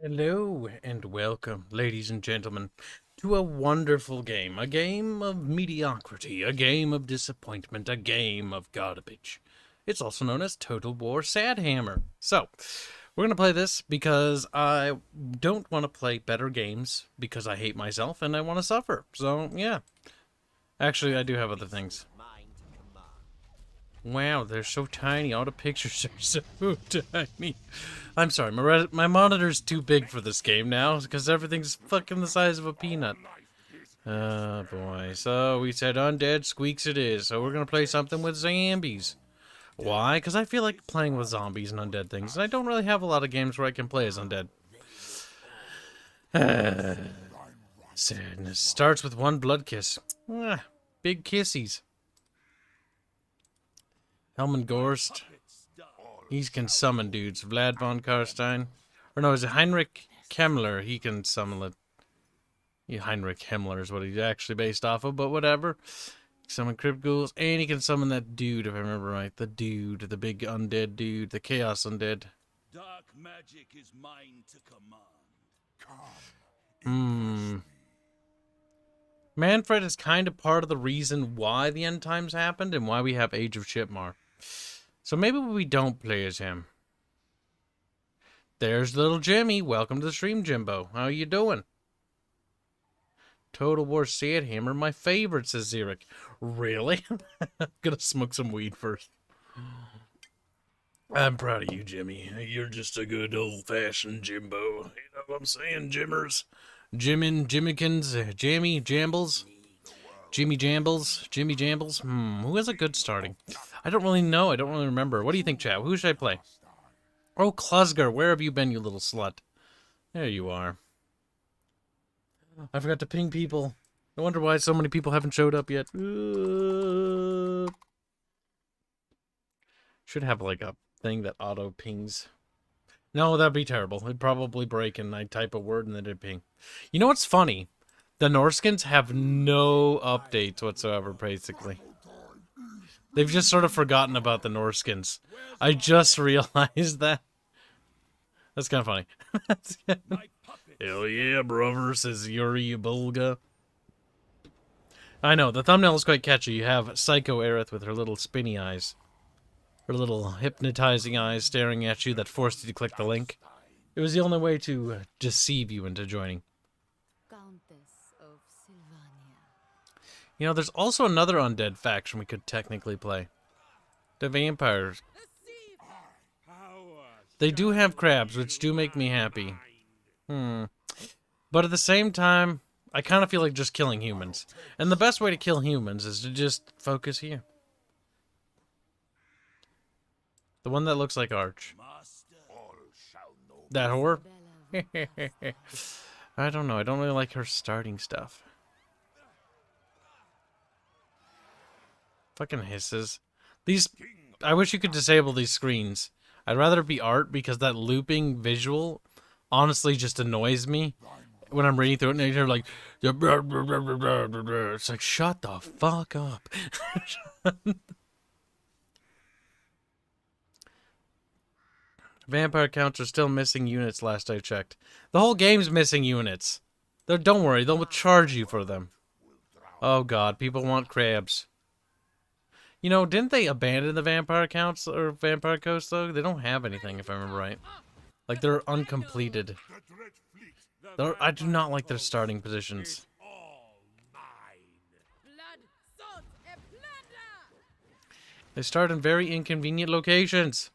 Hello and welcome, ladies and gentlemen, to a wonderful game. A game of mediocrity, a game of disappointment, a game of garbage. It's also known as Total War Sadhammer. So, we're going to play this because I don't want to play better games because I hate myself and I want to suffer. So, yeah. Actually, I do have other things. Wow, they're so tiny. All the pictures are so tiny. I'm sorry, my monitor's too big for this game now because everything's fucking the size of a peanut. Oh boy. So we said Undead SQEKS it is. So we're gonna play something with zombies. Why? Because I feel like playing with zombies and undead things. And I don't really have a lot of games where I can play as undead. Sadness starts with one blood kiss. Big kissies. Helman Gorst. He can summon dudes. Vlad von Karstein. Or no, is it Heinrich Kemmler? He can summon it. Yeah, Heinrich Himmler is what he's actually based off of, but whatever. Summon crypt ghouls, and he can summon that dude, if I remember right. The dude, the big undead dude, the chaos undead. Dark magic is mine to command. Manfred is kind of part of the reason why the end times happened and why we have Age of Shipmar. So maybe we don't play as him. There's little Jimmy. Welcome to the stream, Jimbo. How you doing? Total War Sadhammer, my favorite, says Xeric. Really? I'm gonna smoke some weed first. I'm proud of you, Jimmy. You're just a good old-fashioned Jimbo. You know what I'm saying, Jimmers? Jimmin, Jimmykins, Jammy, Jambles? Jimmy Jambles? Jimmy Jambles? Who has a good starting? I don't really know. I don't really remember. What do you think, chat? Who should I play? Oh, Klusger, where have you been, you little slut? There you are. I forgot to ping people. I wonder why so many people haven't showed up yet. Should have like a thing that auto pings. No, that'd be terrible. It'd probably break and I'd type a word and then it'd ping. You know what's funny? The Norskins have no updates whatsoever, basically. They've just sort of forgotten about the Norskins. I just realized that. That's kind of funny. Hell yeah, brother, says IndioWeeaboo. I know, the thumbnail is quite catchy. You have Psycho Aerith with her little spinny eyes. Her little hypnotizing eyes staring at you that forced you to click the link. It was the only way to deceive you into joining. You know, there's also another undead faction we could technically play. The vampires. They do have crabs, which do make me happy. But at the same time, I kind of feel like just killing humans. And the best way to kill humans is to just focus here. The one that looks like Arch. That whore? I don't know. I don't really like her starting stuff. Fucking hisses. These... I wish you could disable these screens. I'd rather it be art because that looping visual honestly just annoys me. When I'm reading through it and I hear like... It's like, shut the fuck up. Vampire counts are still missing units last I checked. The whole game's missing units. Don't worry, they'll charge you for them. Oh god, people want crabs. You know, didn't they abandon the vampire counts or vampire coast though? They don't have anything if I remember right. Like they're uncompleted. I do not like their starting positions. They start in very inconvenient locations.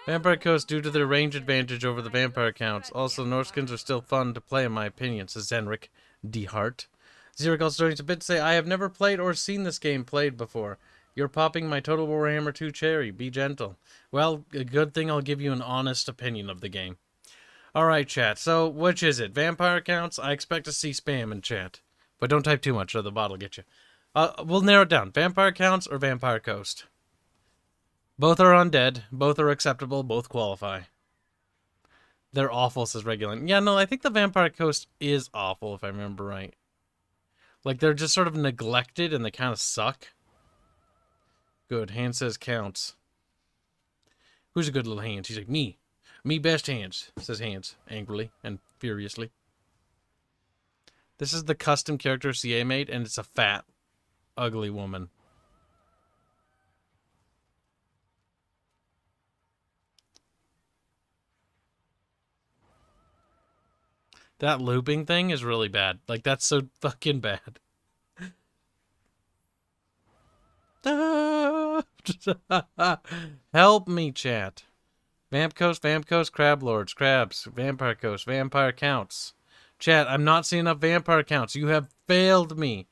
Vampire Coast due to their range advantage over the vampire counts. Also, Norskins are still fun to play in my opinion, says Zenrik D. Hart. Xeric also joins a bit to say, I have never played or seen this game played before. You're popping my Total Warhammer 2 cherry. Be gentle. Well, a good thing I'll give you an honest opinion of the game. Alright, chat. So, which is it? Vampire counts? I expect to see spam in chat. But don't type too much or the bot will get you. We'll narrow it down. Vampire counts or Vampire Coast? Both are undead. Both are acceptable. Both qualify. They're awful, says Regulant. Yeah, no, I think the Vampire Coast is awful, if I remember right. Like, they're just sort of neglected and they kind of suck. Good. Hanse says counts. Who's a good little Hanse? He's like, me. Me best Hanse, says Hanse, angrily and furiously. This is the custom character CA made, and it's a fat, ugly woman. That looping thing is really bad. Like, that's so fucking bad. Help me, chat. Vamp Coast, Crab Lords, Crabs, Vampire Coast, Vampire Counts. Chat, I'm not seeing enough Vampire Counts. You have failed me.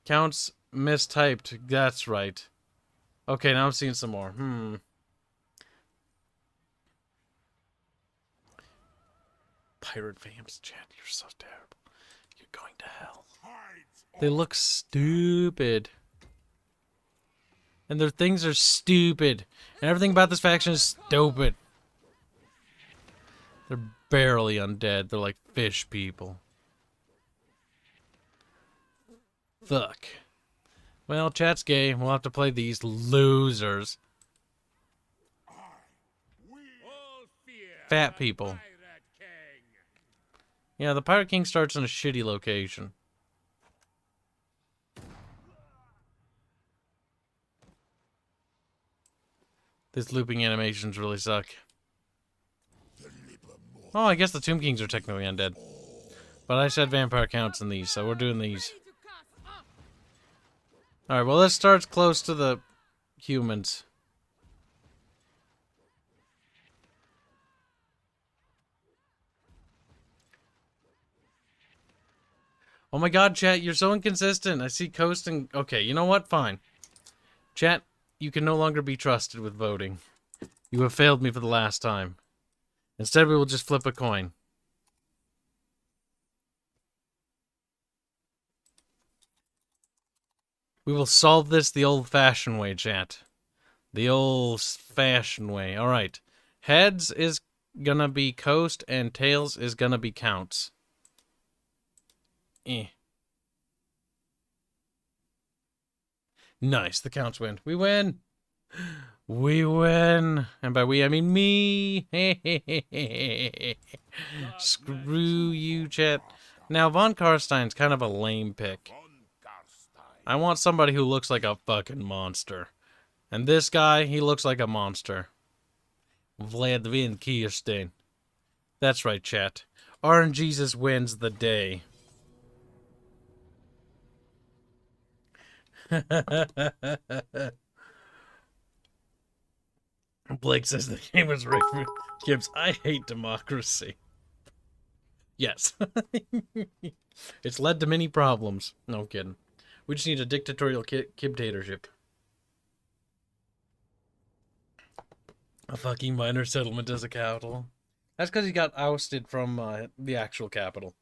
Counts mistyped. That's right. Okay, now I'm seeing some more. Pirate Vamps, chat, you're so terrible. You're going to hell. They look stupid. And their things are stupid. And everything about this faction is stupid. They're barely undead. They're like fish people. Fuck. Well, chat's gay. We'll have to play these losers. Fat people. Yeah, the Pirate King starts in a shitty location. These looping animations really suck. Oh, I guess the Tomb Kings are technically undead. But I said vampire counts in these, so we're doing these. Alright, well, this starts close to the humans. Oh my god, chat, you're so inconsistent. I see Coast and... Okay, you know what? Fine. Chat, you can no longer be trusted with voting. You have failed me for the last time. Instead, we will just flip a coin. We will solve this the old-fashioned way, chat. The old-fashioned way. Alright. Heads is gonna be Coast, and tails is gonna be Counts. Nice, the Counts win. We win! We win! And by we, I mean me! Screw you, chat. Now, Von Karstein's kind of a lame pick. I want somebody who looks like a fucking monster. And this guy, he looks like a monster. Vlad Van Kierstein. That's right, chat. RNGesus wins the day. Blake says the game was rigged for Kibs. I hate democracy. Yes. It's led to many problems. No kidding. We just need a dictatorial kibtatorship. A fucking minor settlement as a capital. That's because he got ousted from the actual capital.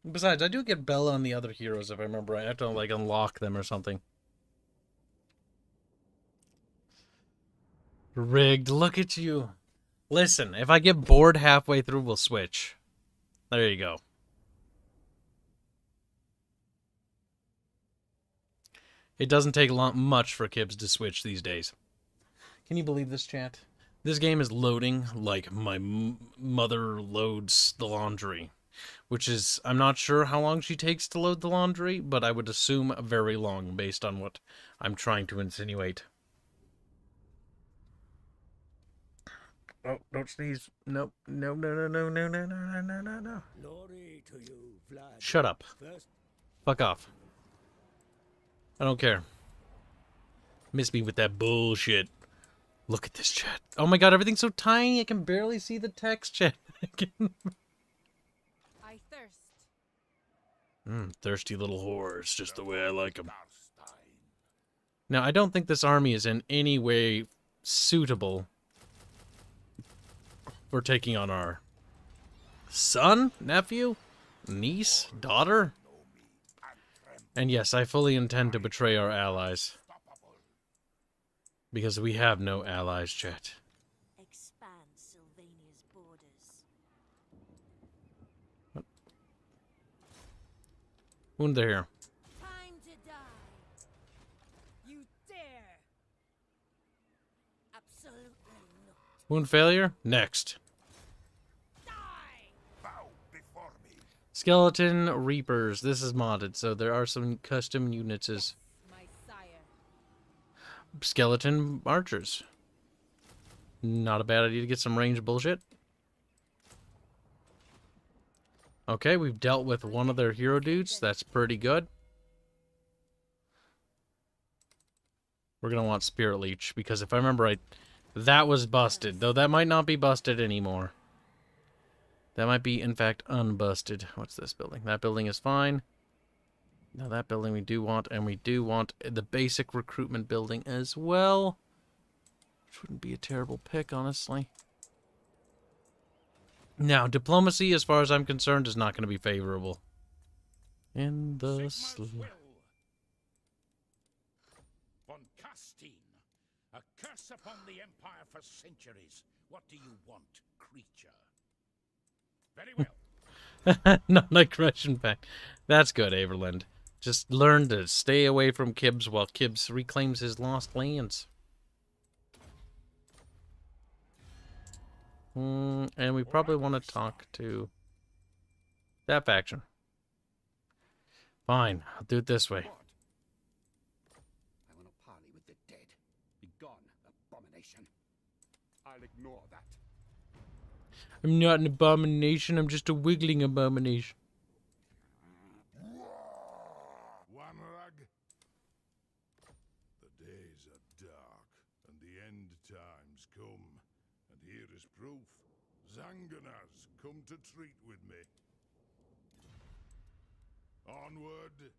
Besides, I do get Bella on the other heroes if I remember right. I have to, like, unlock them or something. Rigged. Look at you. Listen, if I get bored halfway through, we'll switch. There you go. It doesn't take much for Kibs to switch these days. Can you believe this, chat? This game is loading like my mother loads the laundry. Which is, I'm not sure how long she takes to load the laundry, but I would assume very long based on what I'm trying to insinuate. Oh, don't sneeze. Nope. No, no, no, no, no, no, no, no, no, no. Shut up. Fuck off. I don't care. Miss me with that bullshit. Look at this chat. Oh my god, everything's so tiny I can barely see the text, chat. I thirst. Thirsty little whores, just the way I like them. Now, I don't think this army is in any way suitable for taking on our son, nephew, niece, daughter. And yes, I fully intend to betray our allies. Because we have no allies, chat. Expand Sylvania's borders. What? Wound there. Time to die. You dare. Wound failure? Next. Bow before me. Skeleton Reapers. This is modded, so there are some custom units as My sire. skeleton archers. Not a bad idea to get some range bullshit. Okay, we've dealt with one of their hero dudes. That's pretty good. We're going to want Spirit Leech, because if I remember right, that was busted. Though that might not be busted anymore. That might be, in fact, unbusted. What's this building? That building is fine. Now that building we do want, and we do want the basic recruitment building as well. Which wouldn't be a terrible pick, honestly. Now, diplomacy, as far as I'm concerned, is not going to be favorable. In the... Sigmar's will. Von Castine, a curse upon the Empire for centuries. What do you want, creature? Very well. Non-aggression pact. That's good, Averland. Just learn to stay away from Kibs while Kibs reclaims his lost lands. And we probably want to talk to that faction. Fine, I'll do it this way. I will not parley with the dead. Begone, abomination. I'll ignore that. I'm not an abomination, I'm just a wiggling abomination. One rug. The days are dark, and the end times come. And here is proof. Zanganars come to treat with me. Onward.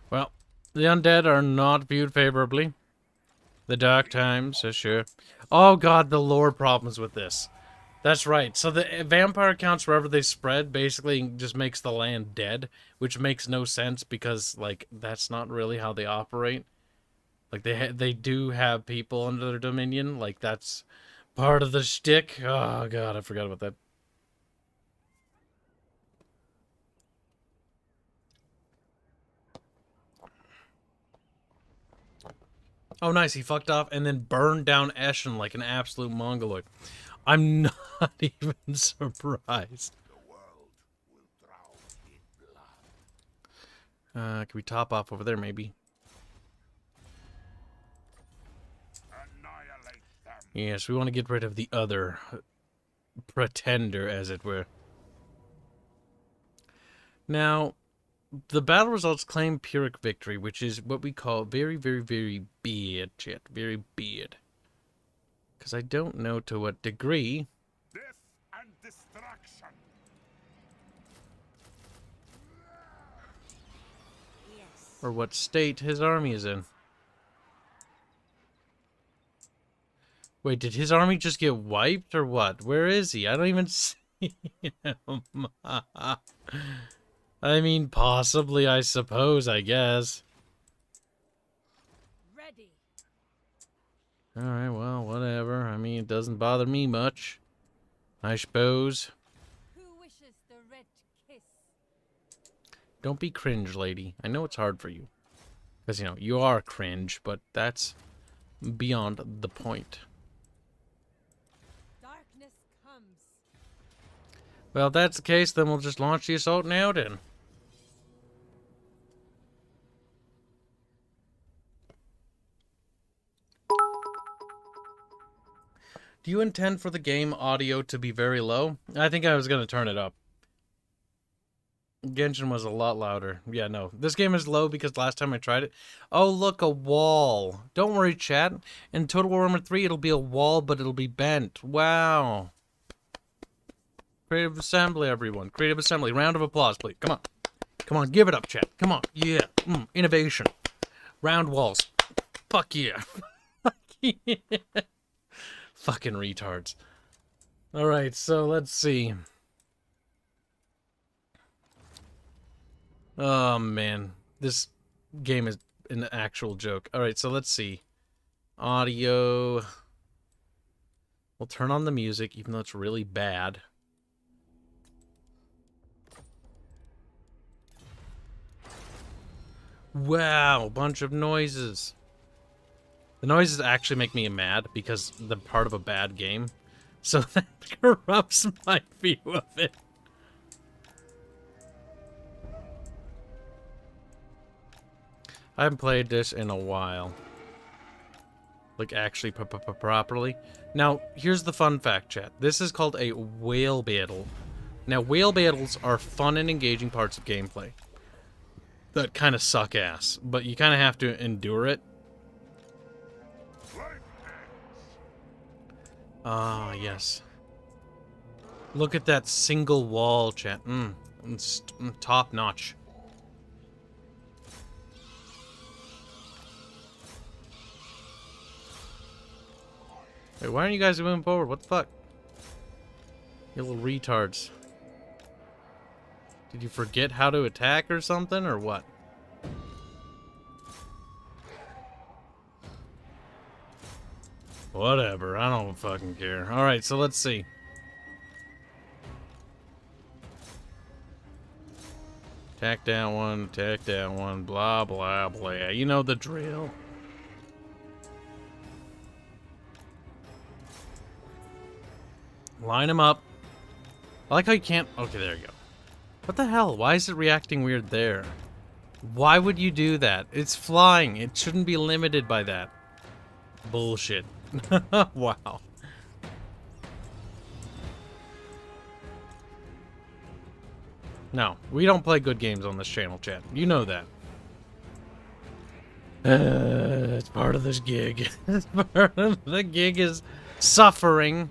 Well, the undead are not viewed favorably. The dark times, sure. Oh god, the lore problems with this. That's right. So the vampire counts wherever they spread basically just makes the land dead, which makes no sense because, like, that's not really how they operate. Like, they do have people under their dominion. Like, that's part of the shtick. Oh god, I forgot about that. Oh, nice. He fucked off and then burned down Eshen like an absolute mongoloid. I'm not even surprised. The world will drown in blood. Can we top off over there, maybe? Annihilate them. Yes, we want to get rid of the other pretender, as it were. Now, the battle results claim Pyrrhic victory, which is what we call very, very, very bad, chat. Very bad. Because I don't know to what degree. Death and destruction. Yes. Or what state his army is in. Wait, did his army just get wiped or what? Where is he? I don't even see him. I mean, possibly, I suppose, I guess. Ready. Alright, well, whatever. I mean, it doesn't bother me much. I suppose. Who wishes the red kiss? Don't be cringe, lady. I know it's hard for you. Because, you know, you are cringe, but that's beyond the point. Darkness comes. Well, if that's the case, then we'll just launch the assault now, then. Do you intend for the game audio to be very low? I think I was going to turn it up. Genshin was a lot louder. Yeah, no. This game is low because last time I tried it... Oh, look, a wall. Don't worry, chat. In Total Warhammer 3, it'll be a wall, but it'll be bent. Wow. Creative assembly, everyone. Creative assembly. Round of applause, please. Come on. Come on, give it up, chat. Come on. Yeah. Innovation. Round walls. Fuck yeah. Fuck yeah. Fucking retards. Alright, so let's see. Oh, man. This game is an actual joke. Alright, so let's see. Audio. We'll turn on the music, even though it's really bad. Wow, bunch of noises. The noises actually make me mad because they're part of a bad game. So that corrupts my view of it. I haven't played this in a while. Like, actually properly. Now, here's the fun fact, chat. This is called a whale battle. Now, whale battles are fun and engaging parts of gameplay that kind of suck ass, but you kind of have to endure it. Ah, yes. Look at that single wall, chat. It's top notch. Wait, why aren't you guys moving forward? What the fuck? You little retards. Did you forget how to attack or something, or what? Whatever, I don't fucking care. Alright, so let's see. Attack that one, blah, blah, blah. You know the drill. Line them up. I like how you can't... Okay, there you go. What the hell? Why is it reacting weird there? Why would you do that? It's flying. It shouldn't be limited by that. Bullshit. Wow. No, we don't play good games on this channel, chat. You know that. It's part of this gig. Part of the gig is suffering.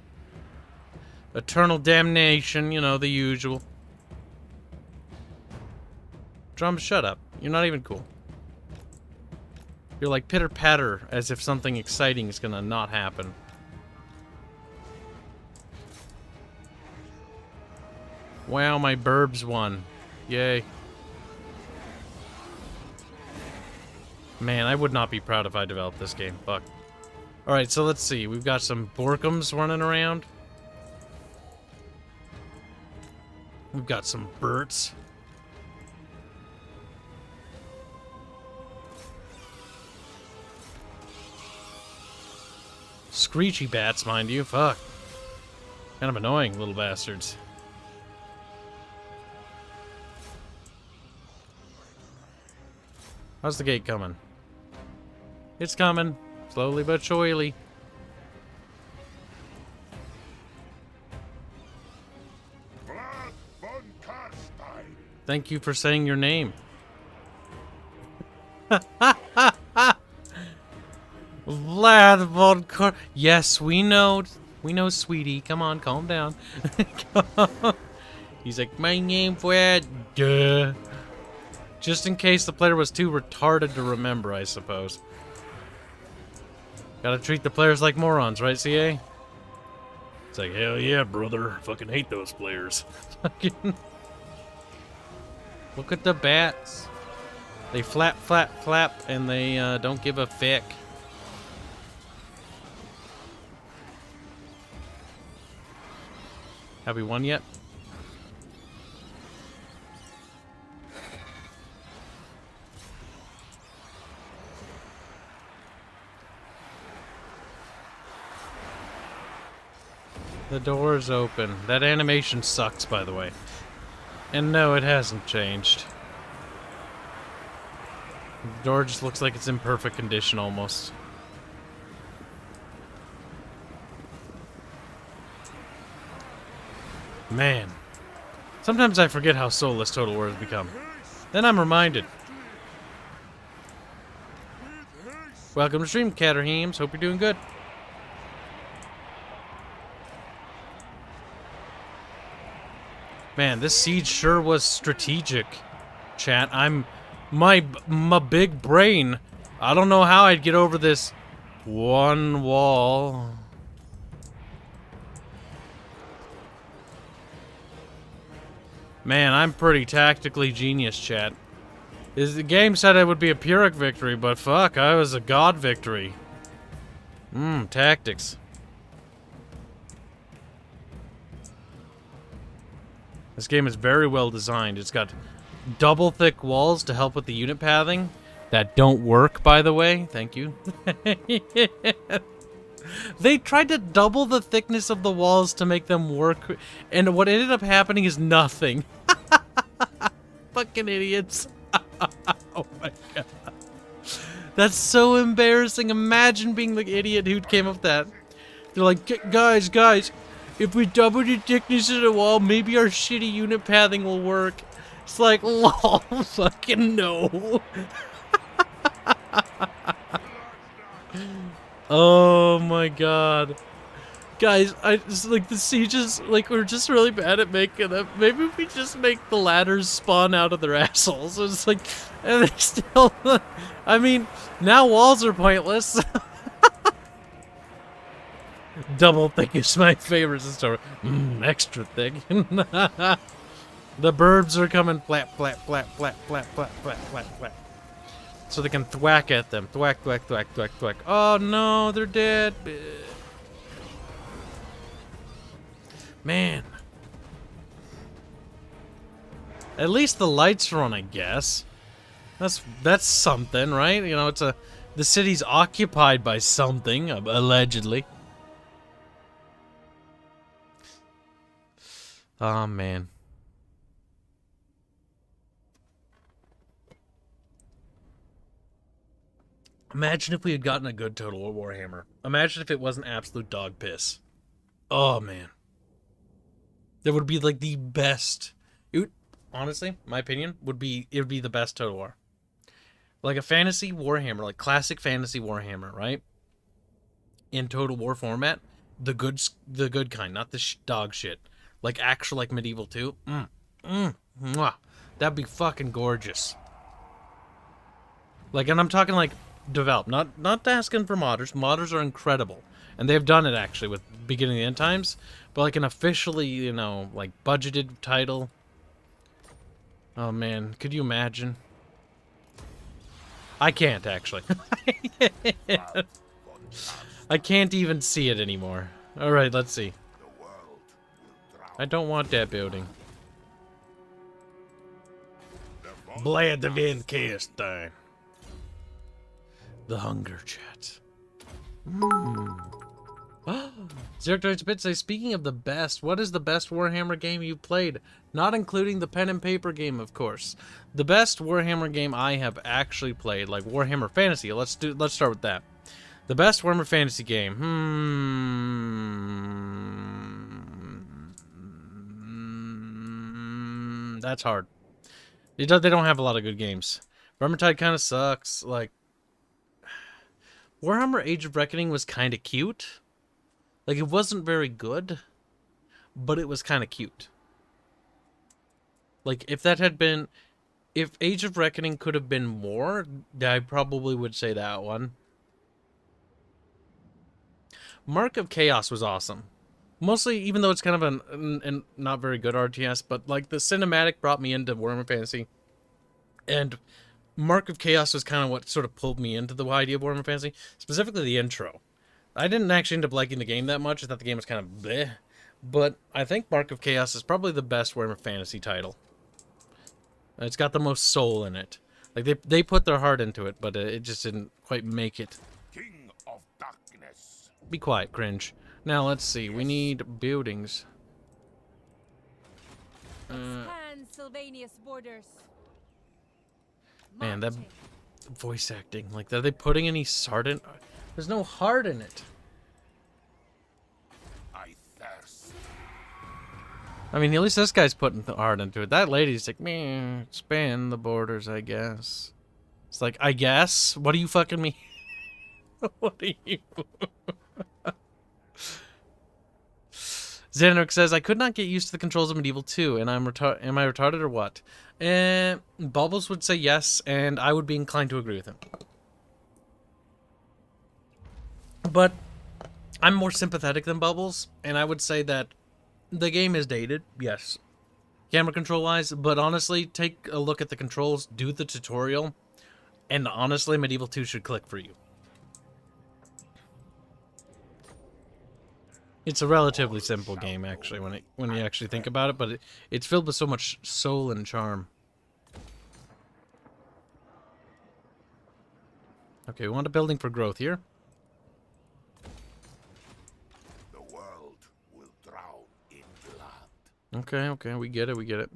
Eternal damnation, you know, the usual. Drum, shut up. You're not even cool. You're like pitter-patter, as if something exciting is gonna not happen. Wow, my burbs won. Yay. Man, I would not be proud if I developed this game. Fuck. Alright, so let's see. We've got some Borkums running around. We've got some Burts. Screechy bats, mind you. Fuck. Kind of annoying, little bastards. How's the gate coming? It's coming. Slowly but surely. Thank you for saying your name. Vlad von Kar... Yes, we know. We know, sweetie. Come on, calm down. He's like, my name, Vlad. Duh. Just in case the player was too retarded to remember, I suppose. Gotta treat the players like morons, right, CA? It's like, hell yeah, brother. Fucking hate those players. Look at the bats. They flap, flap, flap, and they don't give a fick. Have we won yet? The door is open. That animation sucks, by the way. And no, it hasn't changed. The door just looks like it's in perfect condition, almost. Man. Sometimes I forget how soulless Total War has become. Then I'm reminded. Welcome to stream, Caterheems. Hope you're doing good. Man, this siege sure was strategic, chat. My big brain. I don't know how I'd get over this one wall. Man, I'm pretty tactically genius, chat. The game said it would be a Pyrrhic victory, but fuck, I was a god victory. Tactics. This game is very well designed. It's got double thick walls to help with the unit pathing, that don't work, by the way. Thank you. They tried to double the thickness of the walls to make them work, and what ended up happening is nothing. Fucking idiots. Oh my god. That's so embarrassing. Imagine being the idiot who came up with that. They're like, guys, if we double the thickness of the wall, maybe our shitty unit pathing will work. It's like, lol, fucking no. Oh my god. Guys, I just, like, the sieges, like, we're just really bad at making them. Maybe we just make the ladders spawn out of their assholes. It's like, and they still, I mean, now walls are pointless. Double thick is my favorite story. Extra thick. The burbs are coming flap, flap, flap, flap, flap, flap, flap, flap, flap. So they can thwack at them. Thwack, thwack, thwack, thwack, thwack. Oh no, they're dead. Man. At least the lights are on, I guess. That's something, right? You know, the city's occupied by something, allegedly. Oh man. Imagine if we had gotten a good Total War Warhammer. Imagine if it wasn't absolute dog piss. Oh, man. That would be, like, the best. Honestly, my opinion, it would be the best Total War. Like a fantasy Warhammer, like classic fantasy Warhammer, right? In Total War format. The good kind, not the dog shit. Like actual, like, Medieval 2. Mwah. That'd be fucking gorgeous. Like, and I'm talking, like, developed, not asking for modders. Modders are incredible, and they've done it actually with Beginning of the End Times, but like an officially, you know, like budgeted title. Oh man, could you imagine? I can't actually. I can't even see it anymore. All right, let's see. I don't want that building. Blad the Van Castine. The hunger chat. Zerk say, speaking of the best, what is the best Warhammer game you've played? Not including the pen and paper game, of course. The best Warhammer game I have actually played, like Warhammer Fantasy. Let's start with that. The best Warhammer Fantasy game. That's hard. They don't have a lot of good games. Vermintide kind of sucks. Like, Warhammer Age of Reckoning was kind of cute. Like, it wasn't very good, but it was kind of cute. Like, if Age of Reckoning could have been more, I probably would say that one. Mark of Chaos was awesome. Mostly, even though it's kind of an not very good RTS, but, like, the cinematic brought me into Warhammer Fantasy. And Mark of Chaos was kind of what sort of pulled me into the idea of Warhammer Fantasy, specifically the intro. I didn't actually end up liking the game that much. I thought the game was kind of bleh. But I think Mark of Chaos is probably the best Warhammer Fantasy title. It's got the most soul in it. Like, they put their heart into it, but it just didn't quite make it. King of Darkness. Be quiet, cringe. Now, let's see. We need buildings. Expand Sylvania's borders. Man, that voice acting. Like, are they putting any heart in? There's no heart in it. I thirst. I mean, at least this guy's putting the heart into it. That lady's like, man, expand the borders, I guess. It's like, I guess? What do you fucking mean? What do you... Xanark says, I could not get used to the controls of Medieval 2, and am I retarded or what? Bubbles would say yes, and I would be inclined to agree with him. But I'm more sympathetic than Bubbles, and I would say that the game is dated, yes. Camera control-wise, but honestly, take a look at the controls, do the tutorial, and honestly, Medieval 2 should click for you. It's a relatively simple game, actually, when you actually think about it, but it's filled with so much soul and charm. Okay, we want a building for growth here. The world will drown in blood. Okay, okay, we get it, we get it.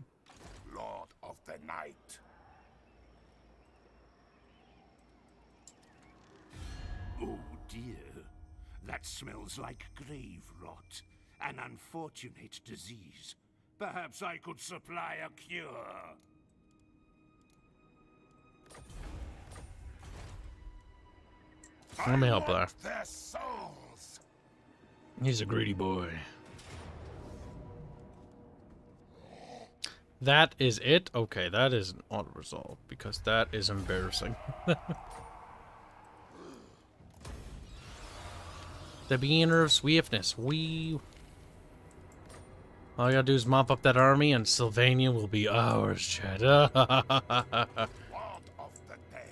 Lord of the Night. Oh dear, that smells like grave rot. An unfortunate disease. Perhaps I could supply a cure. Let me help there. want their souls. He's a greedy boy. That is it? Okay, that is an auto-resolve, because that is embarrassing. The beginner of swiftness. All I gotta do is mop up that army, and Sylvania will be ours, Chad. Lord of the Dead.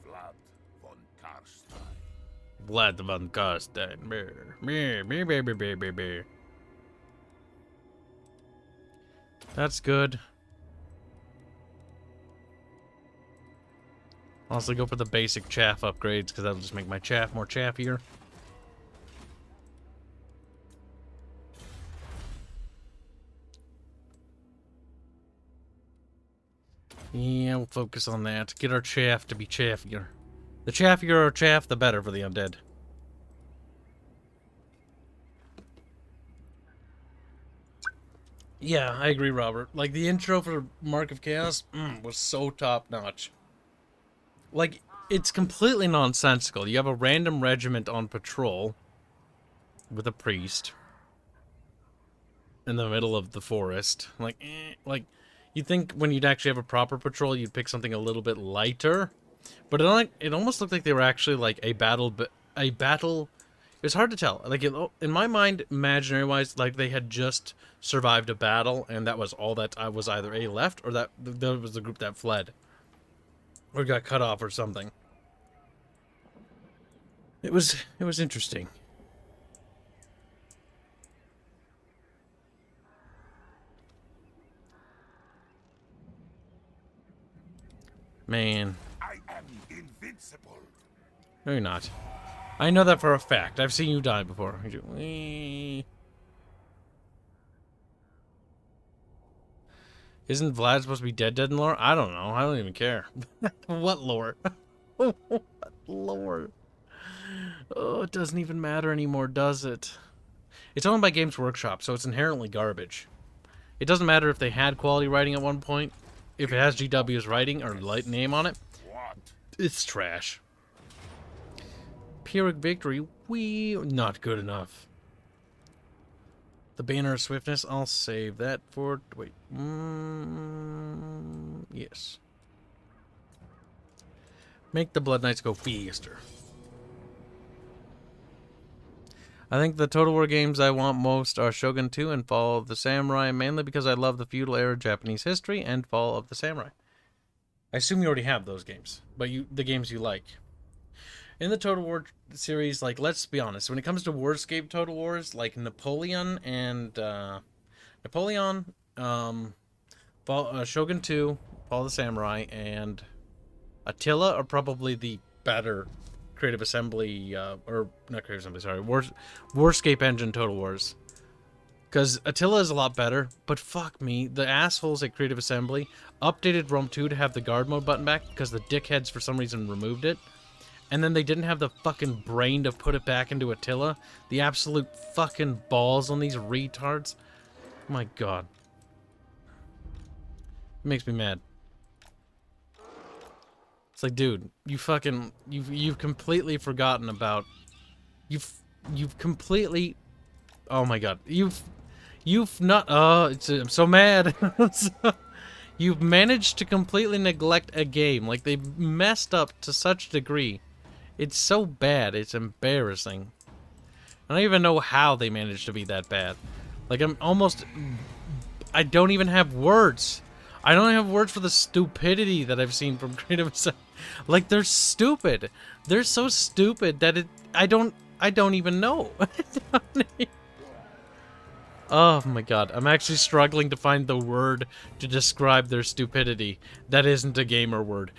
Vlad von Karstein. Vlad von Karstein. Brr. That's good. I'll also go for the basic chaff upgrades, because that'll just make my chaff more chaffier. Yeah, we'll focus on that. Get our chaff to be chaffier. The chaffier our chaff, the better for the undead. Yeah, I agree, Robert. Like, the intro for Mark of Chaos was so top-notch. Like, it's completely nonsensical. You have a random regiment on patrol with a priest in the middle of the forest. Like, you'd think when you'd actually have a proper patrol, you'd pick something a little bit lighter. But it almost looked like they were actually, like, a battle... It was hard to tell. Like, in my mind, imaginary-wise, like, they had just survived a battle, and that was all that was either A, left, or that was the group that fled. Or got cut off or something. It was interesting. Man. I am invincible. No, you're not. I know that for a fact. I've seen you die before. Isn't Vlad supposed to be dead in lore? I don't know. I don't even care. What lore? What lore? Oh, it doesn't even matter anymore, does it? It's owned by Games Workshop, so it's inherently garbage. It doesn't matter if they had quality writing at one point. If it has GW's writing or light name on it, it's trash. Pyrrhic victory, not good enough. The banner of swiftness, I'll save that for... Wait. Yes. Make the Blood Knights go faster. I think the Total War games I want most are Shogun 2 and Fall of the Samurai, mainly because I love the feudal era Japanese history and Fall of the Samurai. I assume you already have those games, but the games you like. In the Total War series, like, let's be honest, when it comes to Warscape Total Wars, like Napoleon and Shogun 2, Fall of the Samurai, and Attila are probably the better Creative Assembly, or not Creative Assembly, sorry, Warscape Engine Total Wars. Because Attila is a lot better, but fuck me, the assholes at Creative Assembly updated Rome 2 to have the guard mode button back because the dickheads for some reason removed it. And then they didn't have the fucking brain to put it back into Attila. The absolute fucking balls on these retards. Oh my god. It makes me mad. It's like, dude, you've completely forgotten about... You've completely... Oh my god. You've not... Oh, I'm so mad. You've managed to completely neglect a game. Like, they messed up to such a degree. It's so bad, it's embarrassing. I don't even know how they managed to be that bad. Like, I don't even have words. I don't have words for the stupidity that I've seen from Creative Assembly. Like, they're stupid. They're so stupid that I don't even know. Oh my god, I'm actually struggling to find the word to describe their stupidity. That isn't a gamer word.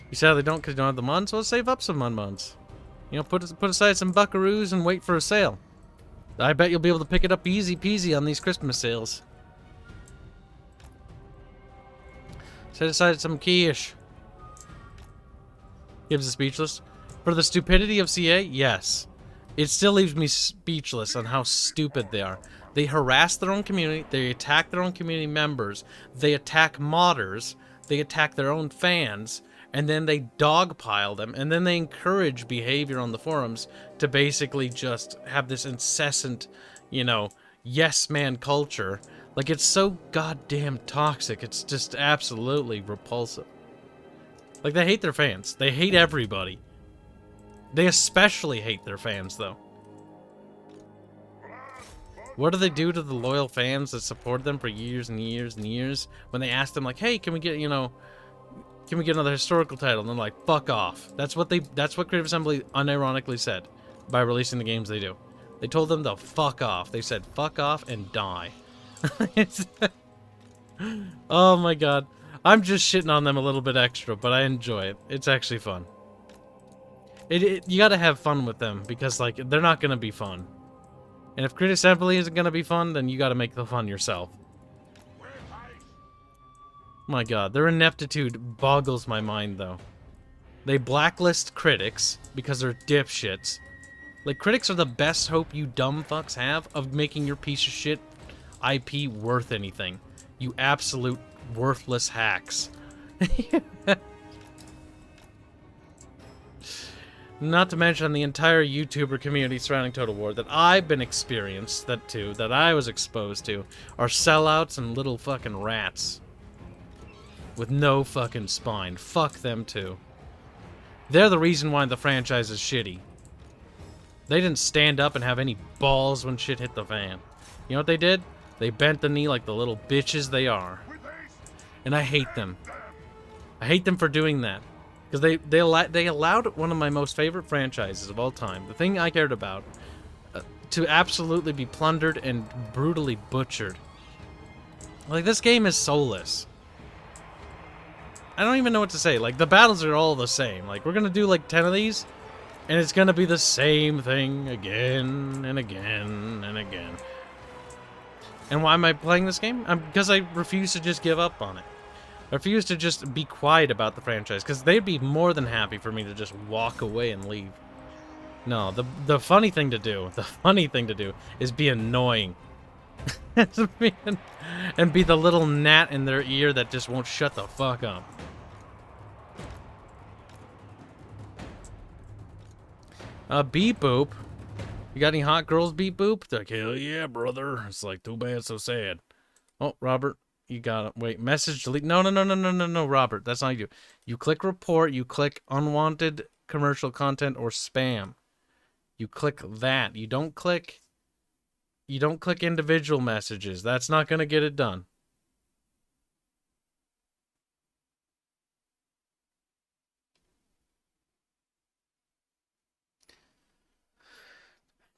You sadly don't because you don't have the muns? Well, save up some muns. You know, put aside some buckaroos and wait for a sale. I bet you'll be able to pick it up easy peasy on these Christmas sales. Set aside some quiche. Kibs is speechless. For the stupidity of CA, yes. It still leaves me speechless on how stupid they are. They harass their own community, they attack their own community members, they attack modders, they attack their own fans, and then they dogpile them, and then they encourage behavior on the forums to basically just have this incessant, you know, yes man culture. Like, it's so goddamn toxic, it's just absolutely repulsive. Like, they hate their fans. They hate everybody. They especially hate their fans, though. What do they do to the loyal fans that support them for years and years and years when they ask them, like, hey, can we get, you know, can we get another historical title? And they're like, fuck off. That's what Creative Assembly unironically said by releasing the games they do. They told them to fuck off. They said, fuck off and die. Oh my god. I'm just shitting on them a little bit extra, but I enjoy it. It's actually fun. You gotta have fun with them, because, like, they're not gonna be fun. And if Creative Assembly isn't gonna be fun, then you gotta make the fun yourself. My god, their ineptitude boggles my mind, though. They blacklist critics because they're dipshits. Like, critics are the best hope you dumb fucks have of making your piece of shit IP worth anything. You absolute worthless hacks. Not to mention the entire YouTuber community surrounding Total War that I've been experienced, that I was exposed to, are sellouts and little fucking rats. With no fucking spine. Fuck them too. They're the reason why the franchise is shitty. They didn't stand up and have any balls when shit hit the fan. You know what they did? They bent the knee like the little bitches they are. And I hate them. I hate them for doing that. Because they allowed one of my most favorite franchises of all time, the thing I cared about, to absolutely be plundered and brutally butchered. Like, this game is soulless. I don't even know what to say. Like, the battles are all the same. Like, we're gonna do like 10 of these, and it's gonna be the same thing again and again and again. And why am I playing this game? Because I refuse to just give up on it. I refuse to just be quiet about the franchise, because they'd be more than happy for me to just walk away and leave. No, the funny thing to do, is be annoying. And be the little gnat in their ear that just won't shut the fuck up. Beep boop. You got any hot girls, beep boop? They're like, hell yeah, brother. It's like, too bad, so sad. Oh, Robert, you got it. Wait, message delete. No, Robert, that's not you. You click report, you click unwanted commercial content or spam. You click that. You don't click individual messages. That's not going to get it done.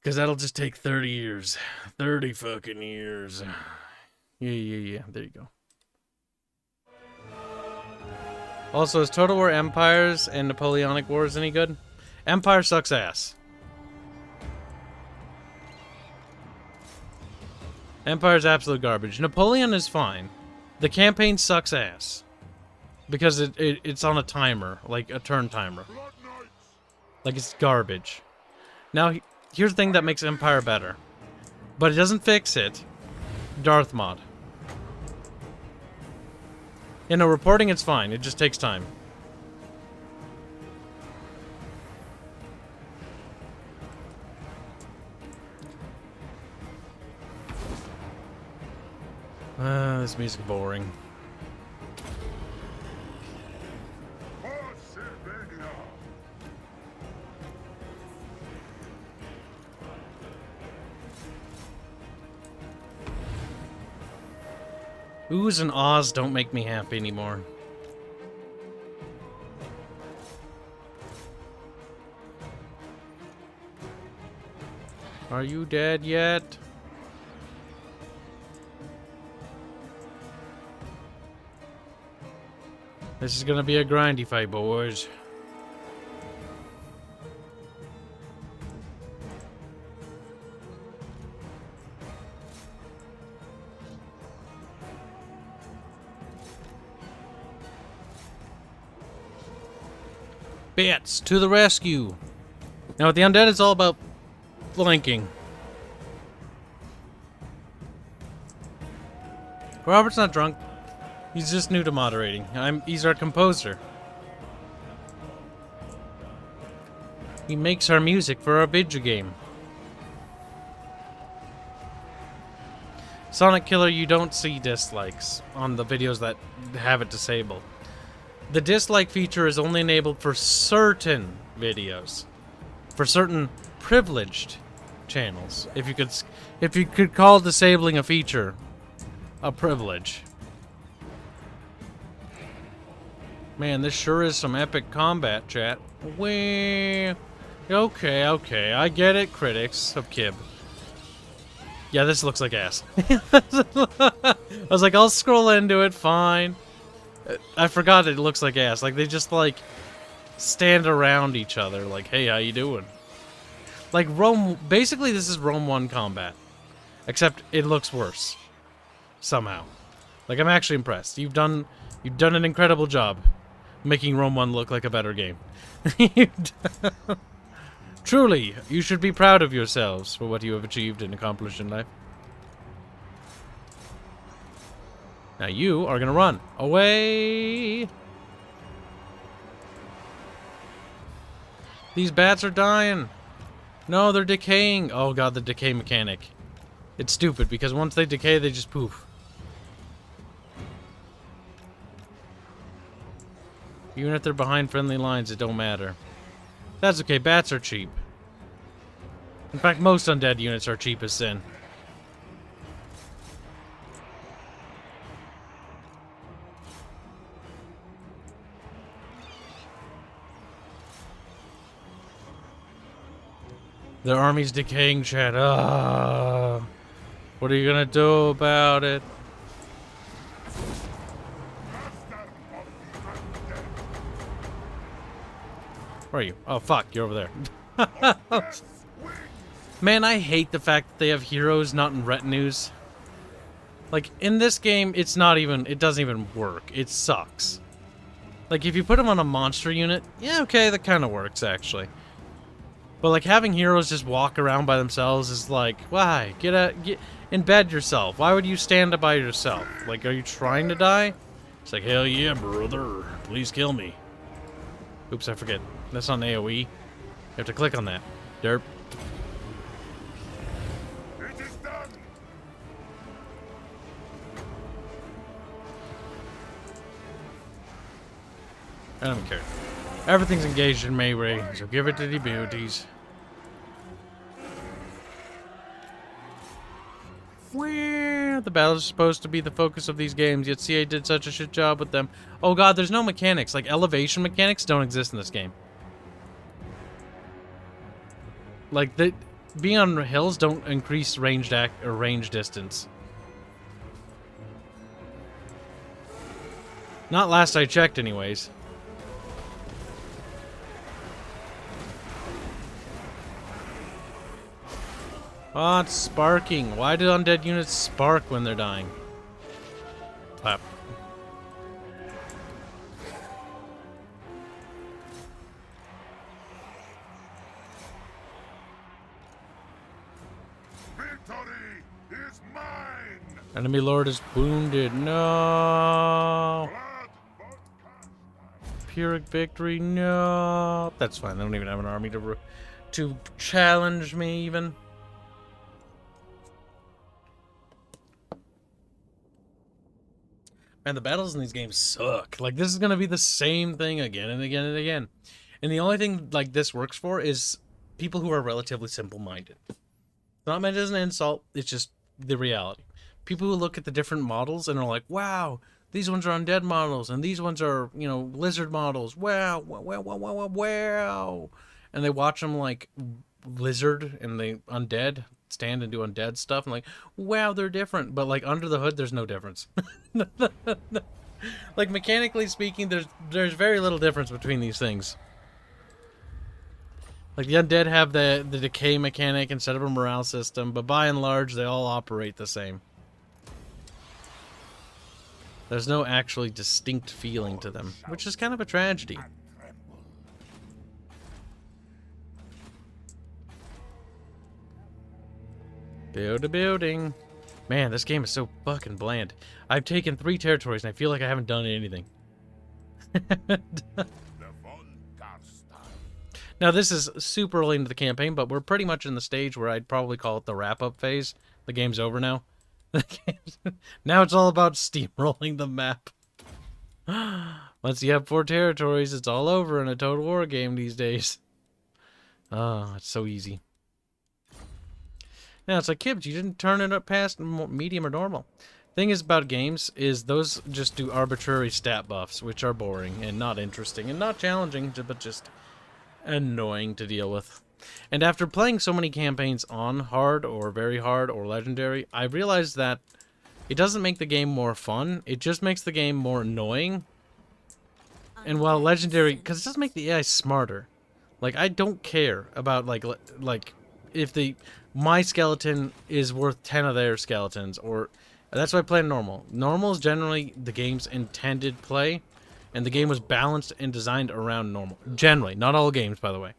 Because that'll just take 30 years. 30 fucking years. Yeah. There you go. Also, is Total War Empires and Napoleonic Wars any good? Empire sucks ass. Empire's absolute garbage. Napoleon is fine. The campaign sucks ass. Because it's on a timer. Like a turn timer. Like, it's garbage. Now, here's the thing that makes Empire better. But it doesn't fix it. Darth mod. You know, reporting it's fine. It just takes time. This music boring. Oohs and ahs don't make me happy anymore. Are you dead yet? This is gonna be a grindy fight, boys. Bats to the rescue. Now with the undead, it's all about flanking. Robert's not drunk. He's just new to moderating. He's our composer. He makes our music for our video game. Sonic Killer, you don't see dislikes on the videos that have it disabled. The dislike feature is only enabled for certain videos, for certain privileged channels. If you could call disabling a feature a privilege. Man, this sure is some epic combat, chat. Okay, I get it, critics of Kib. Yeah, this looks like ass. I was like, I'll scroll into it, fine. I forgot it looks like ass. Like, they just, like, stand around each other. Like, hey, how you doing? Like, Rome... Basically, this is Rome 1 combat. Except, it looks worse. Somehow. Like, I'm actually impressed. You've done an incredible job making Rome 1 look like a better game. Truly, you should be proud of yourselves for what you have achieved and accomplished in life. Now you are gonna run away. These bats are dying. No, they're decaying. Oh god, the decay mechanic. It's stupid because once they decay, they just poof. Even if they're behind friendly lines, it don't matter. That's okay, bats are cheap. In fact, most undead units are cheap as sin. Their army's decaying, chat. What are you gonna do about it? Where are you? Oh, fuck, you're over there. Man, I hate the fact that they have heroes not in retinues. Like, in this game, it doesn't even work. It sucks. Like, if you put them on a monster unit, yeah, okay, that kind of works, actually. But, like, having heroes just walk around by themselves is like, why? Get embed yourself. Why would you stand up by yourself? Like, are you trying to die? It's like, hell yeah, brother. Please kill me. Oops, I forget. That's on AoE. You have to click on that. Derp. It is done. I don't care. Everything's engaged in melee, so give it to the beauties. Well, the battles are supposed to be the focus of these games, yet CA did such a shit job with them. Oh god, there's no mechanics. Like, elevation mechanics don't exist in this game. Like, being on hills don't increase range distance. Not last I checked, anyways. Oh, it's sparking. Why do undead units spark when they're dying? Clap. Victory is mine. Enemy lord is wounded. No. Pyrrhic victory. No. That's fine. They don't even have an army to challenge me even. Man, the battles in these games suck. Like, this is gonna be the same thing again and again and again. And the only thing, like, this works for is people who are relatively simple-minded. It's not meant as an insult, it's just the reality. People who look at the different models and are like, wow, these ones are undead models, and these ones are, you know, lizard models. Wow, wow, wow, wow, wow, wow. And they watch them, like, lizard and the undead stand and do undead stuff. I'm like, wow, they're different. But like under the hood, there's no difference. Like mechanically speaking, there's very little difference between these things. Like the undead have the decay mechanic instead of a morale system, but by and large, they all operate the same. There's no actually distinct feeling to them, which is kind of a tragedy. Build a building. Man, this game is so fucking bland. I've taken 3 territories and I feel like I haven't done anything. Now, this is super early into the campaign, but we're pretty much in the stage where I'd probably call it the wrap-up phase. The game's over now. Now it's all about steamrolling the map. Once you have 4 territories, it's all over in a Total War game these days. Oh, it's so easy. Now, it's like, Kibs, you didn't turn it up past medium or normal. Thing is about games is those just do arbitrary stat buffs, which are boring and not interesting and not challenging, but just annoying to deal with. And after playing so many campaigns on hard or very hard or legendary, I realized that it doesn't make the game more fun, it just makes the game more annoying. And while legendary, because it doesn't make the AI smarter. Like, I don't care about like if my skeleton is worth 10 of their skeletons, or that's why I play normal. Normal is generally the game's intended play, and the game was balanced and designed around normal. Generally, not all games, by the way.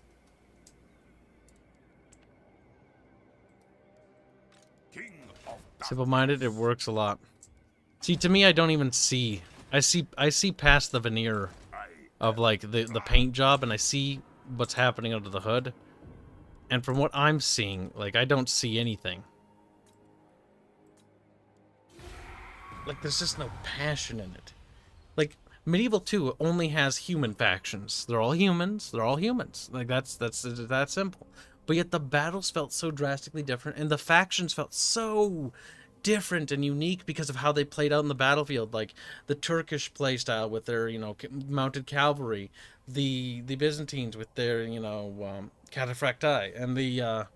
Simple-minded, it works a lot. See, to me, I don't even see. I see past the veneer of like the paint job, and I see what's happening under the hood. And from what I'm seeing, like, I don't see anything. Like, there's just no passion in it. Like, Medieval 2 only has human factions. They're all humans. They're all humans. Like, that's that simple. But yet the battles felt so drastically different, and the factions felt so different and unique because of how they played out in the battlefield. Like, the Turkish playstyle with their, you know, mounted cavalry. The Byzantines with their, you know, cataphracti, and the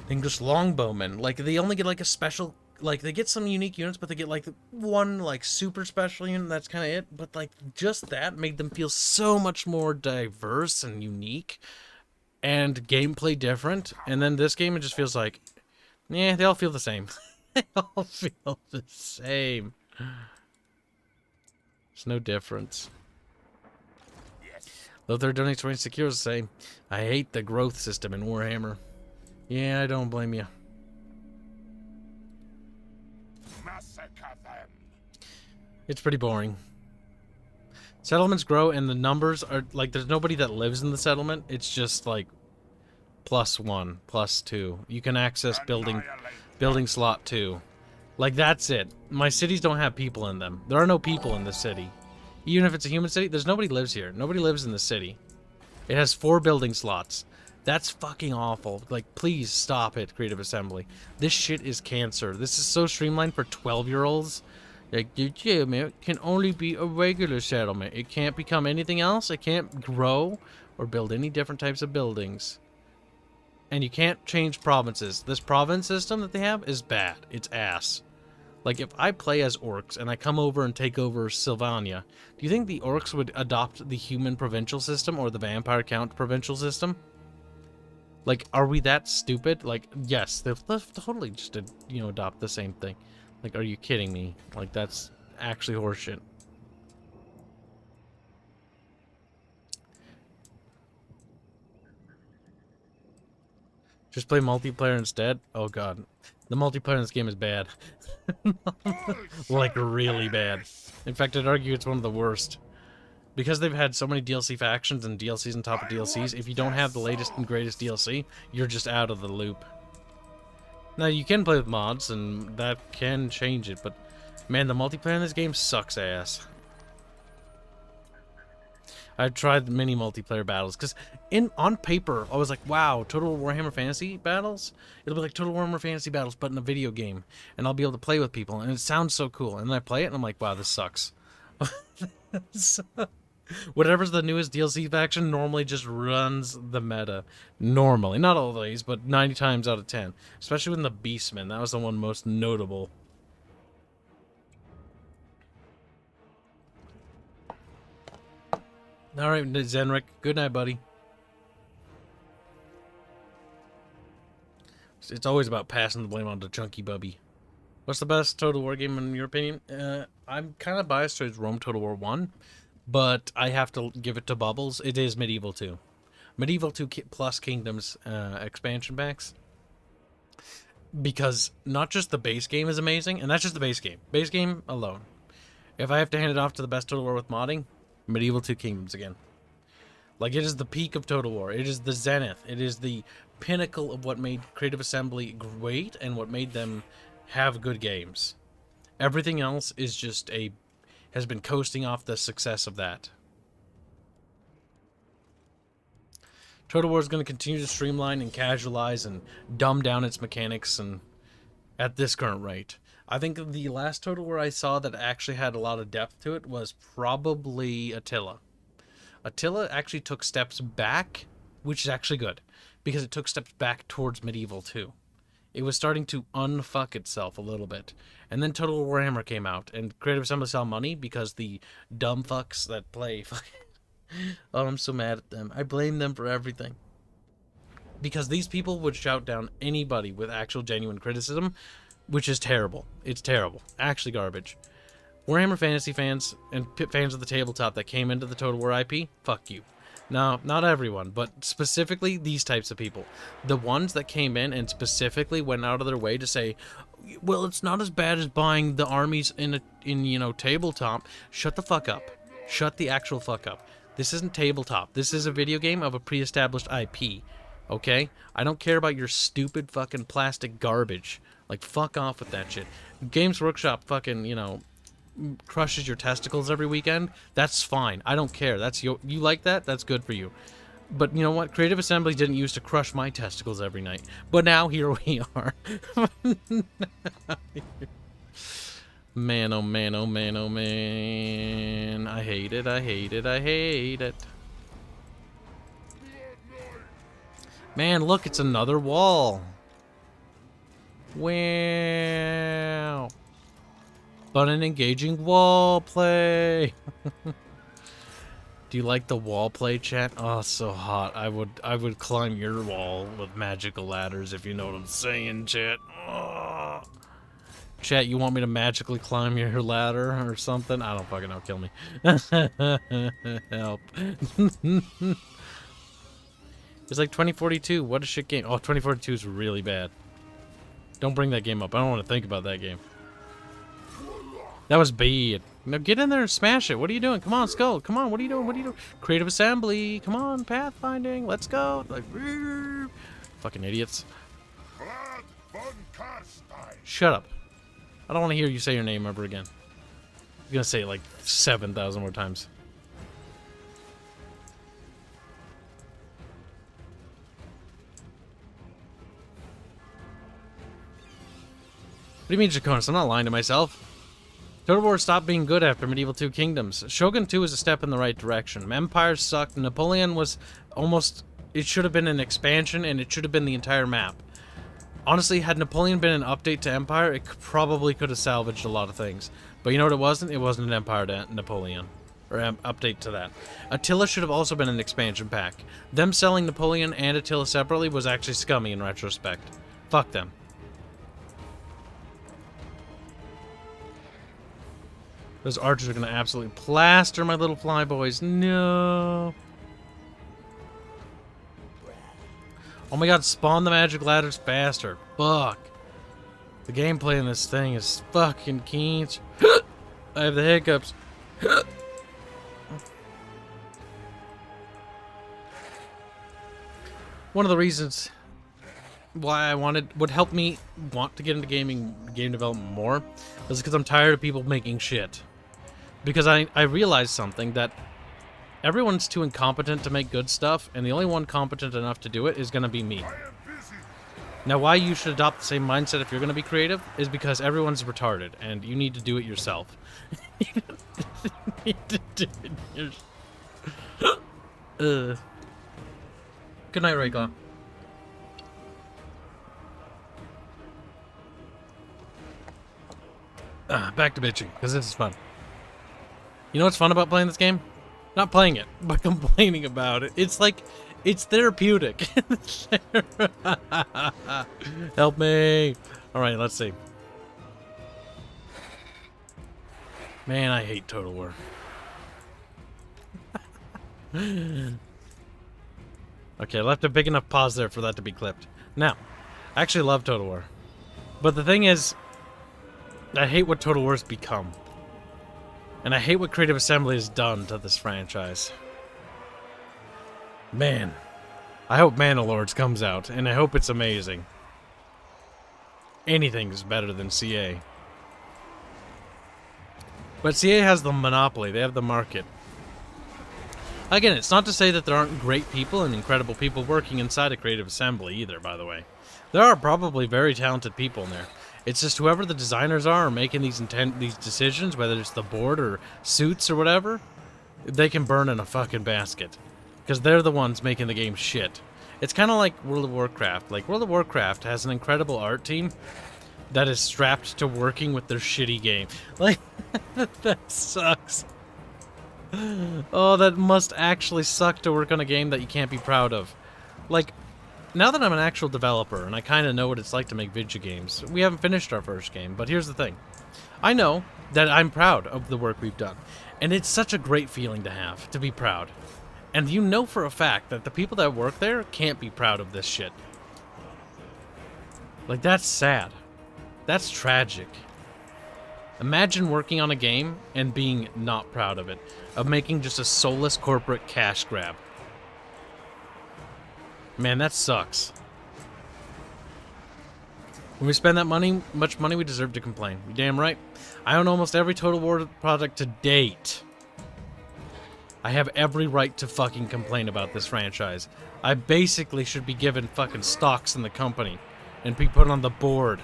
English longbowmen. Like, they only get like a special, like, they get some unique units, but they get like one like super special unit. That's kind of it. But like, just that made them feel so much more diverse and unique, and gameplay different. And then this game, it just feels like, yeah, they all feel the same. They all feel the same. There's no difference. Though their donate 20 secure is the same. I hate the growth system in Warhammer. Yeah, I don't blame you. Massacre them. It's pretty boring. Settlements grow and the numbers are like, there's nobody that lives in the settlement. It's just like +1, +2. You can access building slot 2. Like, that's it. My cities don't have people in them. There are no people in this city. Even if it's a human city, there's nobody lives here. Nobody lives in the city. It has 4 building slots. That's fucking awful. Like, please stop it, Creative Assembly. This shit is cancer. This is so streamlined for 12-year-olds. Like, yeah, man, it can only be a regular settlement. It can't become anything else. It can't grow or build any different types of buildings. And you can't change provinces. This province system that they have is bad. It's ass. Like, if I play as orcs and I come over and take over Sylvania, do you think the orcs would adopt the human provincial system or the vampire count provincial system? Like, are we that stupid? Like, yes, they'll totally just, you know, adopt the same thing. Like, are you kidding me? Like, that's actually horseshit. Just play multiplayer instead? Oh god. The multiplayer in this game is bad. Like, really bad. In fact, I'd argue it's one of the worst. Because they've had so many DLC factions and DLCs on top of DLCs, if you don't have the latest and greatest DLC, you're just out of the loop. Now, you can play with mods, and that can change it, but man, the multiplayer in this game sucks ass. I've tried many multiplayer battles, because on paper, I was like, wow, Total Warhammer Fantasy battles? It'll be like Total Warhammer Fantasy battles, but in a video game, and I'll be able to play with people, and it sounds so cool. And then I play it, and I'm like, wow, this sucks. Whatever's the newest DLC faction normally just runs the meta. Normally. Not always, but 90 times out of 10. Especially when the Beastman. That was the one most notable. Alright, Zenric. Good night, buddy. It's always about passing the blame on to Chunky Bubby. What's the best Total War game in your opinion? I'm kind of biased towards Rome Total War 1, but I have to give it to Bubbles. It is Medieval 2. Medieval 2 plus Kingdoms expansion packs. Because not just the base game is amazing, and that's just the base game. Base game alone. If I have to hand it off to the best Total War with modding, Medieval 2 Kingdoms again. Like, it is the peak of Total War. It is the zenith. It is the pinnacle of what made Creative Assembly great and what made them have good games. Everything else is just has been coasting off the success of that. Total War is going to continue to streamline and casualize and dumb down its mechanics and at this current rate. I think the last Total War I saw that actually had a lot of depth to it was probably Attila. Attila actually took steps back, which is actually good, because it took steps back towards Medieval 2. It was starting to unfuck itself a little bit. And then Total Warhammer came out, and Creative Assembly saw money because the dumb fucks that play... Oh, I'm so mad at them. I blame them for everything. Because these people would shout down anybody with actual genuine criticism, which is terrible. It's terrible. Actually garbage. Warhammer Fantasy fans and fans of the tabletop that came into the Total War IP, fuck you. No, not everyone, but specifically these types of people. The ones that came in and specifically went out of their way to say, well, it's not as bad as buying the armies in tabletop. Shut the fuck up. Shut the actual fuck up. This isn't tabletop. This is a video game of a pre-established IP. Okay? I don't care about your stupid fucking plastic garbage. Like, fuck off with that shit. Games Workshop fucking, crushes your testicles every weekend. That's fine. I don't care. You like that? That's good for you. But you know what? Creative Assembly didn't used to crush my testicles every night. But now here we are. Man, oh man, oh man, oh man. I hate it, I hate it, I hate it. Man, look, it's another wall. Wow. Fun and engaging wall play. Do you like the wall play, chat? Oh, so hot. I would climb your wall with magical ladders, if you know what I'm saying, chat. Oh. Chat, you want me to magically climb your ladder or something? I don't fucking know. Kill me. Help. It's like 2042. What a shit game. Oh, 2042 is really bad. Don't bring that game up. I don't want to think about that game. That was bad. Now get in there and smash it. What are you doing? Come on, Skull. Come on. What are you doing? What are you doing? Creative Assembly. Come on, pathfinding. Let's go. Like, fucking idiots. Shut up. I don't want to hear you say your name ever again. I'm gonna say it like 7,000 more times. What do you mean, Draconis? I'm not lying to myself. Total War stopped being good after Medieval 2 Kingdoms. Shogun 2 is a step in the right direction. Empire sucked. Napoleon was almost... It should have been an expansion, and it should have been the entire map. Honestly, had Napoleon been an update to Empire, it probably could have salvaged a lot of things. But you know what it wasn't? It wasn't an Empire to Napoleon. Or update to that. Attila should have also been an expansion pack. Them selling Napoleon and Attila separately was actually scummy in retrospect. Fuck them. Those archers are going to absolutely plaster my little flyboys. No. Oh my god, spawn the magic ladders faster. Fuck. The gameplay in this thing is fucking keen. I have the hiccups. One of the reasons why would help me want to get into game development more is because I'm tired of people making shit. Because I realized something, that everyone's too incompetent to make good stuff, and the only one competent enough to do it is going to be me. Now, why you should adopt the same mindset if you're going to be creative is because everyone's retarded, and you need to do it yourself. You need to do it yourself. Good night, Rayclaw. Back to bitching, because this is fun. You know what's fun about playing this game? Not playing it, but complaining about it. It's like, it's therapeutic. Help me. Alright, let's see. Man, I hate Total War. Okay, I left a big enough pause there for that to be clipped. Now, I actually love Total War. But the thing is, I hate what Total War's become. And I hate what Creative Assembly has done to this franchise. Man, I hope Manalords comes out, and I hope it's amazing. Anything's better than CA. But CA has the monopoly, they have the market. Again, it's not to say that there aren't great people and incredible people working inside a Creative Assembly either, by the way. There are probably very talented people in there. It's just whoever the designers are making these decisions, whether it's the board or suits or whatever, they can burn in a fucking basket. Because they're the ones making the game shit. It's kind of like World of Warcraft. Like, World of Warcraft has an incredible art team that is strapped to working with their shitty game. Like, that sucks. Oh, that must actually suck to work on a game that you can't be proud of. Like, now that I'm an actual developer and I kind of know what it's like to make video games, we haven't finished our first game, but here's the thing. I know that I'm proud of the work we've done, and it's such a great feeling to have, to be proud. And you know for a fact that the people that work there can't be proud of this shit. Like, that's sad. That's tragic. Imagine working on a game and being not proud of it, of making just a soulless corporate cash grab. Man, that sucks. When we spend that money, much money, we deserve to complain. You're damn right. I own almost every Total War product to date. I have every right to fucking complain about this franchise. I basically should be given fucking stocks in the company and be put on the board.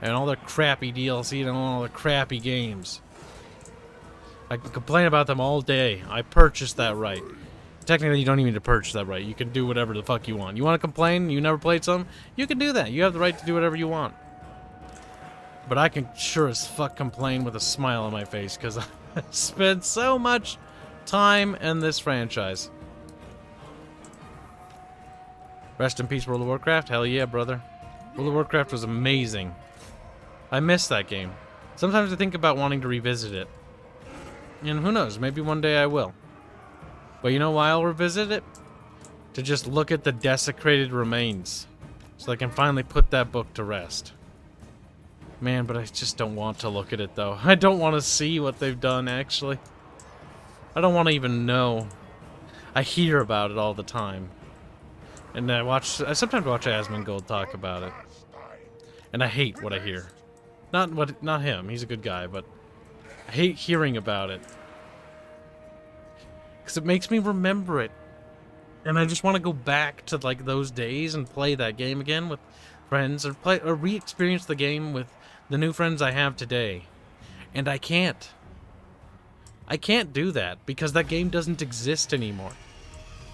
And all their crappy DLC and all their crappy games. I can complain about them all day. I purchased that right. Technically, you don't even need to purchase that right. You can do whatever the fuck you want. You want to complain? You never played some? You can do that. You have the right to do whatever you want. But I can sure as fuck complain with a smile on my face because I spent so much time in this franchise. Rest in peace, World of Warcraft. Hell yeah, brother. World of Warcraft was amazing. I miss that game. Sometimes I think about wanting to revisit it. And who knows, maybe one day I will. But you know why I'll revisit it? To just look at the desecrated remains. So I can finally put that book to rest. Man, but I just don't want to look at it, though. I don't want to see what they've done, actually. I don't want to even know. I hear about it all the time. And I sometimes watch Asmongold talk about it. And I hate what I hear. Not him, he's a good guy, but I hate hearing about it. Because it makes me remember it. And I just want to go back to, like, those days and play that game again with friends, or re-experience the game with the new friends I have today. And I can't. I can't do that because that game doesn't exist anymore.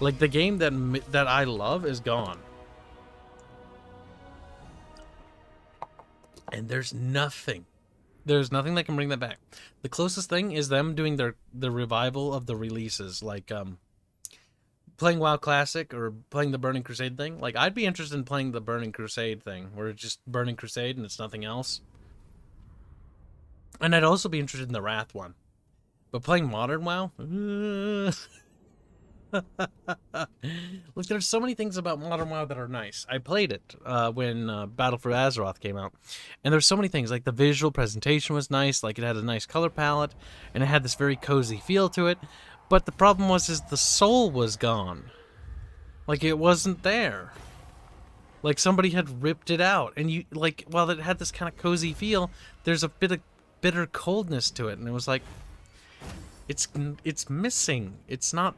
Like, the game that I love is gone. And there's nothing that can bring that back. The closest thing is them doing the revival of the releases, like playing WoW Classic or playing the Burning Crusade thing. Like, I'd be interested in playing the Burning Crusade thing, where it's just Burning Crusade and it's nothing else. And I'd also be interested in the Wrath one. But playing modern WoW? Look, there's so many things about modern WoW that are nice. I played it when Battle for Azeroth came out, and there's so many things. Like, the visual presentation was nice, like it had a nice color palette, and it had this very cozy feel to it. But the problem was the soul was gone. Like, it wasn't there. Like, somebody had ripped it out, and you, like, while it had this kind of cozy feel, there's a bit of bitter coldness to it, and it was like, it's missing. It's not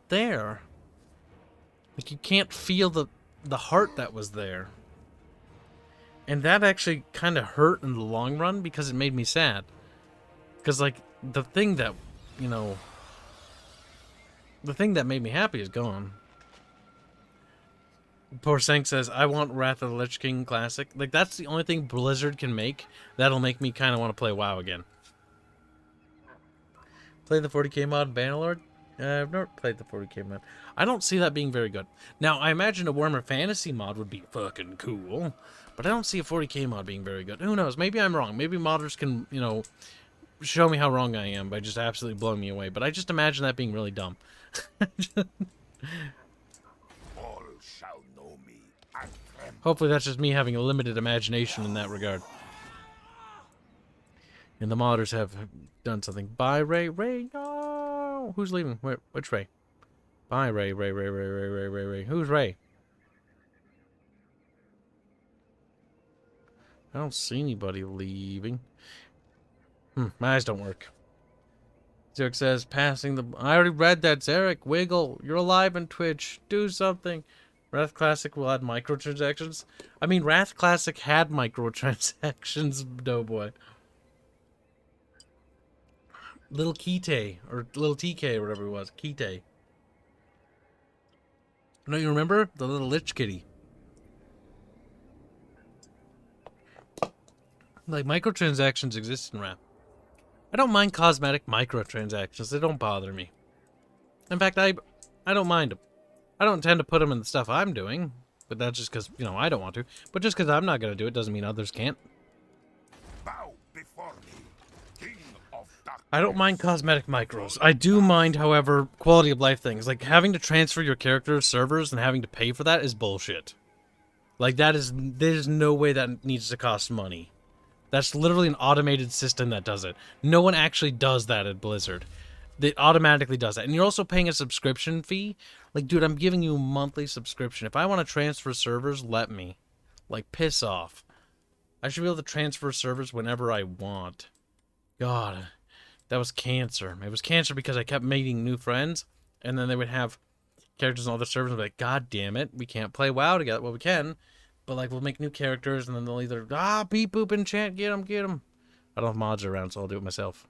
there. Like, you can't feel the heart that was there. And that actually kind of hurt in the long run because it made me sad. Because, like, the thing that, you know, the thing that made me happy is gone. Poor Sank says, I want Wrath of the Lich King Classic. Like, that's the only thing Blizzard can make that'll make me kind of want to play WoW again. Play the 40k mod in Bannerlord? I've never played the 40k mod. I don't see that being very good. Now, I imagine a Warhammer Fantasy mod would be fucking cool, but I don't see a 40k mod being very good. Who knows? Maybe I'm wrong. Maybe modders can, you know, show me how wrong I am by just absolutely blowing me away. But I just imagine that being really dumb. All shall know me and tremble. Hopefully that's just me having a limited imagination in that regard. And the modders have done something. Bye, Ray. Ray, no! Who's leaving? Which Ray? Bye, Ray. Ray. Who's Ray? I don't see anybody leaving. My eyes don't work. Zerk says, passing the... I already read that, Zarek. Wiggle. You're alive on Twitch. Do something. Wrath Classic will add microtransactions. I mean, Wrath Classic had microtransactions, Doughboy. Little Kite, or Little TK, or whatever it was. Kite. No, you remember? The little Lich Kitty. Like, microtransactions exist in Wrath. I don't mind cosmetic microtransactions. They don't bother me. In fact, I don't mind them. I don't tend to put them in the stuff I'm doing, but that's just because, you know, I don't want to. But just because I'm not going to do it doesn't mean others can't. Bow before me, King of Darkness. I don't mind cosmetic micros. I do mind, however, quality of life things. Like, having to transfer your character to servers and having to pay for that is bullshit. Like, there's no way that needs to cost money. That's literally an automated system that does it. No one actually does that at Blizzard. It automatically does that. And you're also paying a subscription fee. Like, dude, I'm giving you a monthly subscription. If I want to transfer servers, let me. Like, piss off. I should be able to transfer servers whenever I want. God, that was cancer. It was cancer because I kept meeting new friends, and then they would have characters on other servers and be like, God damn it, we can't play WoW together. Well, we can. But, like, we'll make new characters, and then they'll either, beep, boop, enchant, get them. I don't have mods around, so I'll do it myself.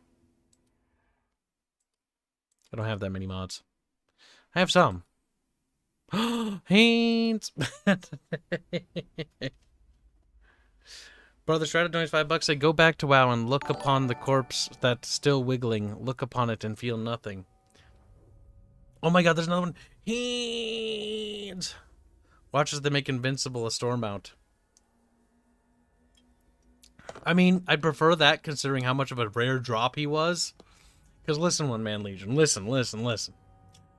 I don't have that many mods. I have some. Hanse! Brother Shredded donates $5. Say, go back to WoW and look upon the corpse that's still wiggling. Look upon it and feel nothing. Oh my god, there's another one. Hanse! Watch as they make Invincible a Stormbound. I mean, I'd prefer that considering how much of a rare drop he was. Because listen, One Man Legion. Listen.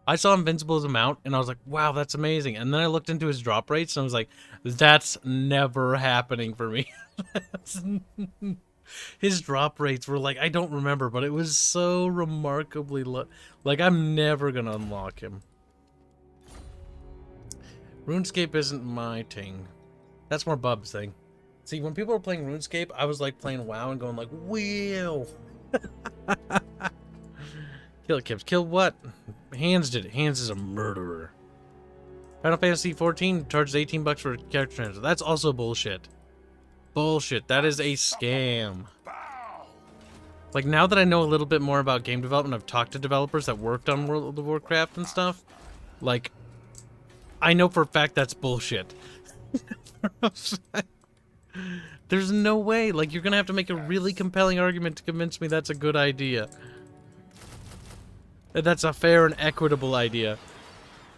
I saw Invincible as a mount, and I was like, wow, that's amazing. And then I looked into his drop rates, and I was like, that's never happening for me. His drop rates were like, I don't remember, but it was so remarkably low. Like, I'm never going to unlock him. RuneScape isn't my thing. That's more Bub's thing. See, when people were playing RuneScape, I was like playing WoW and going like, "Whew." Kill it, Kibs. Kill what? Hanse did it. Hanse is a murderer. Final Fantasy 14 charges $18 for character transfer. That's also bullshit. Bullshit. That is a scam. Like, now that I know a little bit more about game development, I've talked to developers that worked on World of Warcraft and stuff. Like, I know for a fact that's bullshit. There's no way. Like, you're gonna have to make a really compelling argument to convince me that's a good idea. That's a fair and equitable idea.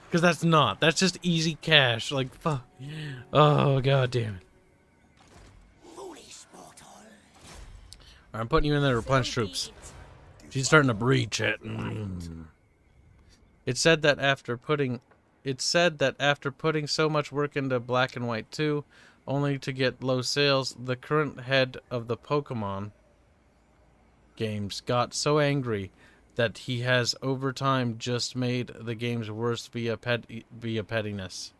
Because that's not. That's just easy cash. Like, fuck. Oh, god damn it. Alright, I'm putting you in there to replenish troops. She's starting to breed, chat. It said that after putting so much work into Black and White 2, only to get low sales, the current head of the Pokemon games got so angry that he has over time just made the games worse via pettiness.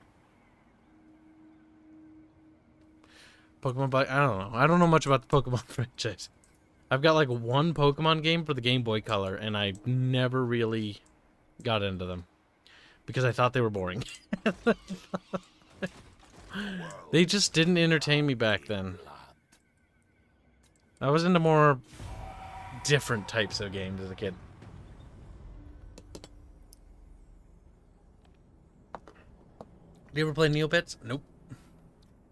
Pokemon Black, I don't know. I don't know much about the Pokemon franchise. I've got like one Pokemon game for the Game Boy Color, and I never really got into them. Because I thought they were boring. They just didn't entertain me back then. I was into more different types of games as a kid. Do you ever play Neopets? Nope.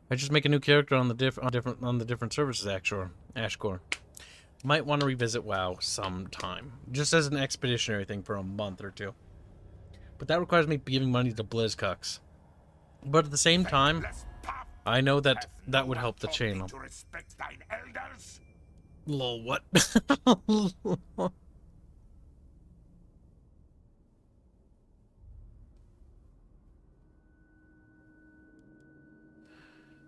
I just make a new character on the different services. Ashcore. Might want to revisit WoW sometime, just as an expeditionary thing for a month or two. But that requires me giving money to BlizzCucks. But at the same time, I know that that would help the channel. Lol, what?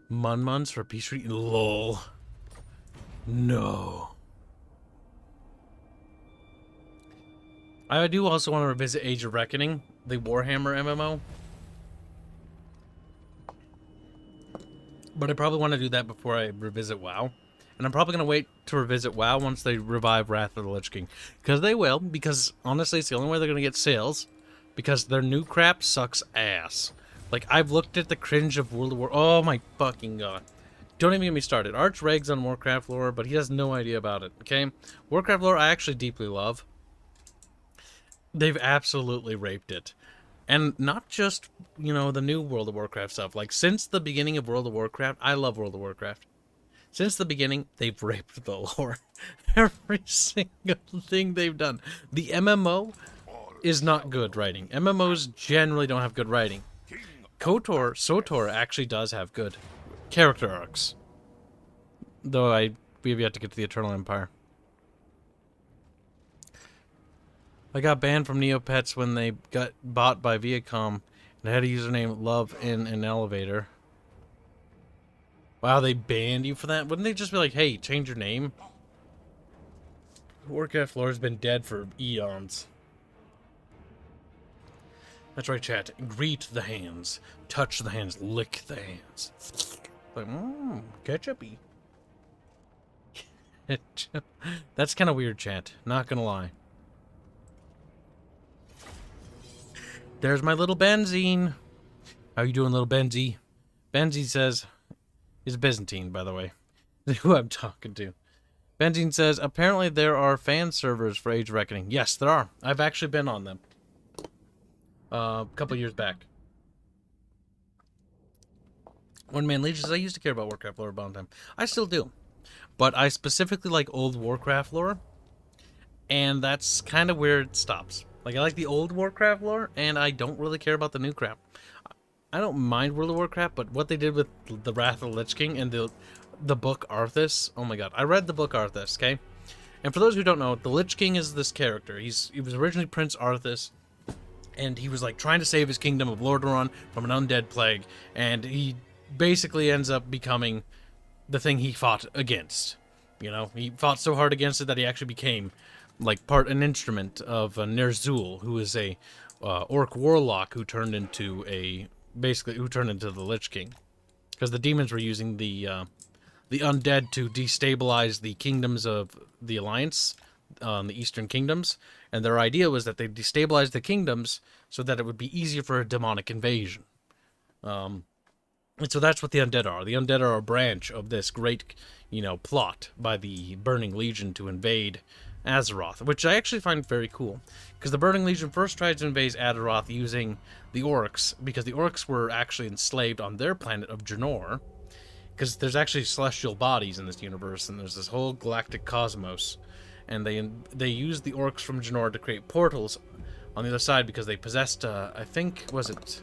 Mun-muns for Peace Street? Lol. No. I do also want to revisit Age of Reckoning, the Warhammer MMO. But I probably want to do that before I revisit WoW. And I'm probably going to wait to revisit WoW once they revive Wrath of the Lich King. Because they will, because honestly it's the only way they're going to get sales. Because their new crap sucks ass. Like, I've looked at the cringe of World of War... Oh my fucking god. Don't even get me started. Arch regs on Warcraft lore, but he has no idea about it, okay? Warcraft lore I actually deeply love. They've absolutely raped it. And not just, you know, the new World of Warcraft stuff. Like, since the beginning of World of Warcraft, I love World of Warcraft. Since the beginning, they've raped the lore. Every single thing they've done. The MMO is not good writing. MMOs generally don't have good writing. SOTOR actually does have good character arcs. Though we have yet to get to the Eternal Empire. I got banned from Neopets when they got bought by Viacom and I had a username Love in an elevator. Wow, they banned you for that? Wouldn't they just be like, hey, change your name? Warcraft lore has been dead for eons. That's right, chat. Greet the hands. Touch the hands. Lick the hands. Like, ketchupy. That's kind of weird, chat. Not gonna lie. There's my little Benzine. How you doing, little Benzie? Benzie says... He's Byzantine, by the way. Who I'm talking to. Benzine says, apparently there are fan servers for Age of Reckoning. Yes, there are. I've actually been on them. A couple years back. One Man Legions, I used to care about Warcraft lore about time. I still do. But I specifically like old Warcraft lore. And that's kind of where it stops. Like, I like the old Warcraft lore, and I don't really care about the new crap. I don't mind World of Warcraft, but what they did with the Wrath of the Lich King and the book Arthas, oh my god. I read the book Arthas, okay? And for those who don't know, the Lich King is this character. He was originally Prince Arthas, and he was like trying to save his kingdom of Lordaeron from an undead plague, and he basically ends up becoming the thing he fought against. You know, he fought so hard against it that he actually became like an instrument of Ner'zhul, who is a orc warlock who turned into the Lich King, because the demons were using the undead to destabilize the kingdoms of the Alliance, the Eastern Kingdoms, and their idea was that they destabilize the kingdoms so that it would be easier for a demonic invasion. And so that's what the undead are. The undead are a branch of this great, plot by the Burning Legion to invade Azeroth, which I actually find very cool, because the Burning Legion first tried to invade Azeroth using the orcs, because the orcs were actually enslaved on their planet of Draenor, because there's actually celestial bodies in this universe, and there's this whole galactic cosmos, and they used the orcs from Draenor to create portals on the other side, because they possessed, I think, was it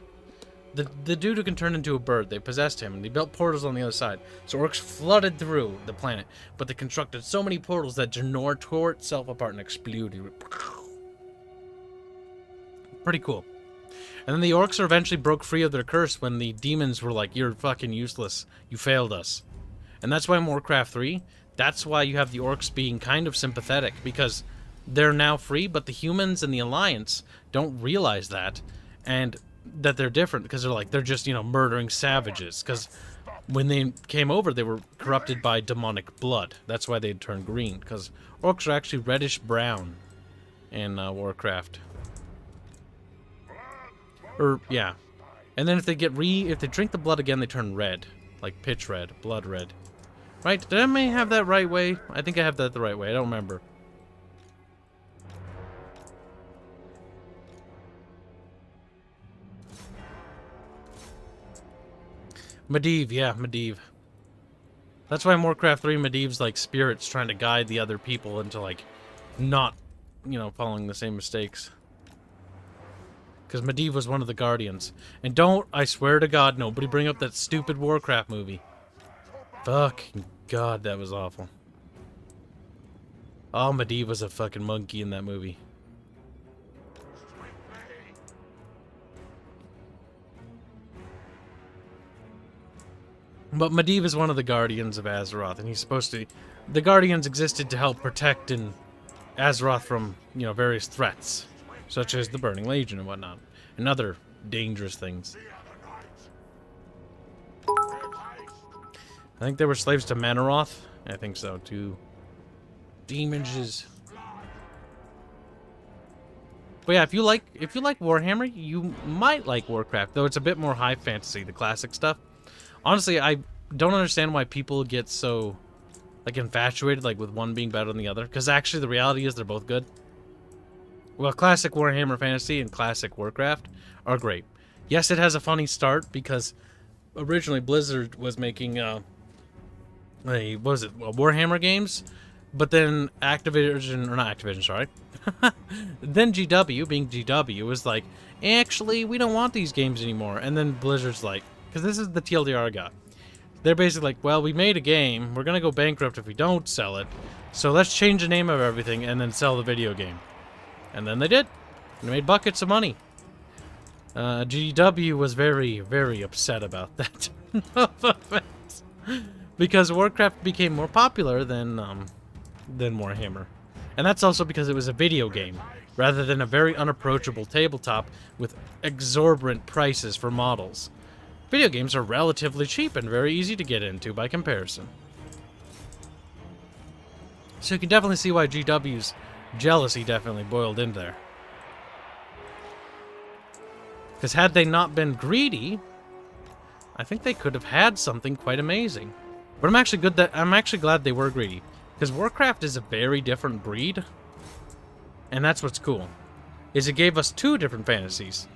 the dude who can turn into a bird? They possessed him, and they built portals on the other side. So orcs flooded through the planet, but they constructed so many portals that Draenor tore itself apart and exploded. Pretty cool. And then the orcs eventually broke free of their curse when the demons were like, you're fucking useless. You failed us. And that's why in Warcraft 3, that's why you have the orcs being kind of sympathetic, because they're now free, but the humans in the Alliance don't realize that, and that they're different, because they're just, murdering savages, because when they came over, they were corrupted by demonic blood. That's why they turned green, because orcs are actually reddish-brown in Warcraft. Yeah. And then if they drink the blood again, they turn red. Like pitch red, blood red. Right? Did I may have that right way? I think I have that the right way. I don't remember. Medivh, yeah, Medivh. That's why in Warcraft 3, Medivh's like spirits trying to guide the other people into like not, you know, following the same mistakes. Because Medivh was one of the Guardians. And don't, I swear to God, nobody bring up that stupid Warcraft movie. Fucking God, that was awful. Oh, Medivh was a fucking monkey in that movie. But Medivh is one of the Guardians of Azeroth, and he's supposed to... The Guardians existed to help protect Azeroth from, you know, various threats, such as the Burning Legion and whatnot, and other dangerous things. I think they were slaves to Manaroth. I think so, too. Demons. But yeah, if you like Warhammer, you might like Warcraft, though it's a bit more high fantasy, the classic stuff. Honestly, I don't understand why people get so, like, infatuated, like, with one being better than the other. Because actually, the reality is they're both good. Well, classic Warhammer Fantasy and classic Warcraft are great. Yes, it has a funny start, because originally Blizzard was making, Warhammer games? But then Activision, or not Activision, sorry. Then GW, being GW, was like, actually, we don't want these games anymore. And then Blizzard's like, because this is the TLDR I got. They're basically like, well, we made a game. We're going to go bankrupt if we don't sell it. So let's change the name of everything and then sell the video game. And then they did. They made buckets of money. GW was very, very upset about that. No offense. Because Warcraft became more popular than Warhammer. And that's also because it was a video game, rather than a very unapproachable tabletop with exorbitant prices for models. Video games are relatively cheap and very easy to get into by comparison. So you can definitely see why GW's jealousy definitely boiled in there. Because had they not been greedy, I think they could have had something quite amazing. But I'm actually glad they were greedy. Because Warcraft is a very different breed. And that's what's cool. Is it gave us two different fantasies.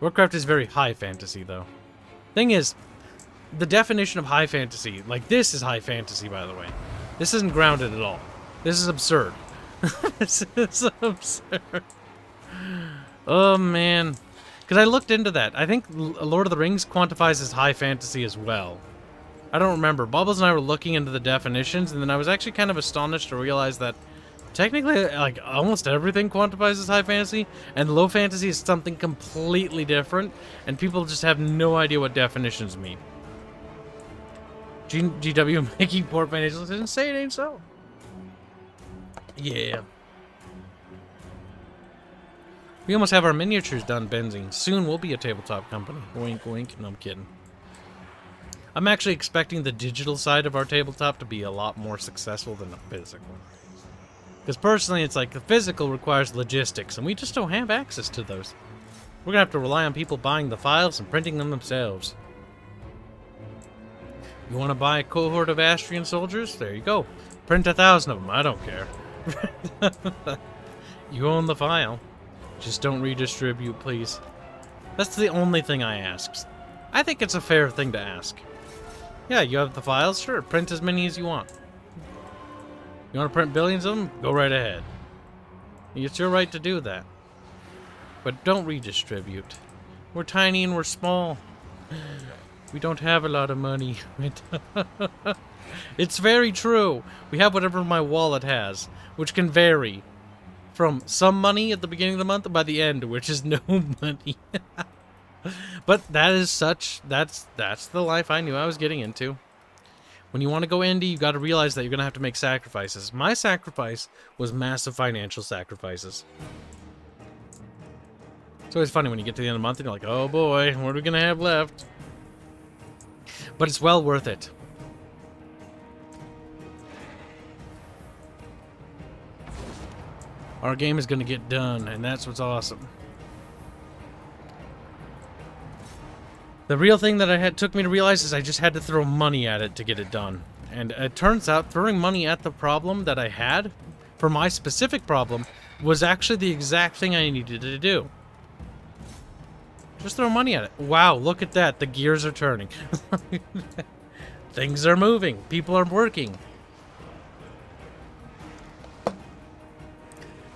Warcraft is very high fantasy, though. Thing is, the definition of high fantasy, like this is high fantasy, by the way. This isn't grounded at all. This is absurd. This is absurd. Oh, man. Because I looked into that. I think Lord of the Rings quantifies as high fantasy as well. I don't remember. Bubbles and I were looking into the definitions, and then I was actually kind of astonished to realize that technically, like, almost everything quantifies as high fantasy, and low fantasy is something completely different, and people just have no idea what definitions mean. GW making poor financial decisions, say it ain't so. Yeah. We almost have our miniatures done, Benzine. Soon we'll be a tabletop company. Wink, wink. No, I'm kidding. I'm actually expecting the digital side of our tabletop to be a lot more successful than the physical. Because personally, it's like the physical requires logistics, and we just don't have access to those. We're going to have to rely on people buying the files and printing them themselves. You want to buy a cohort of Astrian soldiers? There you go. Print 1,000 of them. I don't care. You own the file. Just don't redistribute, please. That's the only thing I ask. I think it's a fair thing to ask. Yeah, you have the files? Sure, print as many as you want. You want to print billions of them? Go right ahead. It's your right to do that. But don't redistribute. We're tiny and we're small. We don't have a lot of money. It's very true. We have whatever my wallet has, which can vary from some money at the beginning of the month by the end, which is no money. But that is that's the life I knew I was getting into. When you want to go indie, you got to realize that you're going to have to make sacrifices. My sacrifice was massive financial sacrifices. It's always funny when you get to the end of the month and you're like, oh boy, what are we going to have left? But it's well worth it. Our game is going to get done, and that's what's awesome. The real thing that took me to realize is I just had to throw money at it to get it done. And it turns out throwing money at the problem that I had, for my specific problem, was actually the exact thing I needed to do. Just throw money at it. Wow, look at that. The gears are turning. Things are moving. People are working.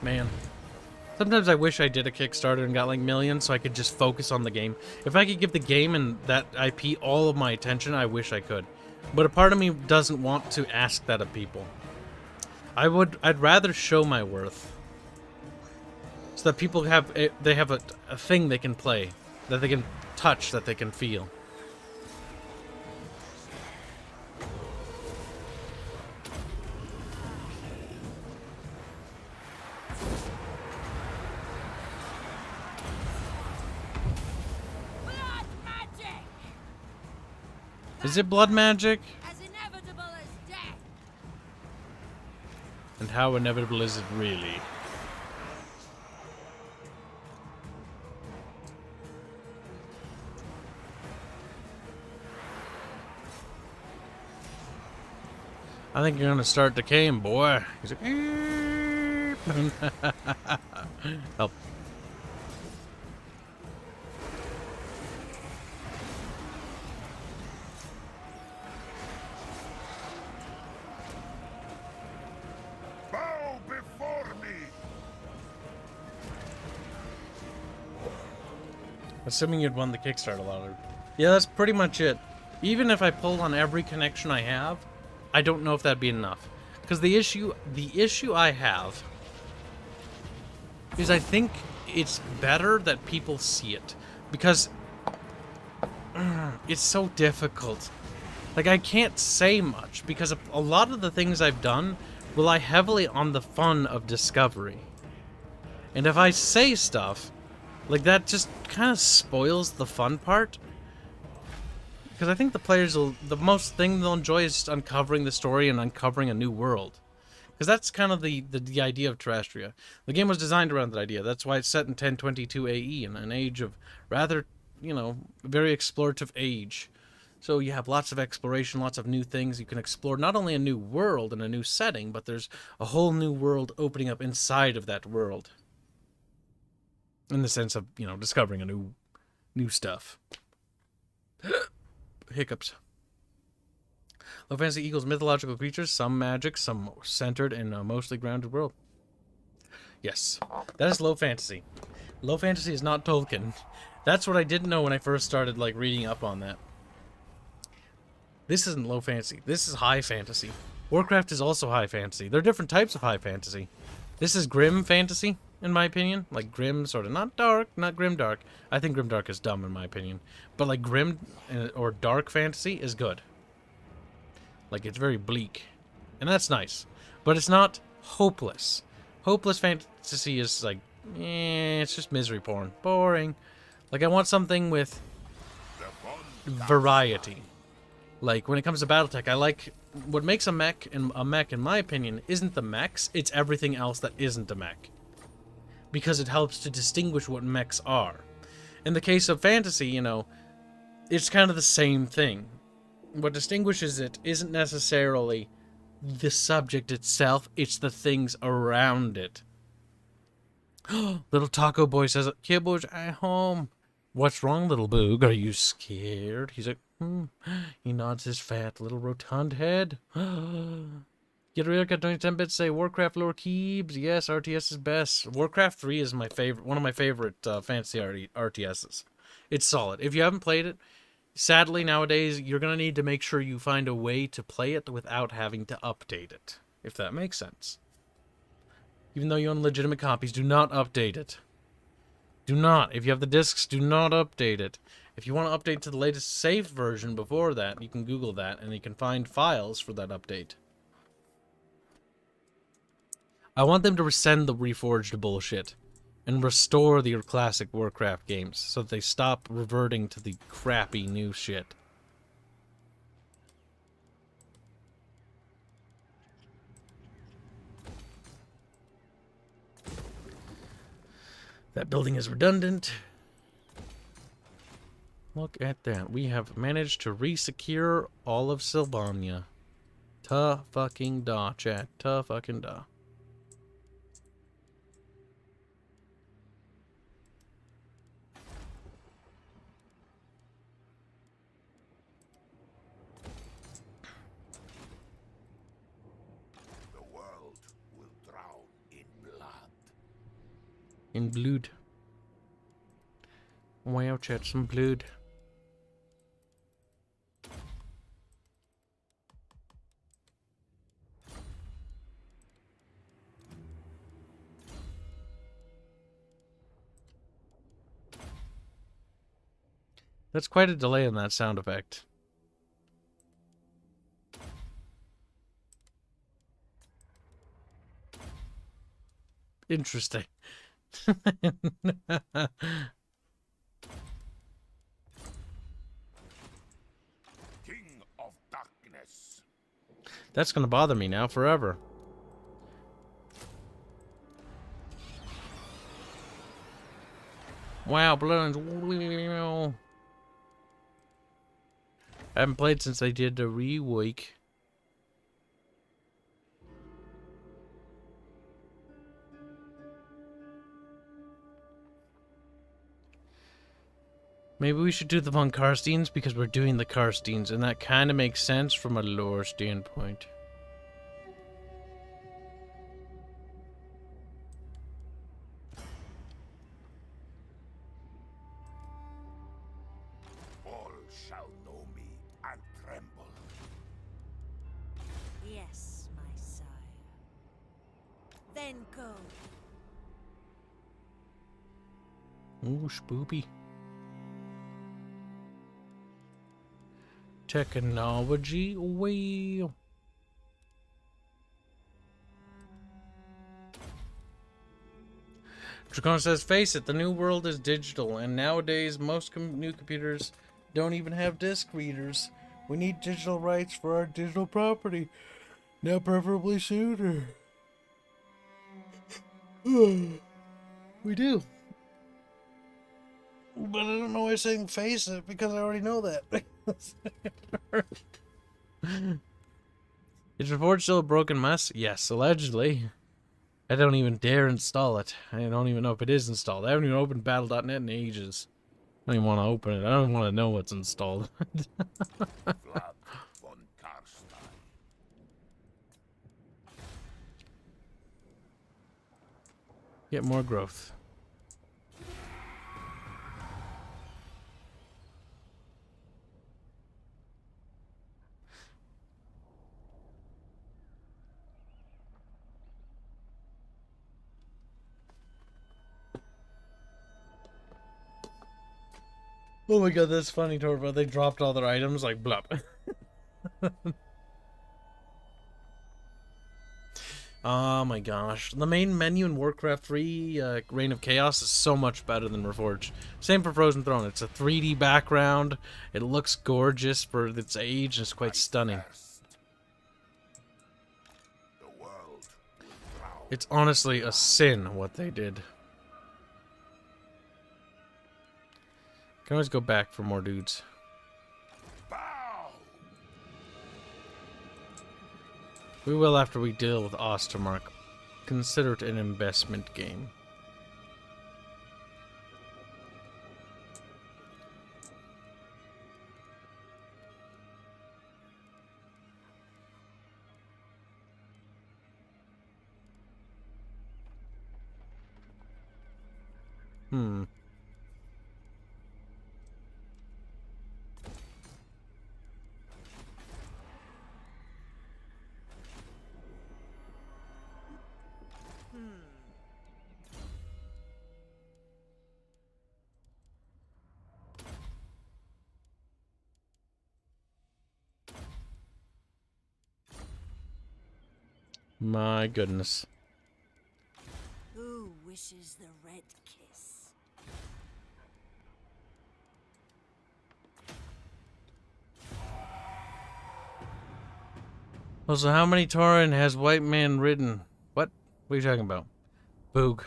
Man. Sometimes I wish I did a Kickstarter and got like millions so I could just focus on the game. If I could give the game and that IP all of my attention, I wish I could. But a part of me doesn't want to ask that of people. I'd rather show my worth. So that people have a thing they can play, that they can touch, that they can feel. Blood magic! Is it blood magic? As inevitable as death! And how inevitable is it really? I think you're gonna start decaying, boy. He's like, help. Bow before me! Assuming you'd won the Kickstarter lottery. Yeah, that's pretty much it. Even if I pulled on every connection I have, I don't know if that'd be enough. Because the issue I have is I think it's better that people see it. Because it's so difficult. Like, I can't say much because a lot of the things I've done rely heavily on the fun of discovery. And if I say stuff, like, that just kind of spoils the fun part. Because I think the players the most thing they'll enjoy is just uncovering the story and uncovering a new world. Because that's kind of the idea of Terrestria. The game was designed around that idea. That's why it's set in 1022 AE, in an age of rather, very explorative age. So you have lots of exploration, lots of new things. You can explore not only a new world and a new setting, but there's a whole new world opening up inside of that world. In the sense of, discovering a new stuff. Hiccups. Low fantasy equals mythological creatures, some magic, some centered in a mostly grounded world. Yes, that is low fantasy. Low fantasy is not Tolkien. That's what I didn't know when I first started reading up on that. This isn't low fantasy. This is high fantasy. Warcraft is also high fantasy. There are different types of high fantasy. This is grim fantasy, in my opinion. Like grim, sort of. Not dark, not grimdark. I think grimdark is dumb, in my opinion. But like grim or dark fantasy is good. Like, it's very bleak. And that's nice. But it's not hopeless. Hopeless fantasy is like, it's just misery porn. Boring. Like, I want something with variety. Like, when it comes to Battletech, I like what makes a mech, in my opinion, isn't the mechs, it's everything else that isn't a mech. Because it helps to distinguish what mechs are. In the case of fantasy, it's kind of the same thing. What distinguishes it isn't necessarily the subject itself, it's the things around it. Little Taco Boy says, Kibbles at home. What's wrong, little Boog? Are you scared? He's like, He nods his fat little rotund head. Get a real cut 10 bits, say Warcraft lore Kibs. Yes, RTS is best. Warcraft 3 is my favorite, one of my favorite fantasy RTSs. It's solid. If you haven't played it, sadly nowadays you're going to need to make sure you find a way to play it without having to update it, if that makes sense. Even though you own legitimate copies, do not update it. Do not. If you have the discs, do not update it. If you want to update to the latest safe version before that, you can Google that, and you can find files for that update. I want them to resend the reforged bullshit and restore the classic Warcraft games so that they stop reverting to the crappy new shit. That building is redundant. Look at that. We have managed to re-secure all of Sylvania. Ta-fucking-da, chat. Ta-fucking-da. In blood. Wow, chat, some blood. That's quite a delay in that sound effect. Interesting. King of Darkness. That's gonna bother me now forever. Wow, balloons. I haven't played since they did the re-week. Maybe we should do the Von Karsteins because we're doing the Karsteins, and that kind of makes sense from a lore standpoint. All shall know me and tremble. Yes, my sire. Then go. Ooh, spoopy. Technology wheel. Dracon says, face it, the new world is digital, and nowadays most new computers don't even have disk readers. We need digital rights for our digital property. Now preferably sooner. We do. But I don't know why I'm saying face it, because I already know that. Is Reforged still a broken mess? Yes, allegedly. I don't even dare install it. I don't even know if it is installed. I haven't even opened Battle.net in ages. I don't even want to open it. I don't want to know what's installed. Vlad von Karstein. Get more growth. Oh my god, that's funny, Torva. They dropped all their items like blup. Oh my gosh. The main menu in Warcraft 3, Reign of Chaos, is so much better than Reforged. Same for Frozen Throne. It's a 3D background. It looks gorgeous for its age, and it's quite stunning. The world. It's honestly a sin what they did. Can always go back for more dudes. Bow. We will after we deal with Ostermark. Consider it an investment game. My goodness. Who wishes the red kiss? Well, so how many Tauren has White Man ridden? What? What are you talking about? Boog.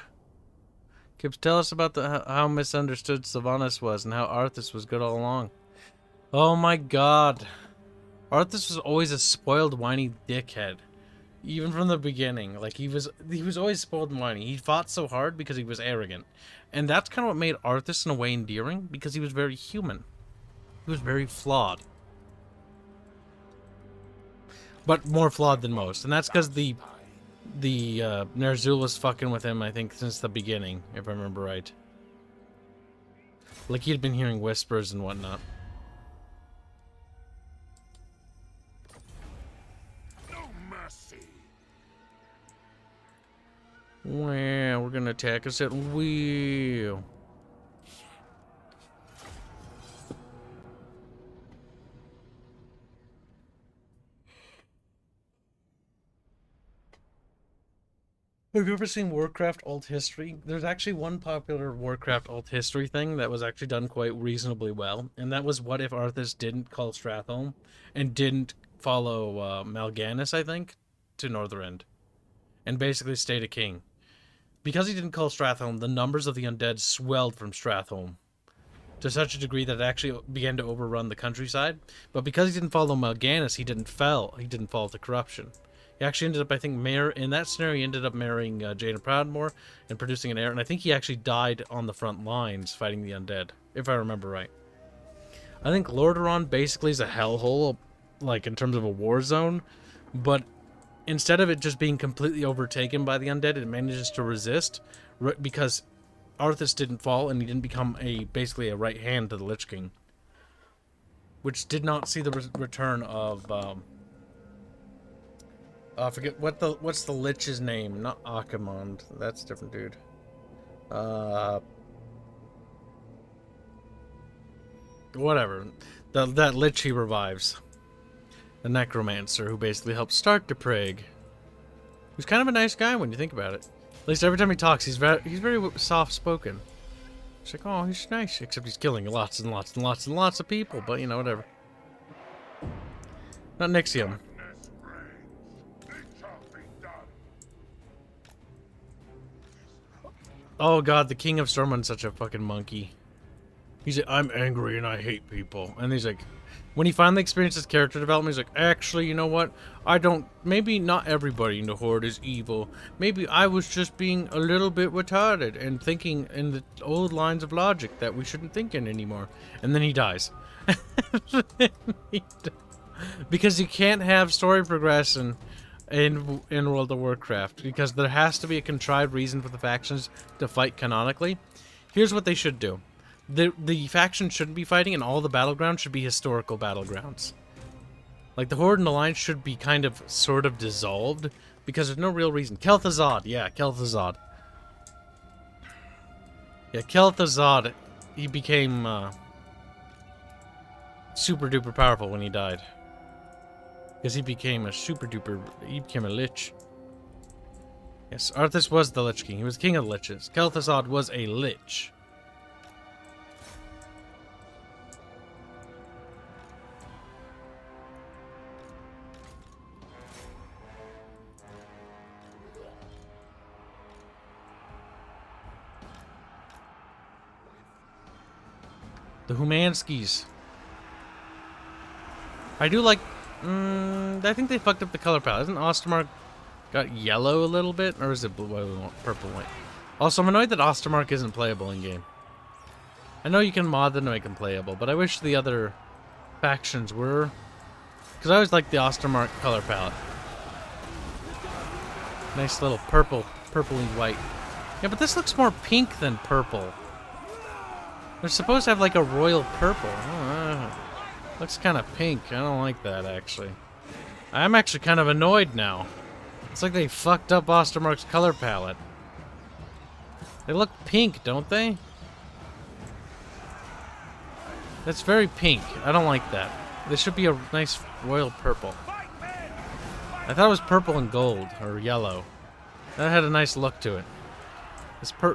Kibs, tell us about how misunderstood Sylvanas was and how Arthas was good all along. Oh my god. Arthas was always a spoiled, whiny dickhead. Even from the beginning. Like, he was always spoiled and whiny. He fought so hard because he was arrogant. And that's kind of what made Arthas in a way endearing, because he was very human. He was very flawed. But more flawed than most. And that's because the the Ner'zhul was fucking with him, I think, since the beginning, if I remember right. Like, he'd been hearing whispers and whatnot. No mercy. Well, we're gonna attack us at will. Have you ever seen Warcraft alt history? There's actually one popular Warcraft alt history thing that was actually done quite reasonably well, and that was what if Arthas didn't call Stratholme and didn't follow Mal'Ganis, I think, to Northrend, and basically stayed a king. Because he didn't call Stratholme, the numbers of the undead swelled from Stratholme to such a degree that it actually began to overrun the countryside. But because he didn't follow Mal'Ganis, he didn't fall to corruption. He actually ended up, I think, in that scenario, he ended up marrying Jaina Proudmoore and producing an heir, and I think he actually died on the front lines fighting the undead, if I remember right. I think Lordaeron basically is a hellhole, like, in terms of a war zone, but instead of it just being completely overtaken by the undead, it manages to resist, because Arthas didn't fall, and he didn't become basically a right hand to the Lich King, which did not see the return of... I forget what's the Lich's name? Not Akamond. That's a different dude. Whatever. That Lich he revives. The Necromancer, who basically helps start the Prague. He's kind of a nice guy when you think about it. At least every time he talks, he's very soft-spoken. It's like, oh, he's nice. Except he's killing lots and lots and lots and lots of people. But, you know, whatever. Not Nixium. Oh god, the King of Stormund's such a fucking monkey. He's like, I'm angry and I hate people. And he's like, when he finally experiences character development, he's like, actually, you know what? Maybe not everybody in the Horde is evil. Maybe I was just being a little bit retarded and thinking in the old lines of logic that we shouldn't think in anymore. And then he dies. Because you can't have story progression in World of Warcraft, because there has to be a contrived reason for the factions to fight canonically. Here's what they should do. The factions shouldn't be fighting, and all the battlegrounds should be historical battlegrounds. Like, the Horde and Alliance should be kind of, sort of dissolved, because there's no real reason. Kel'Thuzad, yeah, Kel'Thuzad. Yeah, Kel'Thuzad, he became, super duper powerful when he died. Because he became he became a Lich. Yes, Arthas was the Lich King. He was king of the Liches. Kel'Thuzad was a Lich. The Humanskis. I do like... I think they fucked up the color palette. Isn't Ostermark got yellow a little bit? Or is it blue, purple, white? Also, I'm annoyed that Ostermark isn't playable in-game. I know you can mod them to make them playable, but I wish the other factions were. Because I always like the Ostermark color palette. Nice little purple, purpley white. Yeah, but this looks more pink than purple. They're supposed to have like a royal purple. Looks kind of pink. I don't like that, actually. I'm actually kind of annoyed now. It's like they fucked up Ostermark's color palette. They look pink, don't they? That's very pink. I don't like that. This should be a nice royal purple. I thought it was purple and gold, or yellow. That had a nice look to it.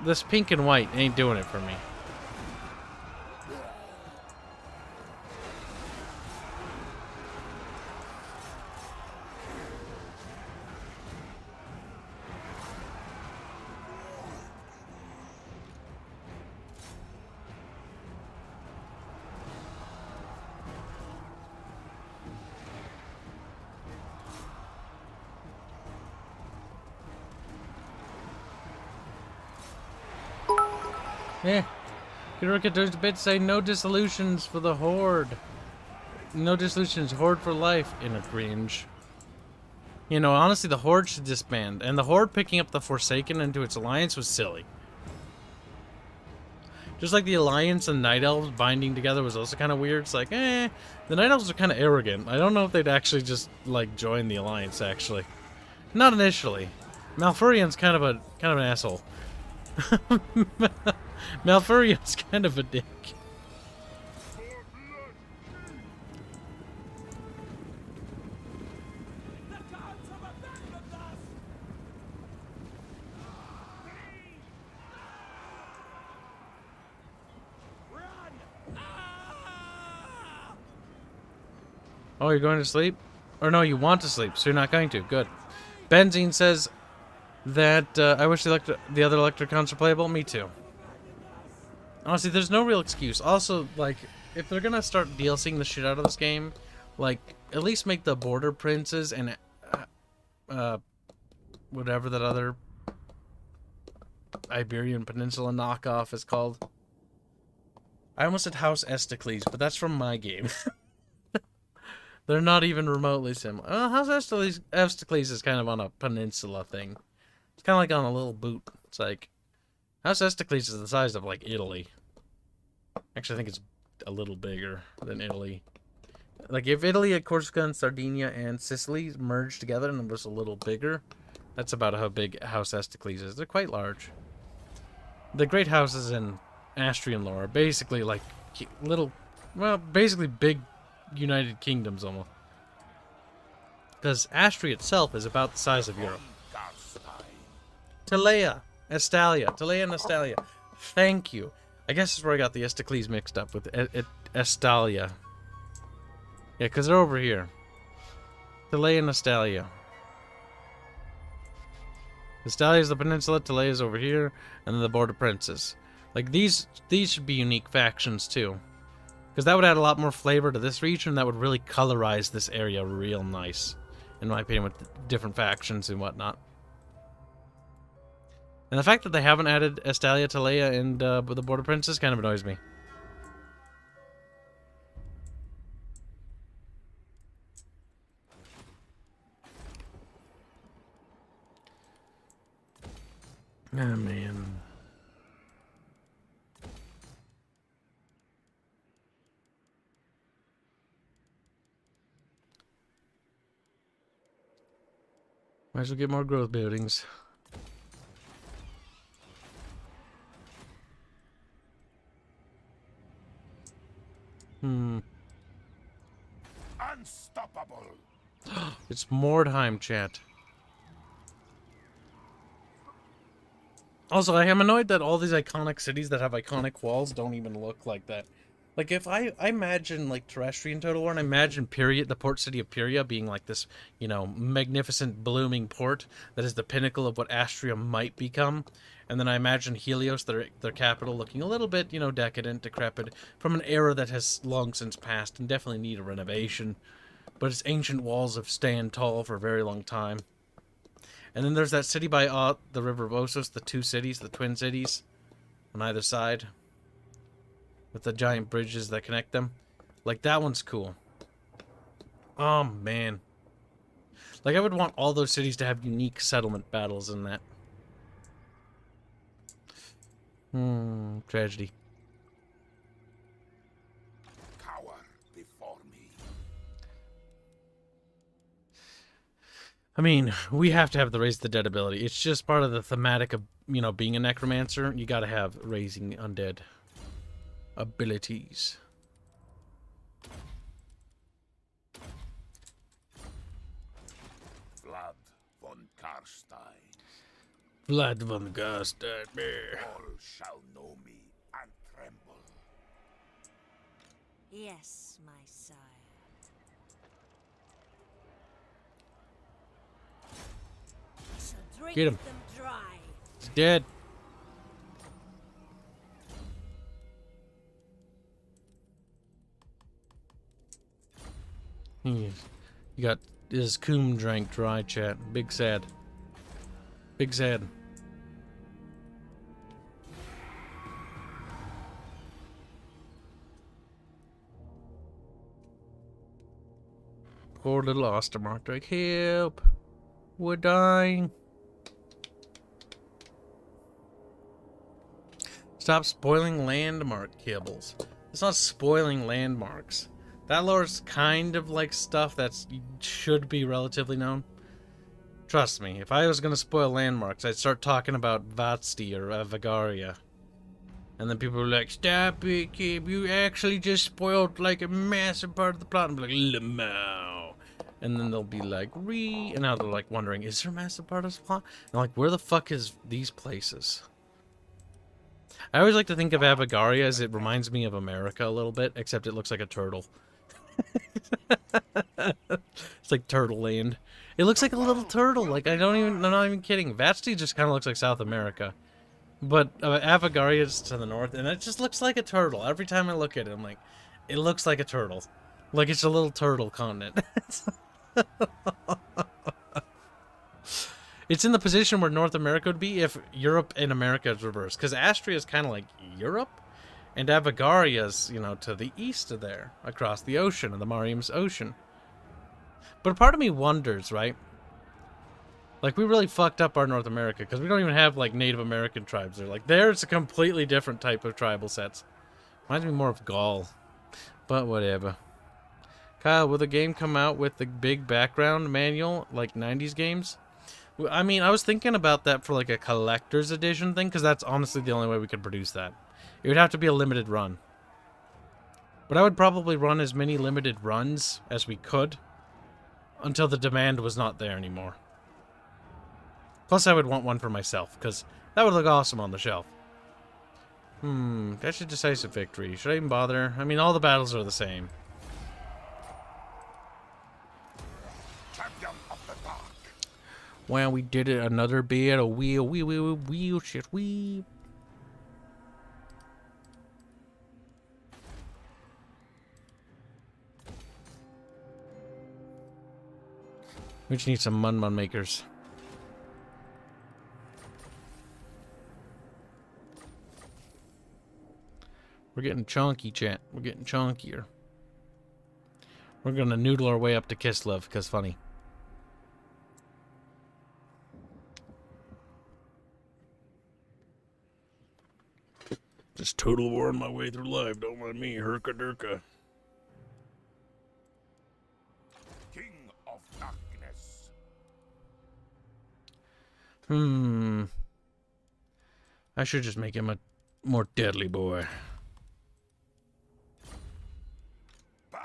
This pink and white ain't doing it for me. Yeah. Kirika does a bit say no dissolutions for the Horde. No dissolutions, Horde for life in a cringe. You know, honestly, the Horde should disband. And the Horde picking up the Forsaken into its alliance was silly. Just like the Alliance and Night Elves binding together was also kind of weird. It's like, the Night Elves are kind of arrogant. I don't know if they'd actually just, like, join the Alliance, actually. Not initially. Malfurion's kind of an asshole. Malfurion's kind of a dick. Oh, you're going to sleep? Or no, you want to sleep, so you're not going to. Good. Benzene says that I wish the other Electrocons were playable. Me too. Honestly, there's no real excuse. Also, like, if they're gonna start DLCing the shit out of this game, like, at least make the Border Princes and whatever that other Iberian Peninsula knockoff is called. I almost said House Estacles, but that's from my game. They're not even remotely similar. House Estacles is kind of on a peninsula thing. It's kind of like on a little boot. It's like, House Estacles is the size of, like, Italy. Actually, I think it's a little bigger than Italy. Like, if Italy, Corsica, and Sardinia, and Sicily merged together and was a little bigger, that's about how big House Estacles is. They're quite large. The great houses in Astrian lore are basically, like, little, well, basically big United Kingdoms, almost. Because Astria itself is about the size of Europe. Talea, Estalia. Talea and Estalia. Thank you. I guess that's where I got the Estacles mixed up with Estalia. Yeah, because they're over here. Talea and Estalia. Estalia is the peninsula, Talea is over here, and then the Border Princes. Like, these should be unique factions, too. Because that would add a lot more flavor to this region. That would really colorize this area real nice, in my opinion, with different factions and whatnot. And the fact that they haven't added Estalia, Talea, and the Border Princes kind of annoys me. Oh, man. Might as well get more growth buildings. Unstoppable. It's Mordheim, chat. Also, I am annoyed that all these iconic cities that have iconic walls don't even look like that. Like, if I imagine, like, Terrestrian Total War, and I imagine the port city of Pyria being, like, this, you know, magnificent, blooming port that is the pinnacle of what Astria might become. And then I imagine Helios, their capital, looking a little bit, you know, decadent, decrepit, from an era that has long since passed and definitely need a renovation. But its ancient walls have stand tall for a very long time. And then there's that city by the River of Osos, the two cities, the twin cities, on either side. With the giant bridges that connect them. Like, that one's cool. Oh, man. Like, I would want all those cities to have unique settlement battles in that. Tragedy. Cower before me. I mean, we have to have the Raise the Dead ability. It's just part of the thematic of, you know, being a necromancer. You gotta have raising undead abilities. Vlad von Karstein. Vlad von Karstein. All shall know me and tremble. Yes, my sire. I shall drink Get him. them dry. He's dead. You got his coom drank dry, chat. Big sad. Big sad. Poor little Ostermark. Like, help. We're dying. Stop spoiling landmark kibbles. It's not spoiling landmarks. That lore's kind of like stuff that should be relatively known. Trust me, if I was going to spoil landmarks, I'd start talking about Vatsti or Avagaria. And then people were like, stop it, Kib, you actually just spoiled like a massive part of the plot. And I'd be like, Lamau. And then they'll be like, and now they're like wondering, is there a massive part of the plot? And I'm like, where the fuck is these places? I always like to think of Avagaria as it reminds me of America a little bit, except it looks like a turtle. It's like Turtle Land. It looks like a little turtle. Like, I'm not even kidding. Vatsti just kind of looks like South America. But Avagaria is to the north, and it just looks like a turtle. Every time I look at it, I'm like, it looks like a turtle. Like it's a little turtle continent. It's in the position where North America would be if Europe and America is reversed. Because Astria is kind of like Europe, and Avagaria is, you know, to the east of there, across the ocean, in the Mariam's Ocean. But part of me wonders, right? Like, we really fucked up our North America, because we don't even have, like, Native American tribes there. Like, there's a completely different type of tribal sets. Reminds me more of Gaul. But whatever. Kyle, will the game come out with the big background manual, like 90s games? I mean, I was thinking about that for, like, a collector's edition thing, because that's honestly the only way we could produce that. It would have to be a limited run. But I would probably run as many limited runs as we could until the demand was not there anymore. Plus, I would want one for myself, because that would look awesome on the shelf. That's a decisive victory. Should I even bother? I mean, all the battles are the same. Champion of the dark. Well, we did it another bit of wheel, shit, wheel. We just need some mun makers. We're getting chunky, chat. We're getting chunkier. We're gonna noodle our way up to Kibseeelf, because funny. Just total war my way through life. Don't mind me, herka-durka. King of darkness. I should just make him a more deadly boy. Bow.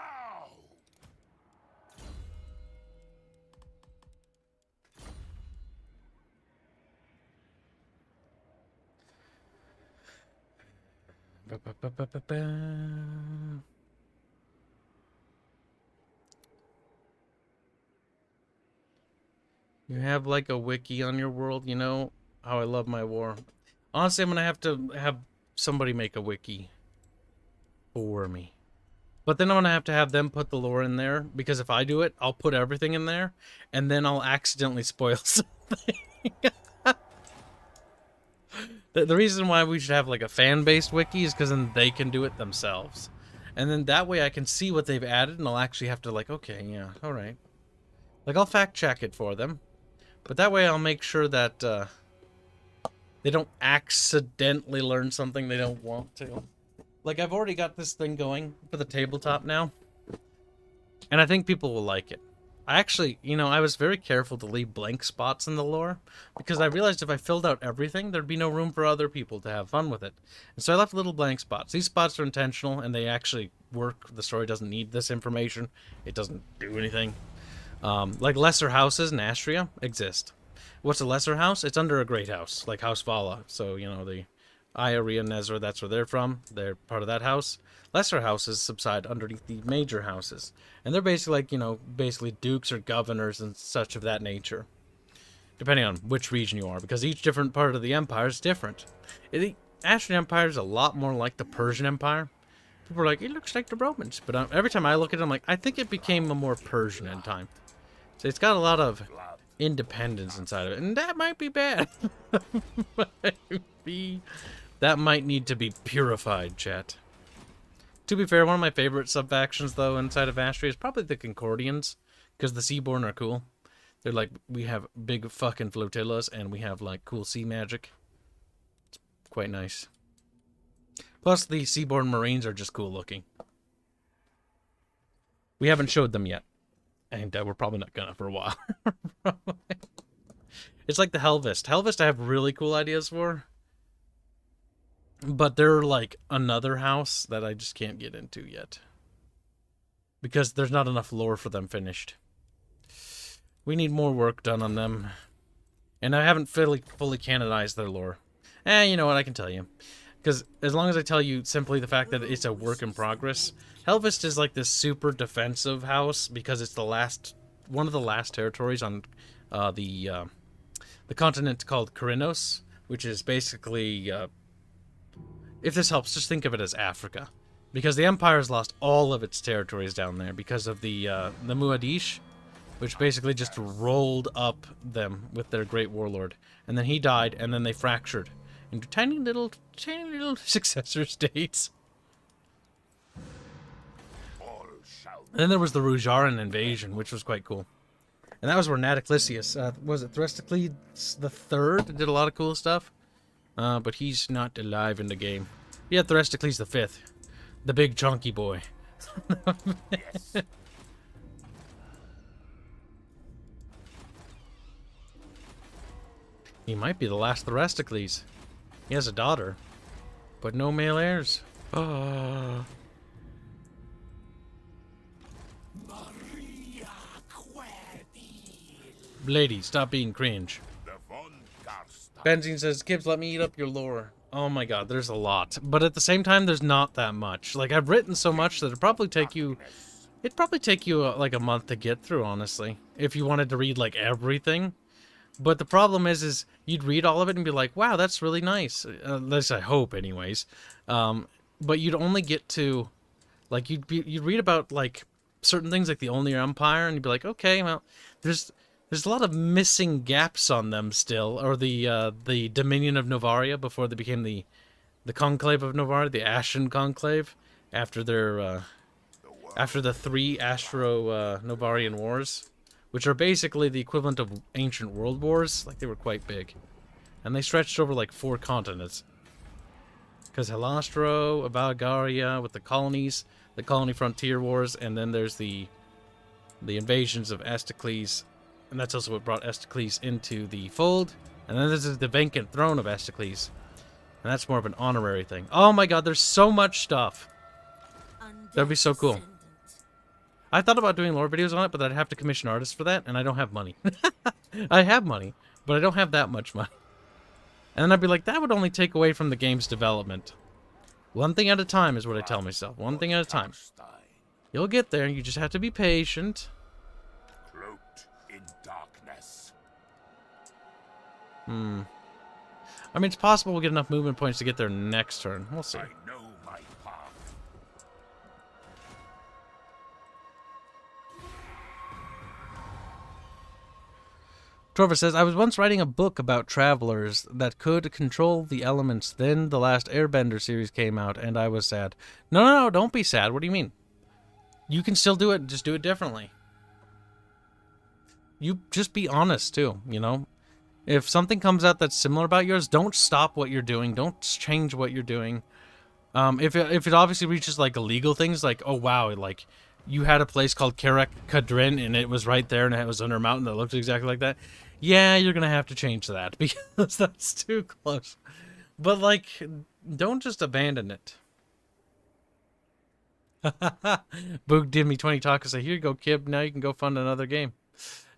You have like a wiki on your world, you know how I love my war. Honestly, I'm gonna have to have somebody make a wiki for me. But then I'm gonna have to have them put the lore in there, because if I do it, I'll put everything in there, and then I'll accidentally spoil something. The reason why we should have like a fan-based wiki is because then they can do it themselves. And then that way I can see what they've added, and I'll actually have to like, okay, yeah, alright. Like, I'll fact-check it for them. But that way I'll make sure that they don't accidentally learn something they don't want to. Like, I've already got this thing going for the tabletop now. And I think people will like it. I actually, you know, I was very careful to leave blank spots in the lore, because I realized if I filled out everything, there'd be no room for other people to have fun with it. And so I left little blank spots. These spots are intentional, and they actually work. The story doesn't need this information. It doesn't do anything. Like lesser houses in Astria exist. What's a lesser house? It's under a great house, like House Vala. So, you know, the Iaria, Nezra, that's where they're from. They're part of that house. Lesser houses subside underneath the major houses. And they're basically like, you know, basically dukes or governors and such of that nature. Depending on which region you are, because each different part of the empire is different. The Astrian Empire is a lot more like the Persian Empire. People are like, it looks like the Romans. But every time I look at it, I'm like, I think it became a more Persian in time. So it's got a lot of independence inside of it. And that might be bad. That might need to be purified, chat. To be fair, one of my favorite sub-factions, though, inside of Astria is probably the Concordians, because the Seaborn are cool. They're like, we have big fucking flotillas, and we have, like, cool sea magic. It's quite nice. Plus, the Seaborn Marines are just cool looking. We haven't showed them yet. And we're probably not gonna for a while. It's like the Helvest. Helvest I have really cool ideas for. But they're like another house that I just can't get into yet. Because there's not enough lore for them finished. We need more work done on them. And I haven't fully canonized their lore. You know what, I can tell you. Because as long as I tell you simply the fact that it's a work in progress, Helvest is like this super defensive house because it's one of the last territories on the continent called Korinos, which is basically, if this helps, just think of it as Africa. Because the Empire has lost all of its territories down there because of the Muadish, which basically just rolled up them with their great warlord. And then he died, and then they fractured into tiny little successor states. And then there was the Rujaran invasion, which was quite cool. And that was where Nataclisius, was it Threstocles the Third, did a lot of cool stuff. But he's not alive in the game. Yeah, Threstocles the Fifth, the big chunky boy. Yes. He might be the last Threstocles. He has a daughter, but no male heirs. Lady, stop being cringe. Benzine says, Kibs, let me eat up your lore. Oh my god, there's a lot. But at the same time, there's not that much. Like, I've written so much that it'd probably take you like a month to get through, honestly. If you wanted to read, like, everything. But the problem is you'd read all of it and be like, wow, that's really nice. At least I hope, anyways. But you'd only get to, like, you'd read about, like, certain things like the Only Empire, and you'd be like, okay, well, there's a lot of missing gaps on them still, or the Dominion of Novaria before they became the Conclave of Novaria, the Astrian Conclave, after their after the 3 Astro-Novarian wars, which are basically the equivalent of ancient world wars. Like, they were quite big, and they stretched over like 4 continents. Because Helastro, Valgaria with the colonies, the colony frontier wars, and then there's the invasions of Astocles. And that's also what brought Astocles into the fold. And then this is the vacant throne of Astocles. And that's more of an honorary thing. Oh my god, there's so much stuff. That'd be so cool. I thought about doing lore videos on it, but I'd have to commission artists for that, and I don't have money. I have money, but I don't have that much money. And then I'd be like, that would only take away from the game's development. One thing at a time is what I tell myself. One thing at a time. You'll get there, you just have to be patient. I mean, it's possible we'll get enough movement points to get there next turn. We'll see. I know my path. Torva says, I was once writing a book about travelers that could control the elements. Then the last Airbender series came out, and I was sad. No, don't be sad. What do you mean? You can still do it, just do it differently. You just be honest, too, you know? If something comes out that's similar about yours, don't stop what you're doing. Don't change what you're doing. If it obviously reaches, like, illegal things, like, oh, wow, like, you had a place called Karak Kadrin, and it was right there, and it was under a mountain that looked exactly like that. Yeah, you're going to have to change that, because that's too close. But, like, don't just abandon it. Boog did me 20 talk and say, here you go, Kib, now you can go fund another game.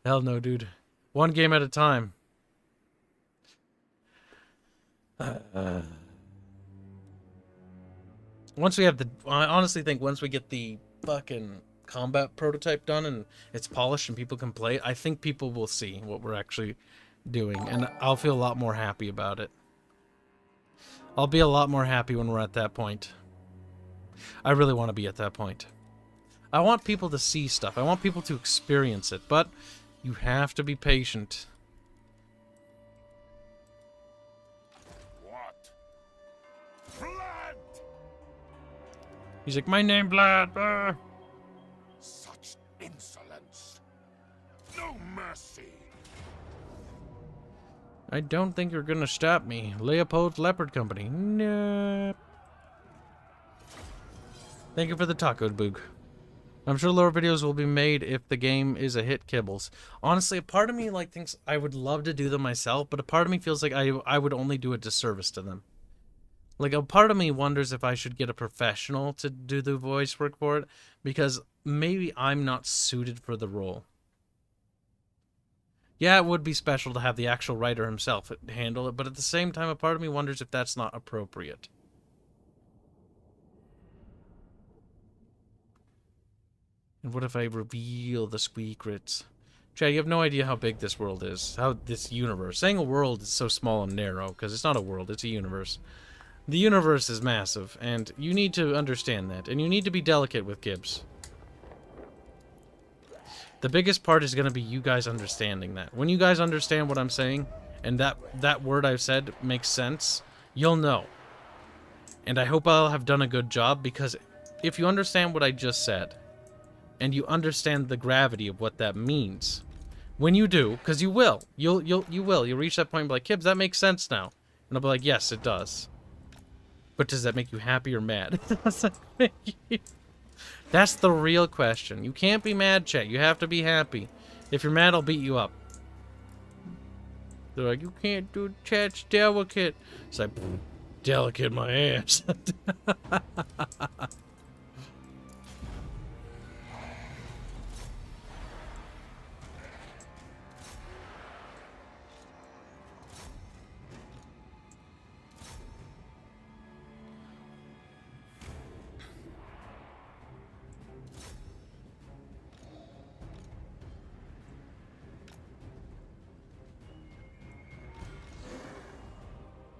Hell no, dude. One game at a time. Once we have I honestly think once we get the fucking combat prototype done and it's polished and people can play it, I think people will see what we're actually doing, and I'll feel a lot more happy about it. I'll be a lot more happy when we're at that point. I really want to be at that point. I want people to see stuff. I want people to experience it, but you have to be patient. He's like, my name, Vlad. Such insolence. No mercy. I don't think you're gonna stop me. Leopold's Leopard Company. Nope. Thank you for the taco, Boog. I'm sure lore videos will be made if the game is a hit, Kibbles. Honestly, a part of me like thinks I would love to do them myself, but a part of me feels like I would only do a disservice to them. Like, a part of me wonders if I should get a professional to do the voice work for it, because maybe I'm not suited for the role. Yeah, it would be special to have the actual writer himself handle it, but at the same time, a part of me wonders if that's not appropriate. And what if I reveal the secrets? Chad, you have no idea how big this world is, how this universe. Saying a world is so small and narrow, because it's not a world, it's a universe. The universe is massive, and you need to understand that, and you need to be delicate with Kibs. The biggest part is going to be you guys understanding that. When you guys understand what I'm saying, and that word I've said makes sense, you'll know. And I hope I'll have done a good job, because if you understand what I just said, and you understand the gravity of what that means, when you do, because you will, you'll reach that point and be like, Kibs, that makes sense now. And I'll be like, yes, it does. But does that make you happy or mad? That's the real question. You can't be mad, chat. You have to be happy. If you're mad, I'll beat you up. They're like, you can't do chat's delicate. It's like, delicate my ass.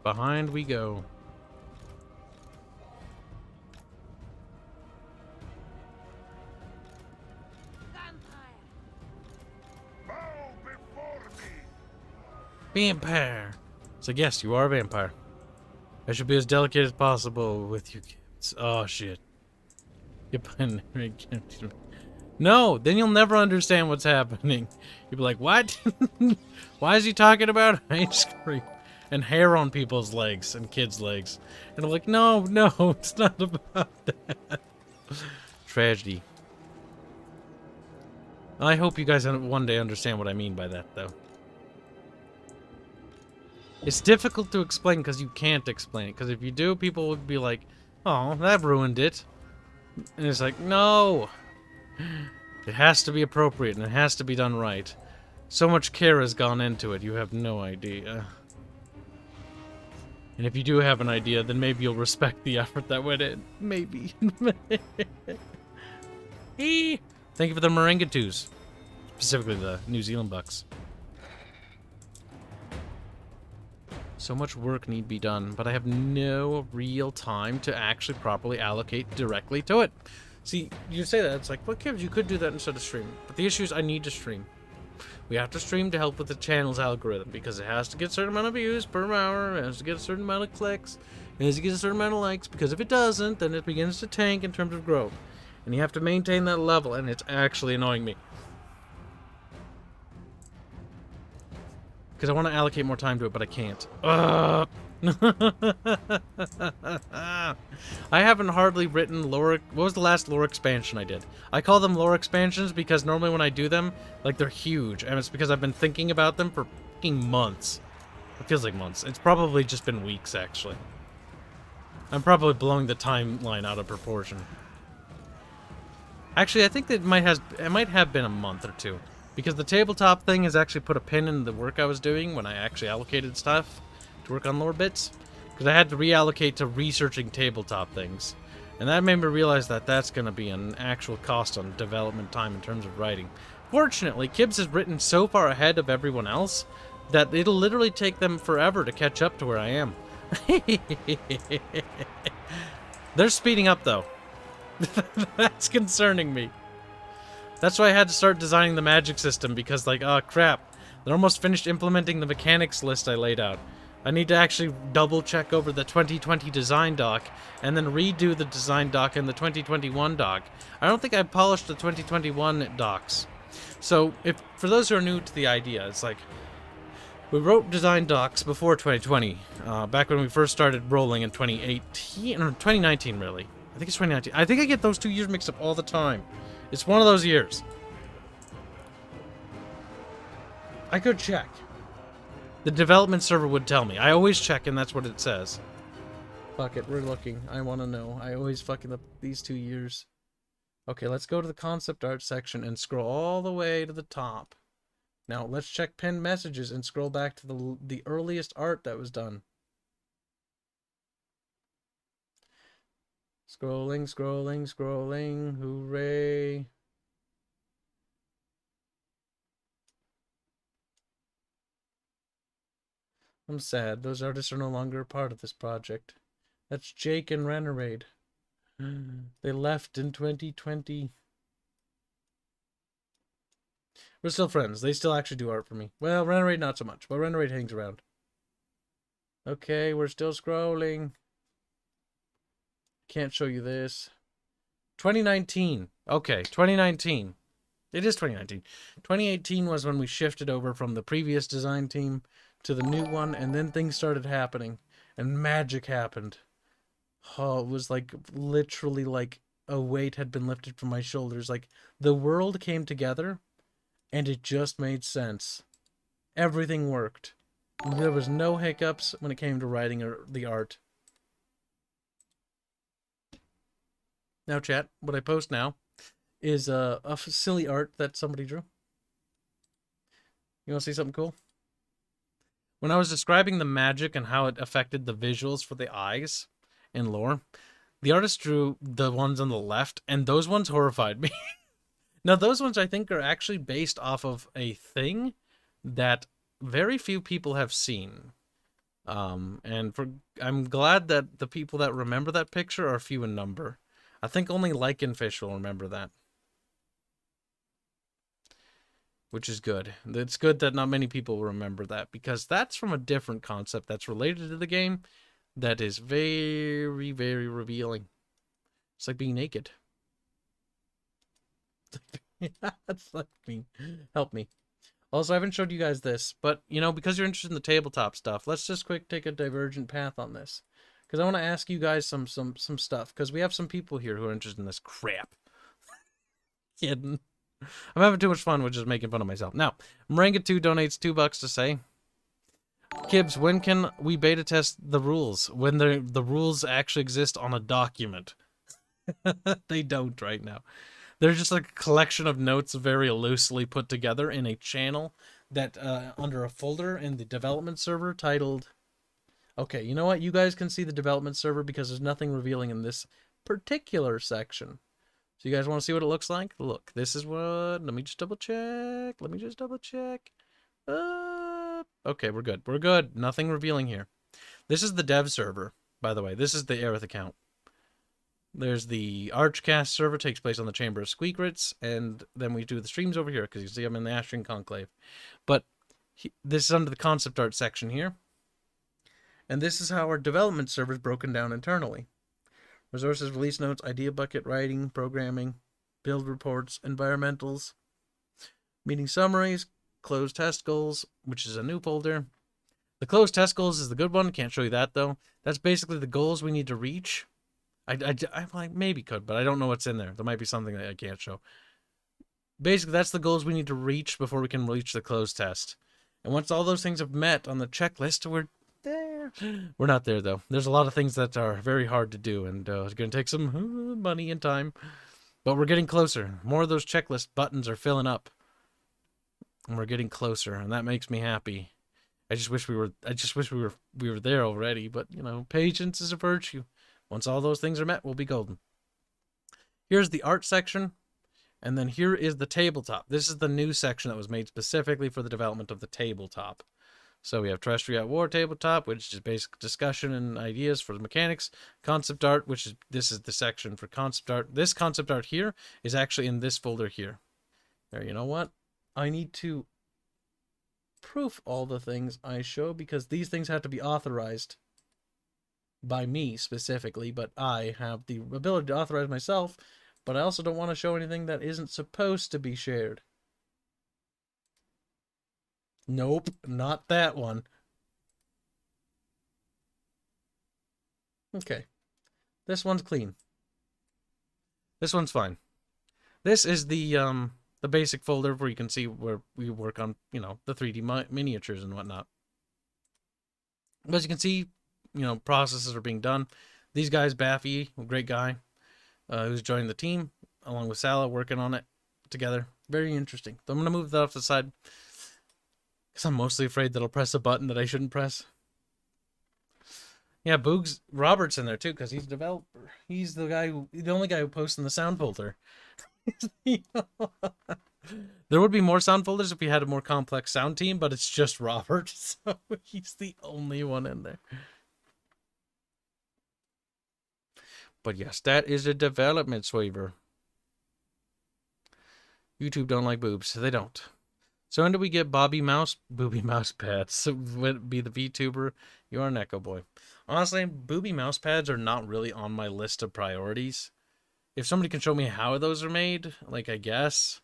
Behind we go. Bow before me. Vampire. So yes, you are a vampire. I should be as delicate as possible with you kids. Oh shit. No, then you'll never understand what's happening. You'll be like, what? Why is he talking about ice cream? And hair on people's legs and kids' legs. And I'm like, no, it's not about that. Tragedy. I hope you guys one day understand what I mean by that, though. It's difficult to explain because you can't explain it. Because if you do, people would be like, oh, that ruined it. And it's like, no. It has to be appropriate and it has to be done right. So much care has gone into it, you have no idea. And if you do have an idea, then maybe you'll respect the effort that went in. Maybe. Thank you for the Moringatus. Specifically the New Zealand bucks. So much work need be done, but I have no real time to actually properly allocate directly to it. See, you say that, it's like, well, Kibs, you could do that instead of stream. But the issue is I need to stream. We have to stream to help with the channel's algorithm, because it has to get a certain amount of views per hour, it has to get a certain amount of clicks, it has to get a certain amount of likes, because if it doesn't, then it begins to tank in terms of growth. And you have to maintain that level, and it's actually annoying me. Because I want to allocate more time to it, but I can't. I haven't hardly written lore. What was the last lore expansion I did? I call them lore expansions because normally when I do them, like, they're huge, and it's because I've been thinking about them for fucking months. It feels like months. It's probably just been weeks, actually. I'm probably blowing the timeline out of proportion. Actually, I think that it might have been a month or two, because the tabletop thing has actually put a pin in the work I was doing when I actually allocated stuff to work on lore bits, because I had to reallocate to researching tabletop things, and that made me realize that that's going to be an actual cost on development time in terms of writing. Fortunately, Kibs has written so far ahead of everyone else that it'll literally take them forever to catch up to where I am. They're speeding up, though. That's concerning me. That's why I had to start designing the magic system, because, like, oh crap, they're almost finished implementing the mechanics list I laid out. I need to actually double check over the 2020 design doc, and then redo the design doc and the 2021 doc. I don't think I polished the 2021 docs. So, for those who are new to the idea, it's like, We wrote design docs before 2020, back when we first started rolling in 2018, or 2019 really. I think it's 2019. I think I get those 2 years mixed up all the time. It's one of those years. I could check. The development server would tell me. I always check, and that's what it says. Fuck it, we're looking. I want to know. I always fucking up these 2 years. Okay, let's go to the concept art section and scroll all the way to the top. Now, let's check pinned messages and scroll back to the earliest art that was done. Scrolling, scrolling, scrolling. Hooray. I'm sad. Those artists are no longer a part of this project. That's Jake and Rennerade. They left in 2020. We're still friends. They still actually do art for me. Well, Rennerade not so much, but Rennerade hangs around. Okay, we're still scrolling. Can't show you this. 2019. Okay, 2019. It is 2019. 2018 was when we shifted over from the previous design team to the new one, and then things started happening, and magic happened. Oh, it was like literally like a weight had been lifted from my shoulders. Like the world came together, and it just made sense. Everything worked. There was no hiccups when it came to writing the art. Now, chat, what I post now is a silly art that somebody drew. You want to see something cool? When I was describing the magic and how it affected the visuals for the eyes and lore, the artist drew the ones on the left, and those ones horrified me. Now, those ones I think are actually based off of a thing that very few people have seen. I'm glad that the people that remember that picture are few in number. I think only Lycanfish will remember that. Which is good. It's good that not many people remember that, because that's from a different concept that's related to the game that is very, very revealing. It's like being naked. That's like me. Help me. Also, I haven't showed you guys this, but, you know, because you're interested in the tabletop stuff, let's just take a divergent path on this. Because I want to ask you guys some stuff, because we have some people here who are interested in this crap. Kidding. I'm having too much fun with just making fun of myself. Now, Maranga2 donates $2 to say, Kibs, when can we beta test the rules? When the rules actually exist on a document. They don't right now. They're just like a collection of notes very loosely put together in a channel that under a folder in the development server titled... Okay, you know what? You guys can see the development server because there's nothing revealing in this particular section. So you guys want to see what it looks like? Look, this is what... Let me just double check. Okay, we're good. We're good. Nothing revealing here. This is the dev server, by the way. This is the Aerith account. There's the Archcast server, takes place on the Chamber of Squeakrits, and then we do the streams over here, because you see I'm in the Astrian Conclave. But this is under the concept art section here. And this is how our development server is broken down internally. Resources, release notes, idea bucket, writing, programming, build reports, environmentals, meeting summaries, closed test goals, which is a new folder. The closed test goals is the good one. Can't show you that, though. That's basically the goals we need to reach. I like maybe could, but I don't know what's in there. There might be something that I can't show. Basically, that's the goals we need to reach before we can reach the closed test. And once all those things have met on the checklist, we're there. We're not there, though. There's a lot of things that are very hard to do, and it's going to take some money and time. But we're getting closer. More of those checklist buttons are filling up. And we're getting closer, and that makes me happy. I just wish we were there already, but, you know, patience is a virtue. Once all those things are met, we'll be golden. Here's the art section, and then here is the tabletop. This is the new section that was made specifically for the development of the tabletop. So we have Terrestrial War tabletop, which is basic discussion and ideas for the mechanics. Concept art, this is the section for concept art. This concept art here is actually in this folder here. There, you know what? I need to proof all the things I show, because these things have to be authorized by me specifically, but I have the ability to authorize myself, but I also don't want to show anything that isn't supposed to be shared. Nope, not that one. Okay. This one's clean. This one's fine. This is the basic folder where you can see where we work on, you know, the 3D miniatures and whatnot. But as you can see, you know, processes are being done. These guys, Baffy, a great guy, who's joined the team, along with Sala, working on it together. Very interesting. So I'm going to move that off to the side, because I'm mostly afraid that I'll press a button that I shouldn't press. Yeah, Boogs Robert's in there too, because he's a developer. He's the only guy who posts in the sound folder. There would be more sound folders if we had a more complex sound team, but it's just Robert, so he's the only one in there. But yes, that is a development swaver. YouTube don't like boobs. They don't. So when do we get booby mouse pads? So would it be the VTuber? You are an Echo Boy. Honestly, booby mouse pads are not really on my list of priorities. If somebody can show me how those are made, like, I guess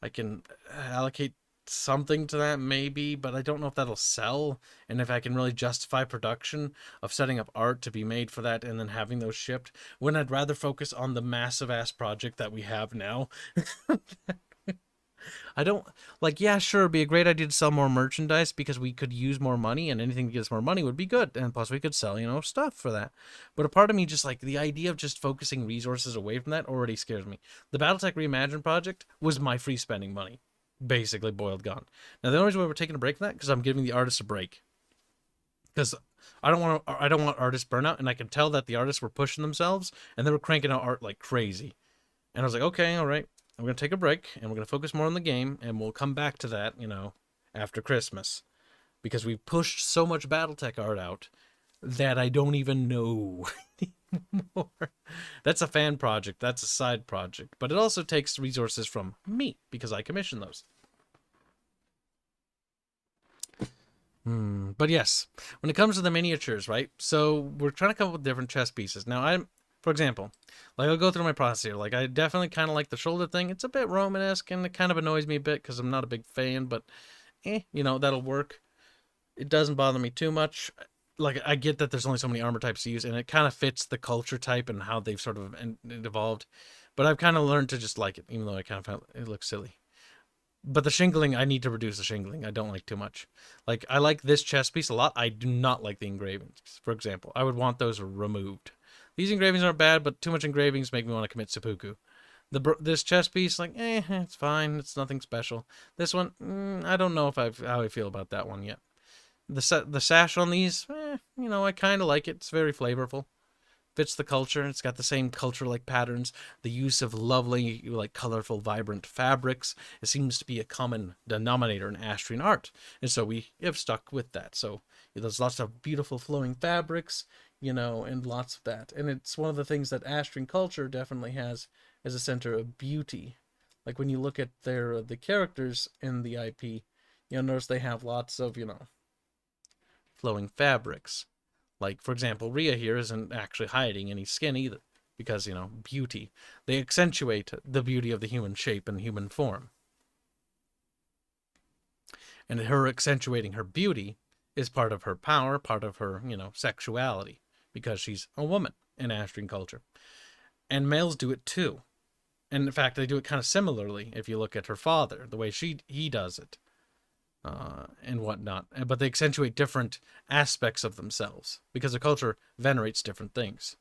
I can allocate something to that maybe, but I don't know if that'll sell, and if I can really justify production of setting up art to be made for that and then having those shipped, when I'd rather focus on the massive ass project that we have now. I don't, like, yeah, sure, it'd be a great idea to sell more merchandise because we could use more money, and anything that gives more money would be good, and plus we could sell, you know, stuff for that. But a part of me just, like, the idea of just focusing resources away from that already scares me. The Battletech Reimagined project was my free spending money, basically boiled gone. Now, the only reason why we're taking a break from that, because I'm giving the artists a break. Because I don't want artist burnout, and I can tell that the artists were pushing themselves, and they were cranking out art like crazy. And I was like, okay, all right. I'm going to take a break, and we're going to focus more on the game, and we'll come back to that, you know, after Christmas. Because we've pushed so much Battletech art out that I don't even know anymore. That's a fan project. That's a side project. But it also takes resources from me, because I commission those. But yes, when it comes to the miniatures, right? So we're trying to come up with different chess pieces. Now, for example, like, I'll go through my process here. Like, I definitely kind of like the shoulder thing. It's a bit Romanesque, and it kind of annoys me a bit because I'm not a big fan, but, you know, that'll work. It doesn't bother me too much. Like, I get that there's only so many armor types to use, and it kind of fits the culture type and how they've sort of evolved. But I've kind of learned to just like it, even though I kind of felt it looks silly. But the shingling, I need to reduce the shingling. I don't like too much. Like, I like this chess piece a lot. I do not like the engravings, for example. I would want those removed. These engravings aren't bad, but too much engravings make me want to commit seppuku. This chess piece, like, it's fine. It's nothing special. This one, I don't know how I feel about that one yet. The sash on these, you know, I kind of like it. It's very flavorful. Fits the culture. It's got the same culture-like patterns. The use of lovely, like, colorful, vibrant fabrics. It seems to be a common denominator in Astrian art. And so we have stuck with that. So there's lots of beautiful flowing fabrics, you know, and lots of that. And it's one of the things that Astrian culture definitely has as a center of beauty. Like, when you look at the characters in the IP, you'll notice they have lots of, you know, flowing fabrics. Like, for example, Rhea here isn't actually hiding any skin either, because, you know, beauty. They accentuate the beauty of the human shape and human form. And her accentuating her beauty is part of her power, part of her, you know, sexuality, because she's a woman in Astrian culture. And males do it too. And in fact, they do it kind of similarly if you look at her father, the way he does it. And whatnot, but they accentuate different aspects of themselves because the culture venerates different things.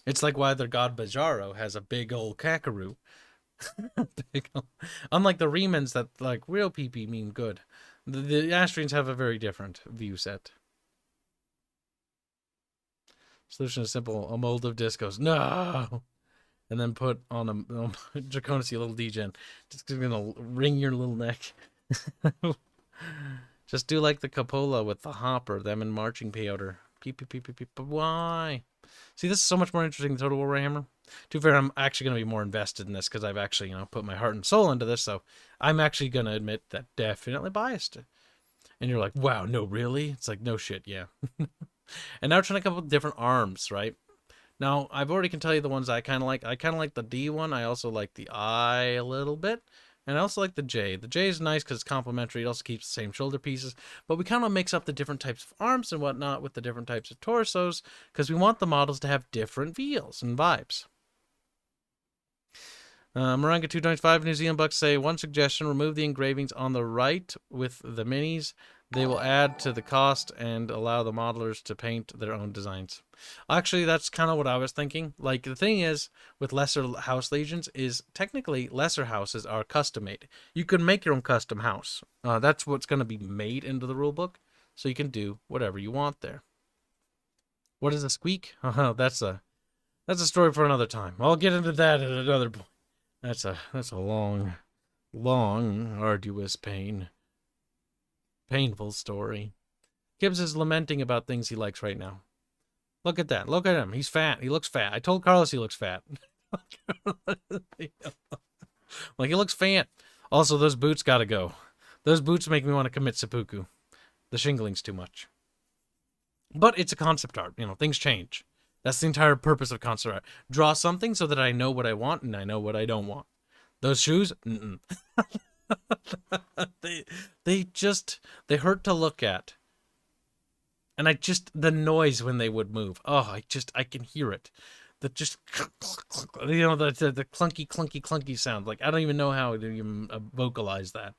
It's like why their god Bajaro has a big old kakaroo. Unlike the Remans that, like, real PP mean good. The Astrians have a very different view set. Solution is simple: a mold of discos. No! And then put on a Draconis, you little degen. Just gonna wring your little neck. Just do like the Capola with the hopper, them and marching powder. Peep. Why? See, this is so much more interesting than Total War Warhammer. To be fair, I'm actually going to be more invested in this because I've actually, you know, put my heart and soul into this. So I'm actually going to admit that definitely biased. And you're like, wow, no, really? It's like, no shit, yeah. And now we're trying to come up with different arms, right? Now, I've already can tell you the ones I kind of like. I kind of like the D one. I also like the I a little bit. And I also like the J. The J is nice because it's complementary. It also keeps the same shoulder pieces. But we kind of mix up the different types of arms and whatnot with the different types of torsos because we want the models to have different feels and vibes. Moringa 295 New Zealand Bucks say, one suggestion, remove the engravings on the right with the minis. They will add to the cost and allow the modelers to paint their own designs. Actually, that's kind of what I was thinking. Like, the thing is, with lesser house legions, is technically lesser houses are custom made. You can make your own custom house. That's what's going to be made into the rulebook, so you can do whatever you want there. What is a squeak? That's a story for another time. I'll get into that at another point. That's a long, arduous, painful story. Kibs is lamenting about things he likes right now. Look at that. Look at him. He's fat. He looks fat. I told Carlos he looks fat. Like, he looks fat. Also, those boots gotta go. Those boots make me want to commit seppuku. The shingling's too much. But it's a concept art. You know, things change. That's the entire purpose of concept art. Draw something so that I know what I want and I know what I don't want. Those shoes? They hurt to look at. And the noise when they would move. Oh, I can hear it. The clunky sound. Like, I don't even know how to even vocalize that.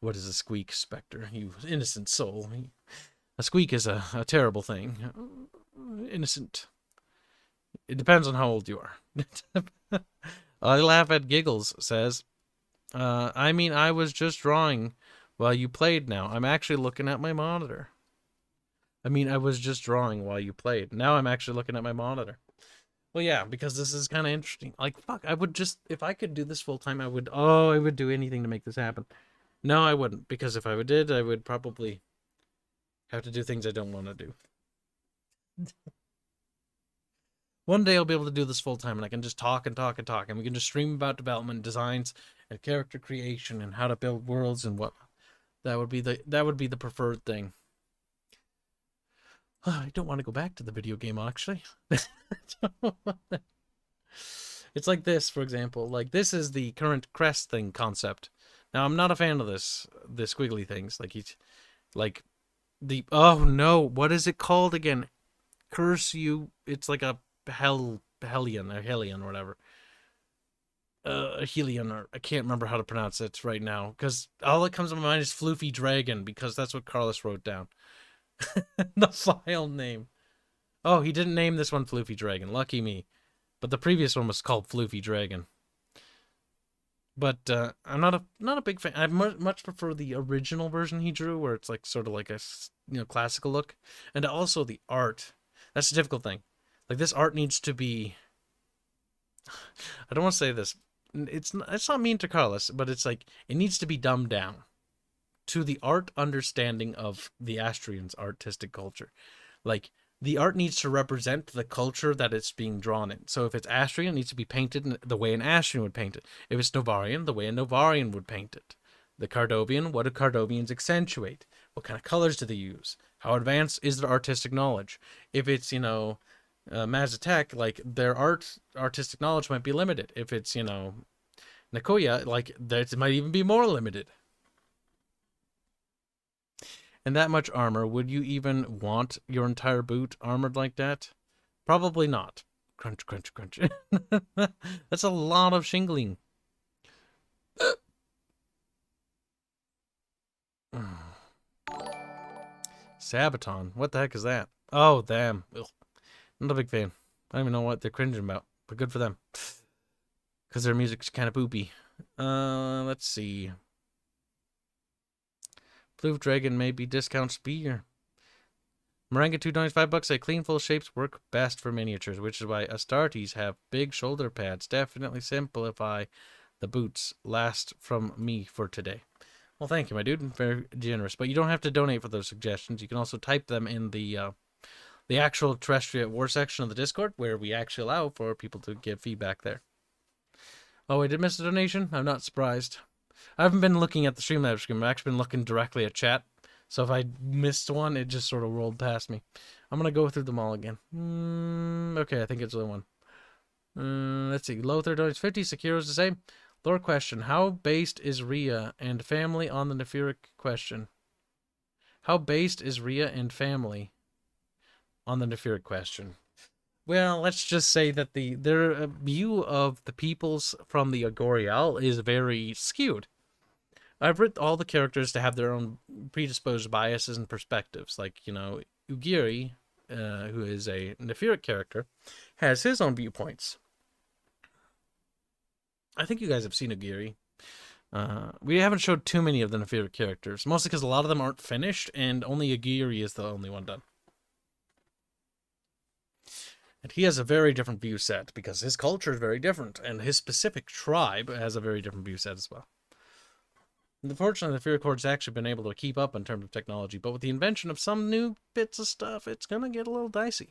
What is a squeak, Spectre? You innocent soul. A squeak is a terrible thing. Innocent. It depends on how old you are. I laugh at Giggles says, I mean, I was just drawing while you played now. I'm actually looking at my monitor. I mean, I was just drawing while you played. Now I'm actually looking at my monitor. Well, yeah, because this is kind of interesting. Like, fuck, I would just, if I could do this full time, I would do anything to make this happen. No, I wouldn't, because if I did, I would probably have to do things I don't want to do. One day I'll be able to do this full time, and I can just talk and talk and talk, and we can just stream about development, designs, and character creation, and how to build worlds and whatnot. That would be the preferred thing. I don't want to go back to the video game, actually. It's like this, for example. Like, this is the current crest thing concept. Now, I'm not a fan of the squiggly things. Oh no, what is it called again? Curse you. It's like a Hellion or whatever. A Helion, or I can't remember how to pronounce it right now, because all that comes to my mind is Floofy Dragon, because that's what Carlos wrote down. The file name. Oh, he didn't name this one Floofy Dragon. Lucky me. But the previous one was called Floofy Dragon. But I'm not a big fan. I much prefer the original version he drew, where it's like sort of like a classical look, and also the art. That's the difficult thing. Like, this art needs to be. I don't want to say this. It's not mean to Carlos, but it's like it needs to be dumbed down to the art understanding of the Astrians' artistic culture. Like, the art needs to represent the culture that it's being drawn in. So if it's Astrian, it needs to be painted the way an Astrian would paint it. If it's Novarian, the way a Novarian would paint it. The Cardovian, what do Cardovians accentuate? What kind of colors do they use? How advanced is their artistic knowledge? If it's, Mazatec, like, their artistic knowledge might be limited. If it's, Nicoya, like, it might even be more limited. And that much armor, would you even want your entire boot armored like that? Probably not. Crunch, crunch, crunch. That's a lot of shingling. Sabaton. What the heck is that? Oh, damn. Ugh. Not a big fan. I don't even know what they're cringing about, but good for them. Because their music's kind of poopy. Let's see. Blue Dragon may be discount spear. Moringa $2.95 say clean full shapes work best for miniatures, which is why Astartes have big shoulder pads. Definitely simplify the boots. Last from me for today. Well, thank you, my dude. Very generous. But you don't have to donate for those suggestions. You can also type them in the actual Terrestrial War section of the Discord, where we actually allow for people to give feedback there. Oh, I did miss a donation? I'm not surprised. I haven't been looking at the Streamlabs screen. I've actually been looking directly at chat. So if I missed one, it just sort of rolled past me. I'm going to go through them all again. Okay, I think it's the one. Let's see. Lothar donates 50. Sekiro's the same. Lore question. How based is Rhea and family on the Nephiric question? How based is Rhea and family on the Nephiric question? Well, let's just say that their view of the peoples from the Agorial is very skewed. I've written all the characters to have their own predisposed biases and perspectives. Like, you know, Ugiri, who is a Nephiric character, has his own viewpoints. I think you guys have seen Ugiri. We haven't showed too many of the Nephiric characters, mostly because a lot of them aren't finished, and only Ugiri is the only one done. And he has a very different view set, because his culture is very different, and his specific tribe has a very different view set as well. Unfortunately, the Fear Court's actually been able to keep up in terms of technology, but with the invention of some new bits of stuff, it's going to get a little dicey.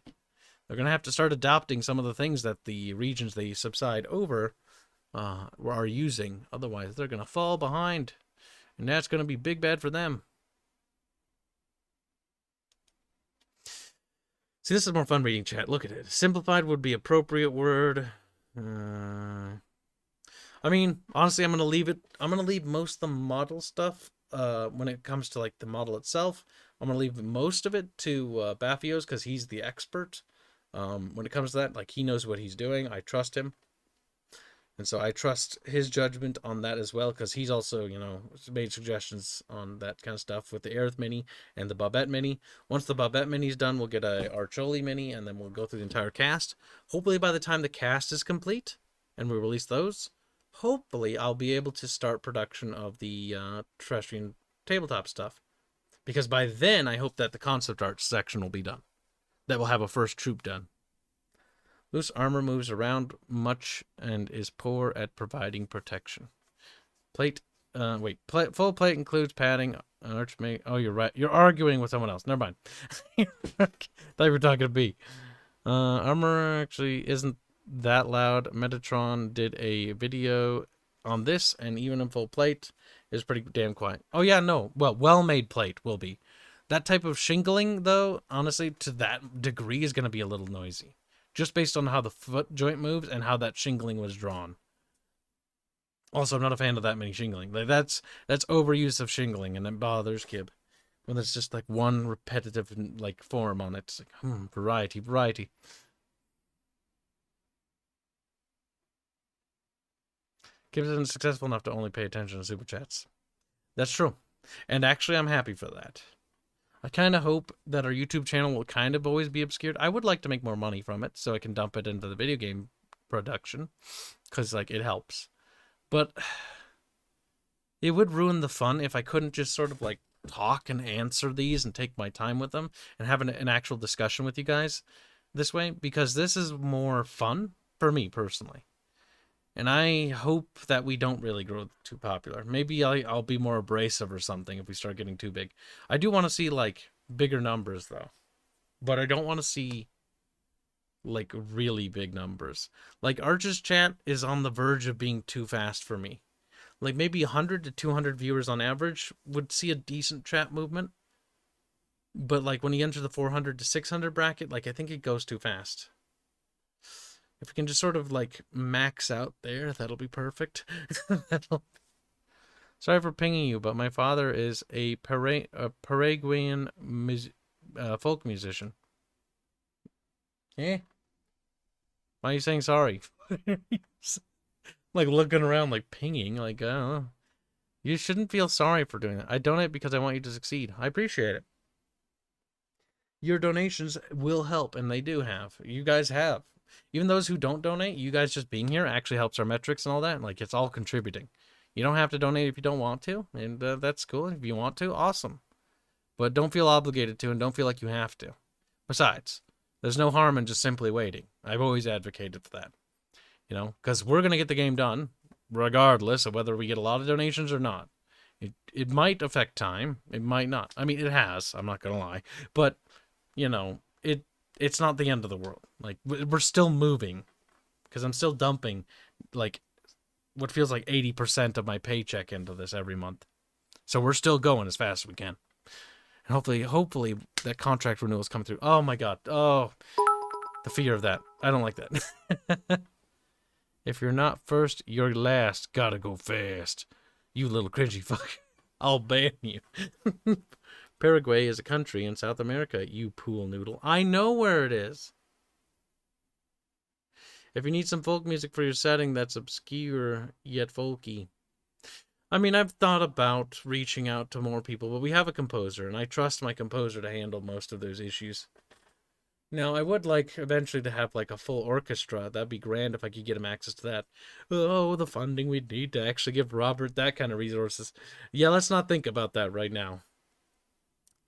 They're going to have to start adopting some of the things that the regions they subside over are using. Otherwise, they're going to fall behind, and that's going to be big bad for them. See, this is more fun reading chat. Look at it. Simplified would be appropriate word. I mean, honestly, I'm gonna leave most of the model stuff. When it comes to like the model itself, I'm gonna leave most of it to Baffios because he's the expert. When it comes to that, like he knows what he's doing. I trust him, and so I trust his judgment on that as well because he's also, you know, made suggestions on that kind of stuff with the Aerith mini and the Babette mini. Once the Babette mini is done, we'll get a Archoli mini, and then we'll go through the entire cast. Hopefully, by the time the cast is complete and we release those. Hopefully, I'll be able to start production of the terrestrian tabletop stuff. Because by then, I hope that the concept art section will be done. That will have a first troop done. Loose armor moves around much and is poor at providing protection. Plate, full plate includes padding. Archmage. Oh, you're right. You're arguing with someone else. Never mind. Thought you were talking to B. Armor actually isn't that loud. Metatron did a video on this, and even in full plate is pretty damn quiet. Oh yeah, no. Well-made plate will be. That type of shingling, though, honestly, to that degree is going to be a little noisy. Just based on how the foot joint moves and how that shingling was drawn. Also, I'm not a fan of that many shingling. Like that's overuse of shingling, and it bothers Kib. When there's just like one repetitive like form on it. It's like, variety. Kibs isn't successful enough to only pay attention to super chats. That's true. And actually, I'm happy for that. I kind of hope that our YouTube channel will kind of always be obscured. I would like to make more money from it so I can dump it into the video game production. Because, like, it helps. But it would ruin the fun if I couldn't just sort of, like, talk and answer these and take my time with them and have an actual discussion with you guys this way. Because this is more fun for me, personally. And I hope that we don't really grow too popular. Maybe I'll be more abrasive or something if we start getting too big. I do want to see, like, bigger numbers, though. But I don't want to see, like, really big numbers. Like, Arch's chat is on the verge of being too fast for me. Like, maybe 100 to 200 viewers on average would see a decent chat movement. But, like, when you enter the 400 to 600 bracket, like, I think it goes too fast. If we can just sort of, like, max out there, that'll be perfect. Sorry for pinging you, but my father is a Paraguayan folk musician. Eh? Why are you saying sorry? Like, looking around, like, pinging. Like, I don't know. You shouldn't feel sorry for doing that. I donate because I want you to succeed. I appreciate it. Your donations will help, and they do have. You guys have. Even those who don't donate, you guys just being here actually helps our metrics and all that. Like, it's all contributing. You don't have to donate if you don't want to, and that's cool. If you want to, awesome. But don't feel obligated to, and don't feel like you have to. Besides, there's no harm in just simply waiting. I've always advocated for that. You know, because we're going to get the game done, regardless of whether we get a lot of donations or not. It might affect time. It might not. I mean, it has. I'm not going to lie. But, you know, it's not the end of the world. Like, we're still moving. Because I'm still dumping, like, what feels like 80% of my paycheck into this every month. So we're still going as fast as we can. And hopefully that contract renewal's coming through. Oh, my God. Oh, the fear of that. I don't like that. If you're not first, you're last. Gotta go fast. You little cringy fuck. I'll ban you. Paraguay is a country in South America, you pool noodle. I know where it is. If you need some folk music for your setting that's obscure yet folky. I mean, I've thought about reaching out to more people, but we have a composer, and I trust my composer to handle most of those issues. Now, I would like eventually to have like a full orchestra. That'd be grand if I could get him access to that. Oh, the funding we'd need to actually give Robert that kind of resources. Yeah, let's not think about that right now.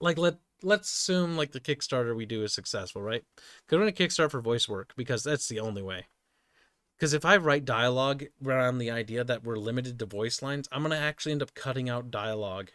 Like, let's assume like the Kickstarter we do is successful, right? Because we're going to Kickstart for voice work, because that's the only way. Because if I write dialogue around the idea that we're limited to voice lines, I'm going to actually end up cutting out dialogue.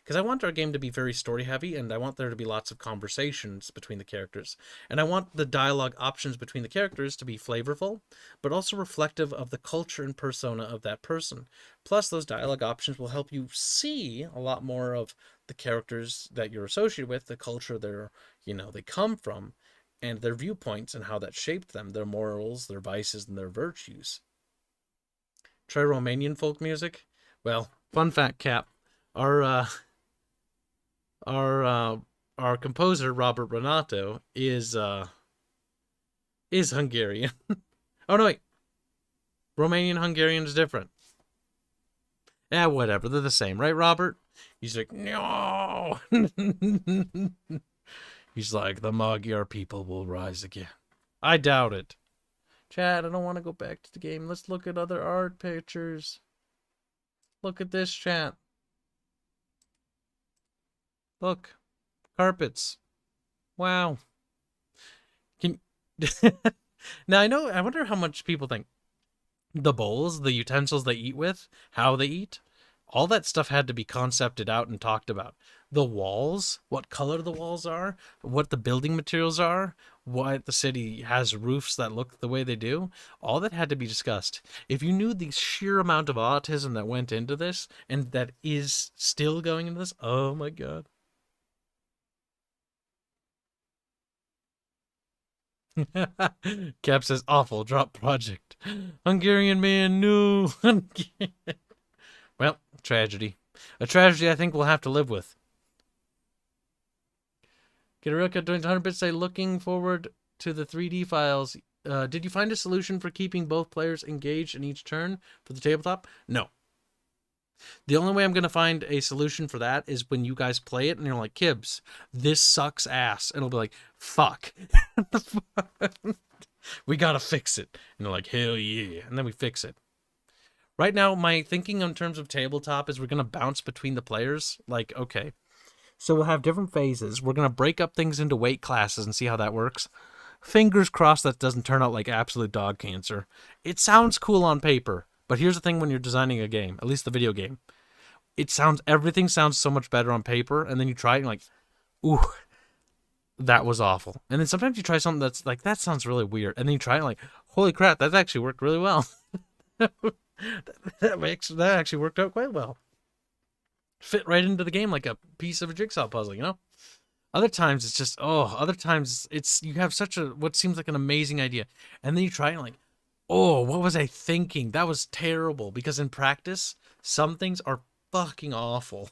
Because I want our game to be very story heavy, and I want there to be lots of conversations between the characters. And I want the dialogue options between the characters to be flavorful, but also reflective of the culture and persona of that person. Plus, those dialogue options will help you see a lot more of the characters that you're associated with, the culture they come from, and their viewpoints and how that shaped them, their morals, their vices, and their virtues. Try Romanian folk music? Well, fun fact, Cap. Our composer, Robert Renato, is Hungarian. Oh, no, wait. Romanian-Hungarian is different. Whatever. They're the same, right, Robert? He's like, no! He's like, the Magyar people will rise again. I doubt it. Chad, I don't want to go back to the game. Let's look at other art pictures. Look at this, chat. Look. Carpets. Wow. Now, I wonder how much people think. The bowls, the utensils they eat with, how they eat, all that stuff had to be concepted out and talked about. The walls, what color the walls are, what the building materials are, why the city has roofs that look the way they do, all that had to be discussed. If you knew the sheer amount of autism that went into this, and that is still going into this, oh my god. Cap says, awful, drop project. Hungarian man, no. Well, tragedy. A tragedy I think we'll have to live with. Kitaruka doing 100 bits say, looking forward to the 3D files. Did you find a solution for keeping both players engaged in each turn for the tabletop? No. The only way I'm going to find a solution for that is when you guys play it and you're like, Kibs, this sucks ass. And it'll be like, fuck. We got to fix it. And they're like, hell yeah. And then we fix it. Right now, my thinking in terms of tabletop is we're going to bounce between the players. Like, okay. So we'll have different phases. We're going to break up things into weight classes and see how that works. Fingers crossed that doesn't turn out like absolute dog cancer. It sounds cool on paper. But here's the thing when you're designing a game, at least the video game. Everything sounds so much better on paper, and then you try it and you're like, ooh, that was awful. And then sometimes you try something that's like, that sounds really weird. And then you try it and like, holy crap, that actually worked really well. that actually worked out quite well. Fit right into the game like a piece of a jigsaw puzzle, you know? Other times it's just, you have what seems like an amazing idea. And then you try it and like, oh, what was I thinking? That was terrible. Because in practice, some things are fucking awful.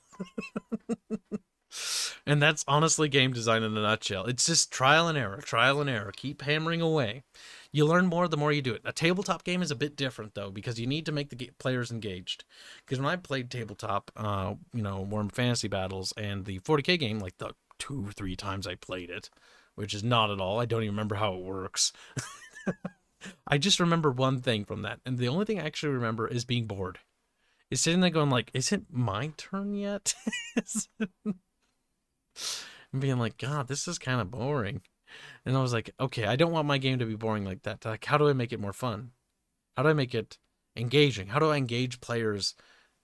And that's honestly game design in a nutshell. It's just trial and error. Keep hammering away. You learn more the more you do it. A tabletop game is a bit different, though, because you need to make the players engaged. Because when I played tabletop, Warhammer Fantasy Battles and the 40k game, like the 2 or 3 times I played it, which is not at all. I don't even remember how it works. I just remember one thing from that, and the only thing I actually remember is being bored. Is sitting there going like, is it my turn yet? And being like, God, this is kind of boring. And I was like, okay, I don't want my game to be boring like that. Like, how do I make it more fun? How do I make it engaging? How do I engage players,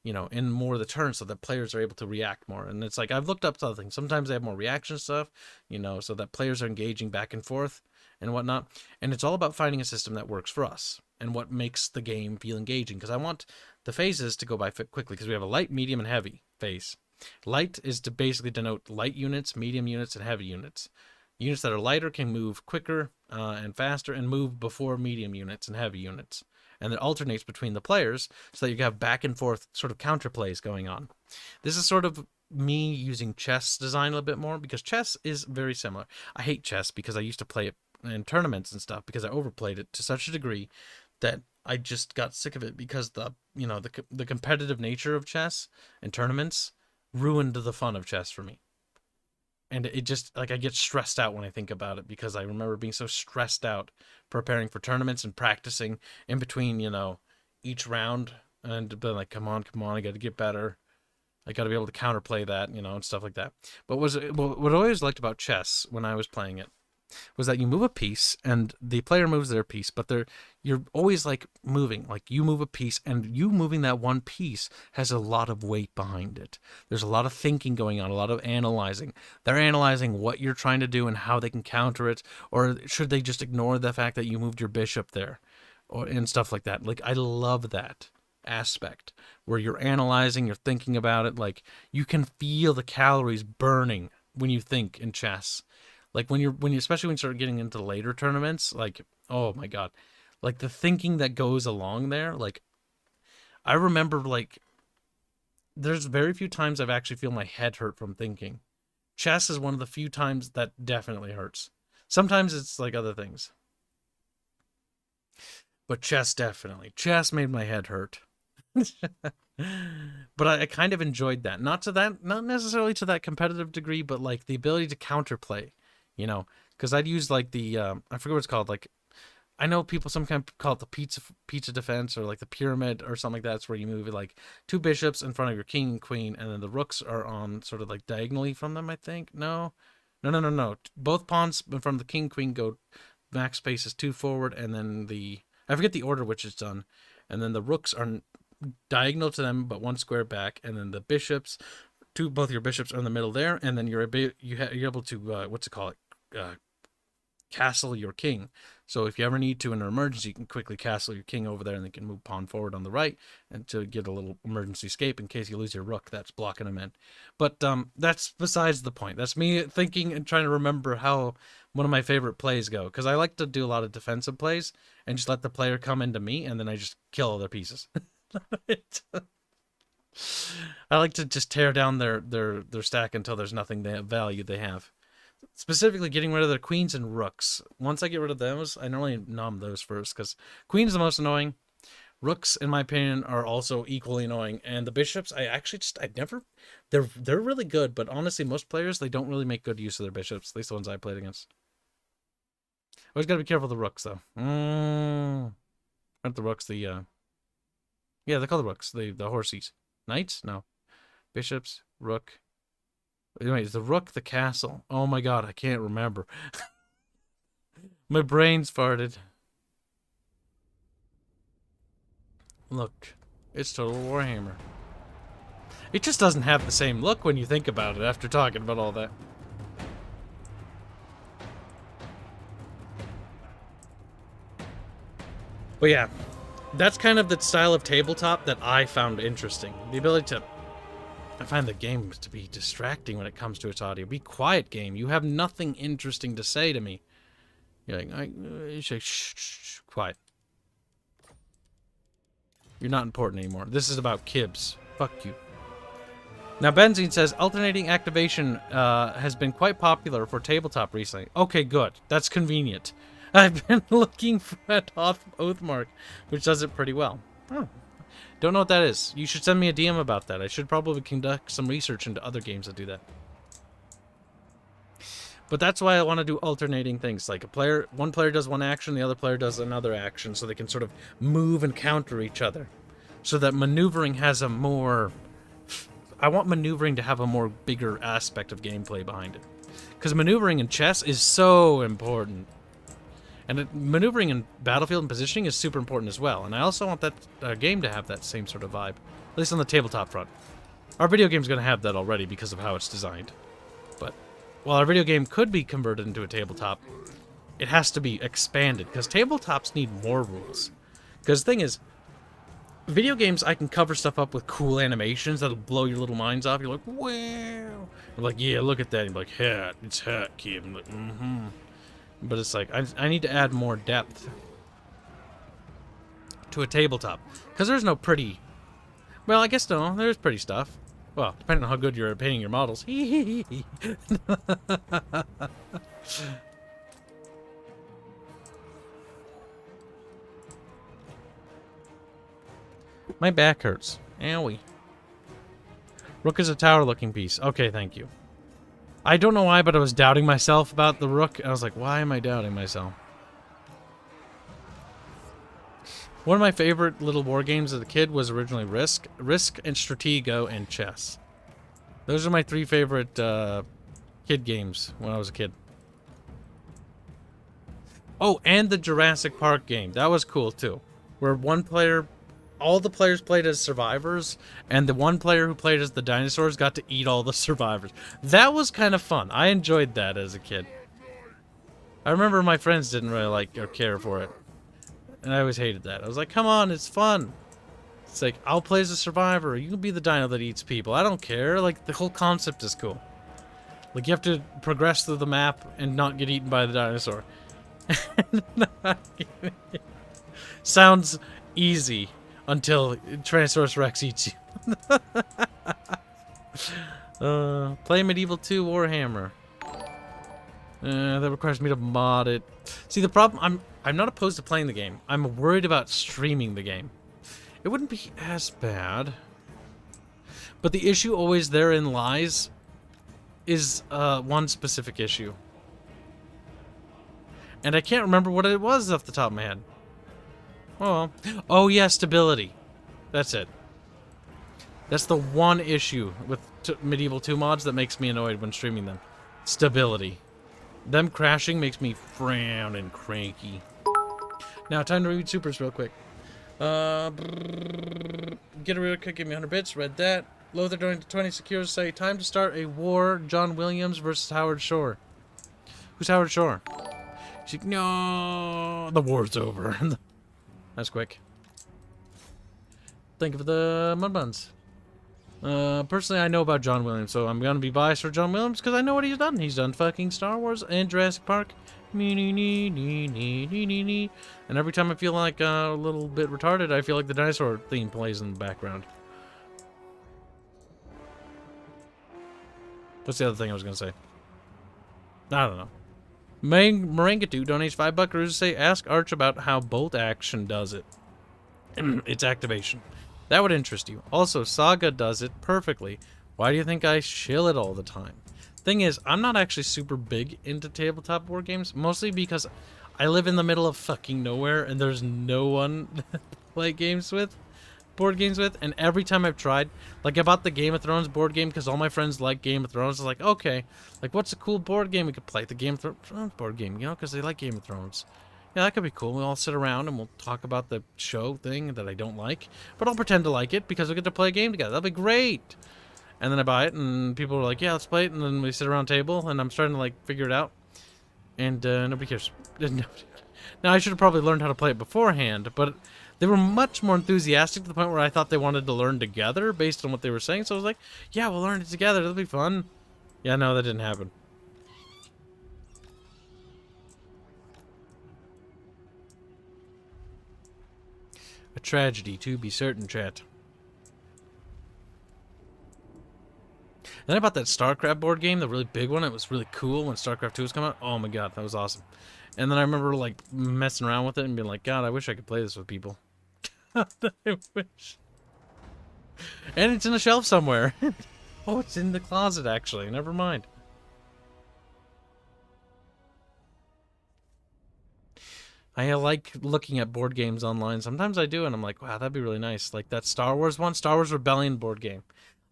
in more of the turns so that players are able to react more? And it's like, I've looked up other things. Sometimes they have more reaction stuff, so that players are engaging back and forth and whatnot. And it's all about finding a system that works for us and what makes the game feel engaging. Because I want the phases to go by quickly, because we have a light, medium, and heavy phase. Light is to basically denote light units, medium units, and heavy units. Units that are lighter can move quicker and faster and move before medium units and heavy units. and it alternates between the players so that you have back and forth sort of counterplays going on. This is sort of me using chess design a little bit more, because chess is very similar. I hate chess because I used to play it in tournaments and stuff because I overplayed it to such a degree that I just got sick of it, because the competitive nature of chess and tournaments ruined the fun of chess for me. And it just, like, I get stressed out when I think about it, because I remember being so stressed out preparing for tournaments and practicing in between, each round, and being like, come on, I got to get better. I got to be able to counterplay that, and stuff like that. But what I always liked about chess when I was playing it was that you move a piece and the player moves their piece, but you're always like moving, like you move a piece, and you moving that one piece has a lot of weight behind it. There's a lot of thinking going on, a lot of analyzing. They're analyzing what you're trying to do and how they can counter it, or should they just ignore the fact that you moved your bishop there, and stuff like that. Like, I love that aspect where you're analyzing, you're thinking about it. Like, you can feel the calories burning when you think in chess. Like, when you especially when you start getting into later tournaments, like, oh my god, like the thinking that goes along there. Like, I remember, like, there's very few times I've actually feel my head hurt from thinking. Chess is one of the few times that definitely hurts. Sometimes it's like other things, but chess Chess made my head hurt. But I kind of enjoyed that. Not necessarily to that competitive degree, but like the ability to counterplay. Because I'd use like the I forget what it's called. Like, I know people sometimes call it the pizza defense, or like the pyramid or something like that. It's where you move like two bishops in front of your king and queen, and then the rooks are on sort of like diagonally from them. I think no. Both pawns in front of the king queen go max space is 2 forward, and then I forget the order which is done, and then the rooks are diagonal to them but 1 square back, and then the bishops. Both your bishops are in the middle there, and then you're able to castle your king. So if you ever need to in an emergency, you can quickly castle your king over there, and they can move pawn forward on the right, and to get a little emergency escape in case you lose your rook that's blocking them in. But that's besides the point. That's me thinking and trying to remember how one of my favorite plays go, because I like to do a lot of defensive plays and just let the player come into me, and then I just kill all their pieces. I like to just tear down their stack until there's nothing of value they have. Specifically, getting rid of their queens and rooks. Once I get rid of those, I normally nom those first, because queen is the most annoying. Rooks, in my opinion, are also equally annoying, and the bishops, they're really good, but honestly, most players, they don't really make good use of their bishops, at least the ones I played against. Always gotta be careful of the rooks, though. Aren't the rooks yeah, they're called the rooks, the horsies. Knights? No. Bishops, rook. Anyway, is the rook the castle? Oh my god, I can't remember. My brain's farted. Look, it's Total Warhammer. It just doesn't have the same look when you think about it after talking about all that. But yeah, that's kind of the style of tabletop that I found interesting. The ability to... I find the game to be distracting when it comes to its audio. Be quiet, game. You have nothing interesting to say to me. You're like, shh, quiet. You're not important anymore. This is about Kibs. Fuck you. Now, Benzine says, alternating activation has been quite popular for tabletop recently. Okay, good. That's convenient. I've been looking for that Oathmark, which does it pretty well. Oh. Don't know what that is. You should send me a DM about that. I should probably conduct some research into other games that do that. But that's why I want to do alternating things. Like one player does one action, the other player does another action, so they can sort of move and counter each other. So that maneuvering has a more... I want maneuvering to have a more bigger aspect of gameplay behind it. Because maneuvering in chess is so important. And maneuvering in battlefield and positioning is super important as well. And I also want that game to have that same sort of vibe. At least on the tabletop front. Our video game's going to have that already because of how it's designed. But while our video game could be converted into a tabletop, it has to be expanded. Because tabletops need more rules. Because the thing is, video games, I can cover stuff up with cool animations that'll blow your little minds off. You're like, wow. I'm like, yeah, look at that. You're like, hat. It's hat, kid. I'm like, mm-hmm. But it's like, I need to add more depth. to a tabletop. Because there's no pretty... Well, I guess no, there's pretty stuff. Well, depending on how good you're at painting your models. My back hurts. Owie. Rook is a tower-looking piece. Okay, thank you. I don't know why, but I was doubting myself about the rook. I was like, why am I doubting myself? One of my favorite little war games as a kid was originally Risk and Stratego, and chess. Those are my 3 favorite kid games when I was a kid. Oh, and the Jurassic Park game. That was cool, too. Where one player... All the players played as survivors, and the one player who played as the dinosaurs got to eat all the survivors. That was kind of fun. I enjoyed that as a kid. I remember my friends didn't really like or care for it. And I always hated that. I was like, come on, it's fun. It's like, I'll play as a survivor. You can be the dino that eats people. I don't care. Like, the whole concept is cool. Like, you have to progress through the map and not get eaten by the dinosaur. Sounds easy. Until Tyrannosaurus Rex eats you. Play Medieval 2 Warhammer. That requires me to mod it. See, the problem... I'm not opposed to playing the game. I'm worried about streaming the game. It wouldn't be as bad. But the issue always therein lies is one specific issue. And I can't remember what it was off the top of my head. Oh, oh yeah, stability. That's it. That's the one issue with Medieval 2 mods that makes me annoyed when streaming them. Stability. Them crashing makes me frown and cranky. Now, time to read supers real quick. Get a real quick, give me 100 bits. Read that. Lothar donated 20 secures. Say, time to start a war. John Williams versus Howard Shore. Who's Howard Shore? She's like, no, the war's over. That's quick. Think of the mud buns. Personally, I know about John Williams, so I'm gonna be biased for John Williams because I know what he's done. He's done fucking Star Wars and Jurassic Park. And every time I feel like a little bit retarded, I feel like the dinosaur theme plays in the background. What's the other thing I was gonna say? I don't know. Marangatu donates $5 to say, ask Arch about how bolt action does it. Its activation. That would interest you. Also, Saga does it perfectly. Why do you think I shill it all the time? Thing is, I'm not actually super big into tabletop board games, mostly because I live in the middle of fucking nowhere and there's no one to play board games with, and every time I've tried, like I bought the Game of Thrones board game because all my friends like Game of Thrones. I was like, okay, like what's a cool board game we could play? The Game of Thrones board game, you know, because they like Game of Thrones. Yeah, that could be cool. We'll all sit around and we'll talk about the show thing that I don't like, but I'll pretend to like it because we get to play a game together. That'll be great. And then I buy it, and people are like, yeah, let's play it, and then we sit around a table, and I'm starting to like figure it out, and nobody cares. Now I should have probably learned how to play it beforehand, but they were much more enthusiastic to the point where I thought they wanted to learn together based on what they were saying. So I was like, yeah, we'll learn it together. It'll be fun. Yeah, no, that didn't happen. A tragedy, to be certain, chat. Then I bought that StarCraft board game, the really big one. It was really cool when StarCraft 2 was coming out. Oh my god, that was awesome. And then I remember like messing around with it and being like, God, I wish I could play this with people. I wish. And it's in a shelf somewhere. Oh, it's in the closet, actually. Never mind. I like looking at board games online. Sometimes I do, and I'm like, wow, that'd be really nice. Like that Star Wars one, Star Wars Rebellion board game.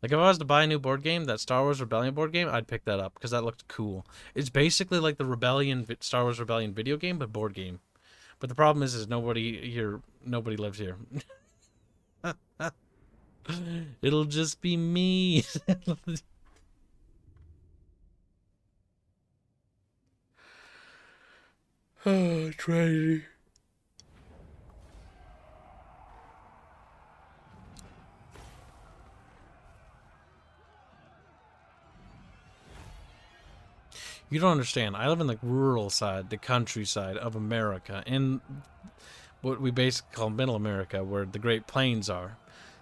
Like if I was to buy a new board game, that Star Wars Rebellion board game, I'd pick that up because that looked cool. It's basically like the Star Wars Rebellion video game, but board game. But the problem is nobody lives here. It'll just be me. Oh, tragedy. You don't understand. I live in the rural side, the countryside of America, and what we basically call Middle America, where the Great Plains are.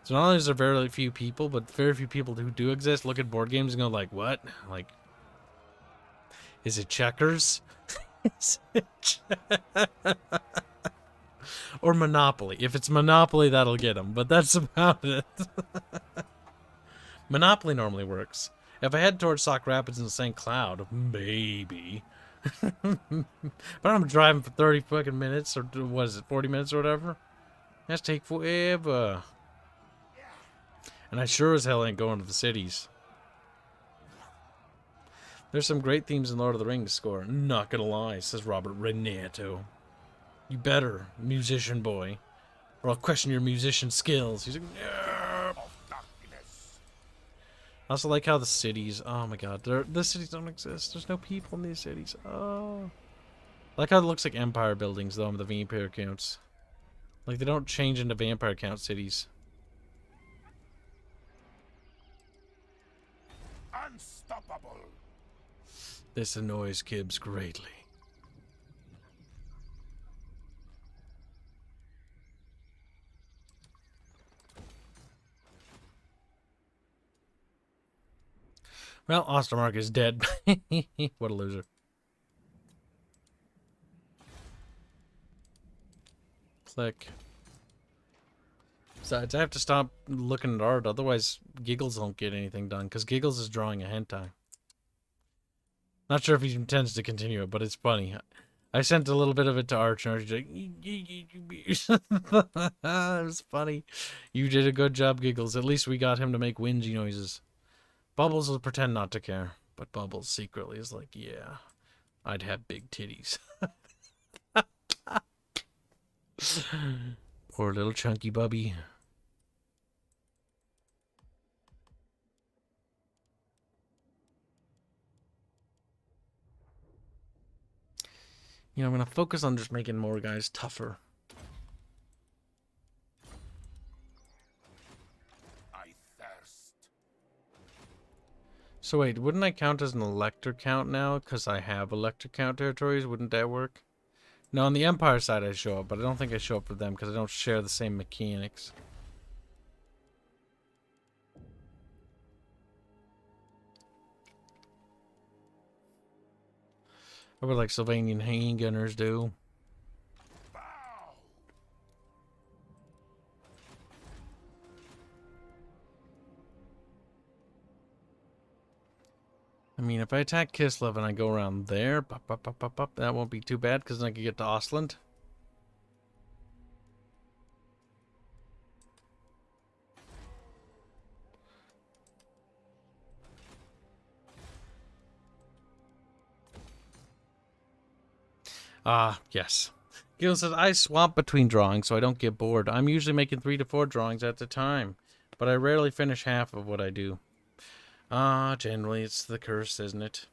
So not only is there very few people, but very few people who do exist look at board games and go like, what? Like, is it checkers? Is it or Monopoly? If it's Monopoly, that'll get them, but that's about it. Monopoly normally works. If I head towards Sauk Rapids in St. Cloud, maybe. But I'm driving for 30 fucking minutes, or what is it, 40 minutes or whatever? That's take forever. And I sure as hell ain't going to the cities. There's some great themes in Lord of the Rings score. Not gonna lie, says Robert Renato. You better, musician boy, or I'll question your musician skills. He's like, yeah. I also like how the cities, oh my god, the cities don't exist. There's no people in these cities. Oh. I like how it looks like Empire buildings, though, in the vampire counts. Like, they don't change into vampire count cities. Unstoppable. This annoys Kibs greatly. Well, Ostermark is dead. What a loser. Click. Besides, I have to stop looking at art, otherwise Giggles won't get anything done, because Giggles is drawing a hentai. Not sure if he intends to continue it, but it's funny. I sent a little bit of it to Archer, and she's like, it was funny. You did a good job, Giggles. At least we got him to make whingy noises. Bubbles will pretend not to care, but Bubbles secretly is like, yeah, I'd have big titties. Poor little chunky bubby. You know, I'm going to focus on just making more guys tougher. I thirst. So wait, wouldn't I count as an elector count now? Because I have elector count territories. Wouldn't that work? No, on the Empire side I show up, but I don't think I show up for them because I don't share the same mechanics. I would like Sylvanian handgunners do. Bow. I mean, if I attack Kislev and I go around there, pop, pop, pop, pop, pop, that won't be too bad because then I can get to Ostland. Ah, yes. Gil says, I swap between drawings so I don't get bored. I'm usually making 3 to 4 drawings at a time, but I rarely finish half of what I do. Ah, generally it's the curse, isn't it?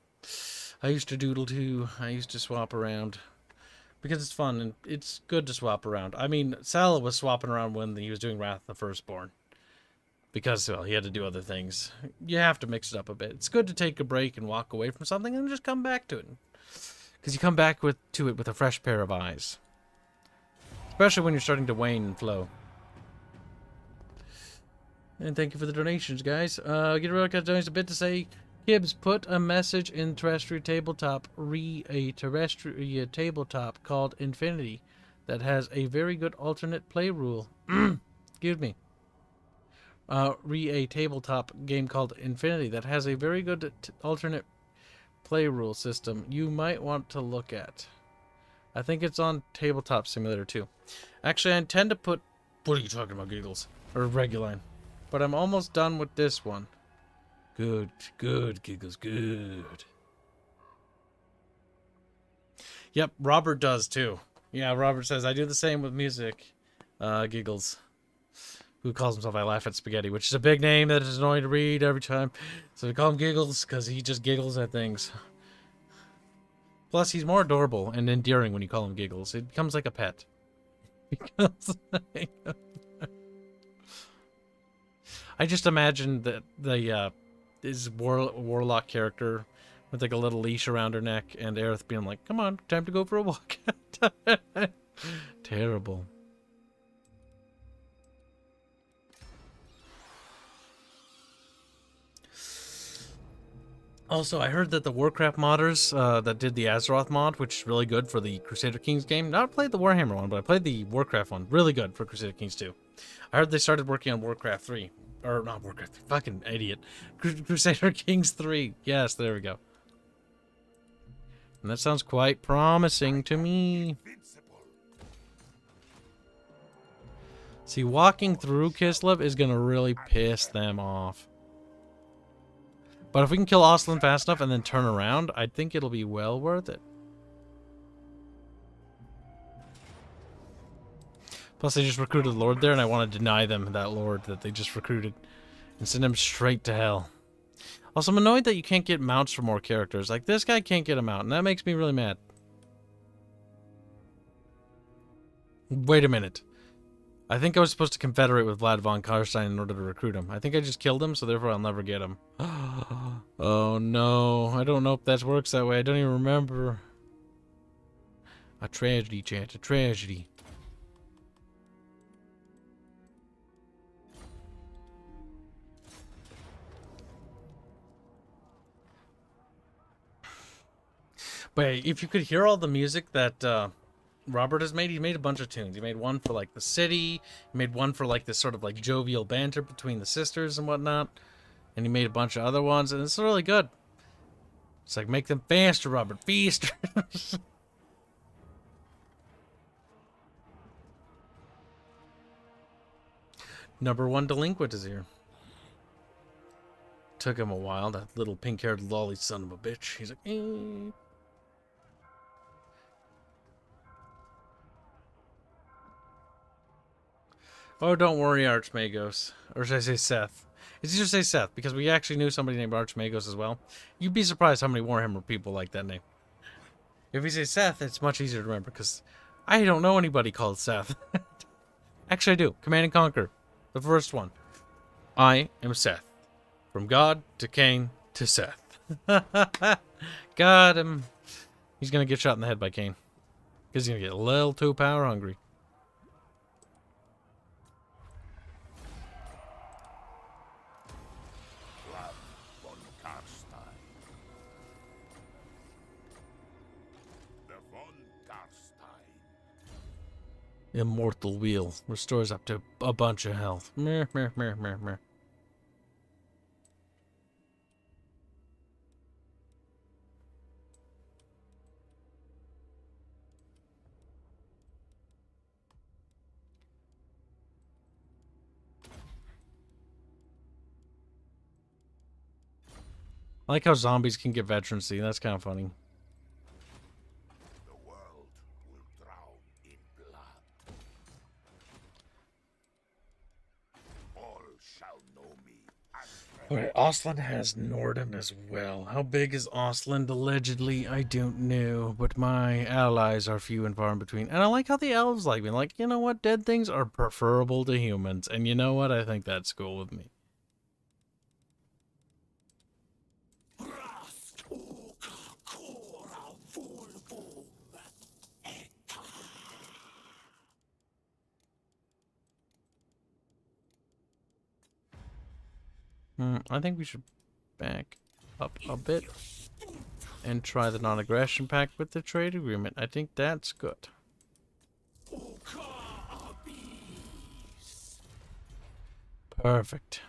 I used to doodle too. I used to swap around. Because it's fun and it's good to swap around. I mean, Sala was swapping around when he was doing Wrath of the Firstborn. Because, well, he had to do other things. You have to mix it up a bit. It's good to take a break and walk away from something and just come back to it. Because you come back to it with a fresh pair of eyes. Especially when you're starting to wane and flow. And thank you for the donations, guys. Get a real cut donations a bit to say, Kibs, put a message in terrestrial tabletop, a terrestrial tabletop called Infinity that has a very good alternate play rule. Excuse me. A tabletop game called Infinity that has a very good alternate play rule system you might want to look at. I think it's on Tabletop Simulator 2. Actually, I intend to put... What are you talking about, Giggles? Or Reguline. But I'm almost done with this one. Good, good, Giggles, good. Yep, Robert does too. Yeah, Robert says, I do the same with music. Giggles. Who calls himself I Laugh at Spaghetti, which is a big name that is annoying to read every time. So we call him Giggles because he just giggles at things. Plus, he's more adorable and endearing when you call him Giggles. It becomes like a pet. I just imagine that his warlock character with like a little leash around her neck and Aerith being like, come on, time to go for a walk. Terrible. Also, I heard that the Warcraft modders that did the Azeroth mod, which is really good for the Crusader Kings game. Not played the Warhammer one, but I played the Warcraft one. Really good for Crusader Kings 2. I heard they started working on Warcraft 3. Or not Warcraft 3. Fucking idiot. Crusader Kings 3. Yes, there we go. And that sounds quite promising to me. See, walking through Kislev is going to really piss them off. But if we can kill Oslin fast enough and then turn around, I think it'll be well worth it. Plus, they just recruited a lord there, and I want to deny them that lord that they just recruited and send him straight to hell. Also, I'm annoyed that you can't get mounts for more characters. Like, this guy can't get a mount, and that makes me really mad. Wait a minute. I think I was supposed to confederate with Vlad von Karstein in order to recruit him. I think I just killed him, so therefore I'll never get him. Oh no, I don't know if that works that way. I don't even remember. A tragedy, chat, a tragedy. But if you could hear all the music that Robert has made, he made a bunch of tunes. He made one for like the city, he made one for like this sort of like jovial banter between the sisters and whatnot, and he made a bunch of other ones, and it's really good. It's like, make them faster, Robert, faster. Number 1 delinquent is here. Took him a while, that little pink-haired lolly son of a bitch. He's like, eh. Oh, don't worry, Archmagos. Or should I say Seth? It's easier to say Seth, because we actually knew somebody named Archmagos as well. You'd be surprised how many Warhammer people like that name. If you say Seth, it's much easier to remember, because I don't know anybody called Seth. Actually, I do. Command and Conquer. The first one. I am Seth. From God to Cain to Seth. Got him. He's going to get shot in the head by Cain. Because he's going to get a little too power hungry. Immortal Wheel. Restores up to a bunch of health. Meh, meh, meh, meh, meh. I like how zombies can get veterancy. That's kind of funny. The world will drown in blood. All shall know me as Alright, Oslin has Norden as well. How big is Oslin allegedly? I don't know, but my allies are few and far in between. And I like how the elves like me. Like, you know what? Dead things are preferable to humans. And you know what? I think that's cool with me. I think we should back up a bit and try the non-aggression pact with the trade agreement. I think that's good. Perfect.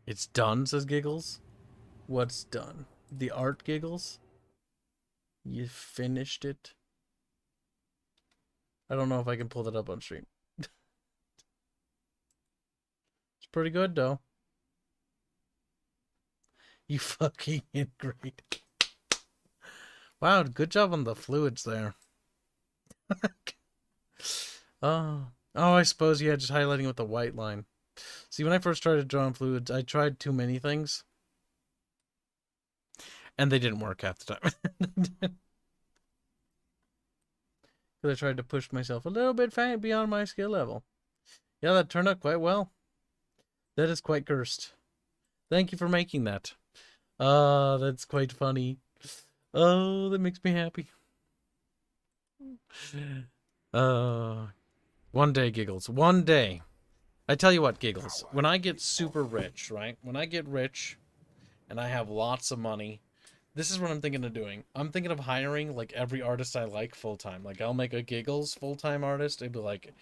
It's done, says Giggles. What's done? The art, Giggles? You finished it? I don't know if I can pull that up on stream. Pretty good though. You fucking great. Wow, good job on the fluids there. Oh, I suppose, yeah, just highlighting with the white line. See, when I first started drawing fluids, I tried too many things. And they didn't work half the time. Because I tried to push myself a little bit beyond my skill level. Yeah, that turned out quite well. That is quite cursed. Thank you for making that. That's quite funny. Oh, that makes me happy. One day, Giggles. One day. I tell you what, Giggles. When I get super rich, right? When I get rich and I have lots of money, this is what I'm thinking of doing. I'm thinking of hiring, like, every artist I like full-time. Like, I'll make a Giggles full-time artist. It'd be like,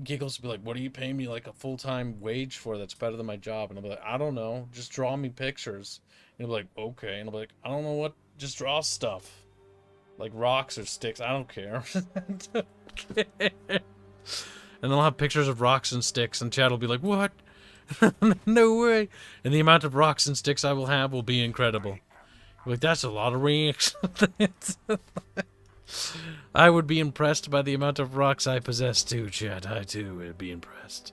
Giggles would be like, what are you paying me, like, a full-time wage for that's better than my job? And I'll be like, I don't know. Just draw me pictures. And he'll be like, okay. And I'll be like, I don't know what. Just draw stuff. Like rocks or sticks. I don't care. And they'll have pictures of rocks and sticks. And Chad will be like, what? No way. And the amount of rocks and sticks I will have will be incredible. Like, that's a lot of rings. I would be impressed by the amount of rocks I possess too, Chad. I too would be impressed.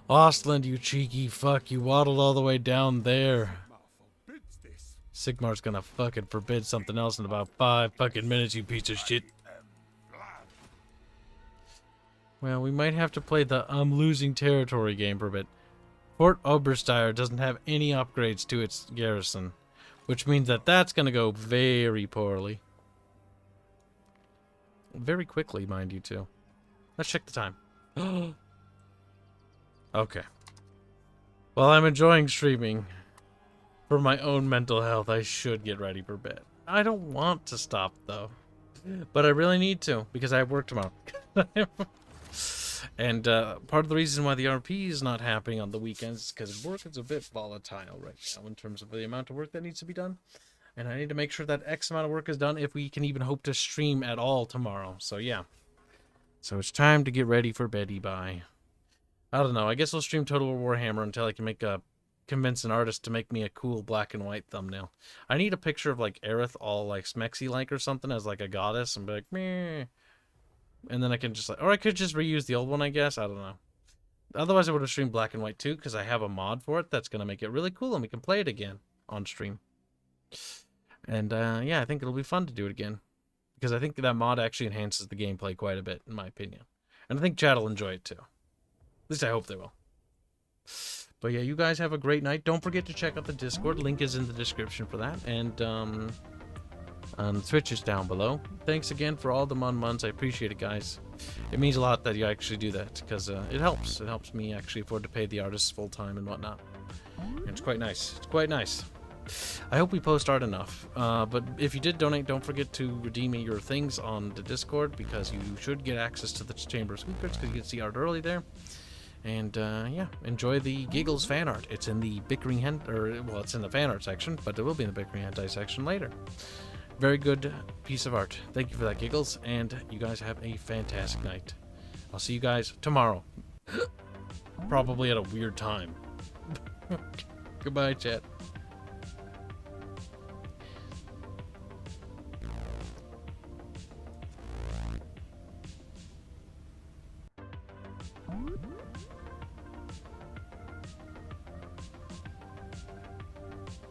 Ostland, you cheeky fuck. You waddled all the way down there. Sigmar's gonna fucking forbid something else in about 5 fucking minutes, you piece of shit. Well, we might have to play the I'm losing territory game for a bit. Fort Oberstyre doesn't have any upgrades to its garrison, which means that that's going to go very poorly. Very quickly, mind you, too. Let's check the time. Okay. While I'm enjoying streaming, for my own mental health, I should get ready for bed. I don't want to stop, though. But I really need to, because I have work tomorrow. And part of the reason why the RP is not happening on the weekends is because work is a bit volatile right now in terms of the amount of work that needs to be done. And I need to make sure that X amount of work is done if we can even hope to stream at all tomorrow. So yeah. So it's time to get ready for beddy bye. I don't know. I guess I'll stream Total War Warhammer until I can convince an artist to make me a cool black and white thumbnail. I need a picture of like Aerith all like Smexy-like or something as like a goddess and be like, meh. And then I can just, like, or I could just reuse the old one, I guess. I don't know. Otherwise, I would have streamed black and white too, because I have a mod for it that's going to make it really cool, and we can play it again on stream. And, yeah, I think it'll be fun to do it again. Because I think that mod actually enhances the gameplay quite a bit, in my opinion. And I think Chad will enjoy it too. At least I hope they will. But yeah, you guys have a great night. Don't forget to check out the Discord. Link is in the description for that. And, Twitch is down below. Thanks again for all the muns. I appreciate it, guys. It means a lot that you actually do that, because it helps. It helps me actually afford to pay the artists full time and whatnot. And it's quite nice. It's quite nice. I hope we post art enough. But if you did donate, don't forget to redeem your things on the Discord, because you should get access to the Chamber of Secrets, because you can see art early there. And yeah, enjoy the Giggles fan art. It's in the Bickering well, it's in the fan art section, but it will be in the Bickering hentai section later. Very good piece of art. Thank you for that, Giggles, and you guys have a fantastic night. I'll see you guys tomorrow. Probably at a weird time. Goodbye, chat.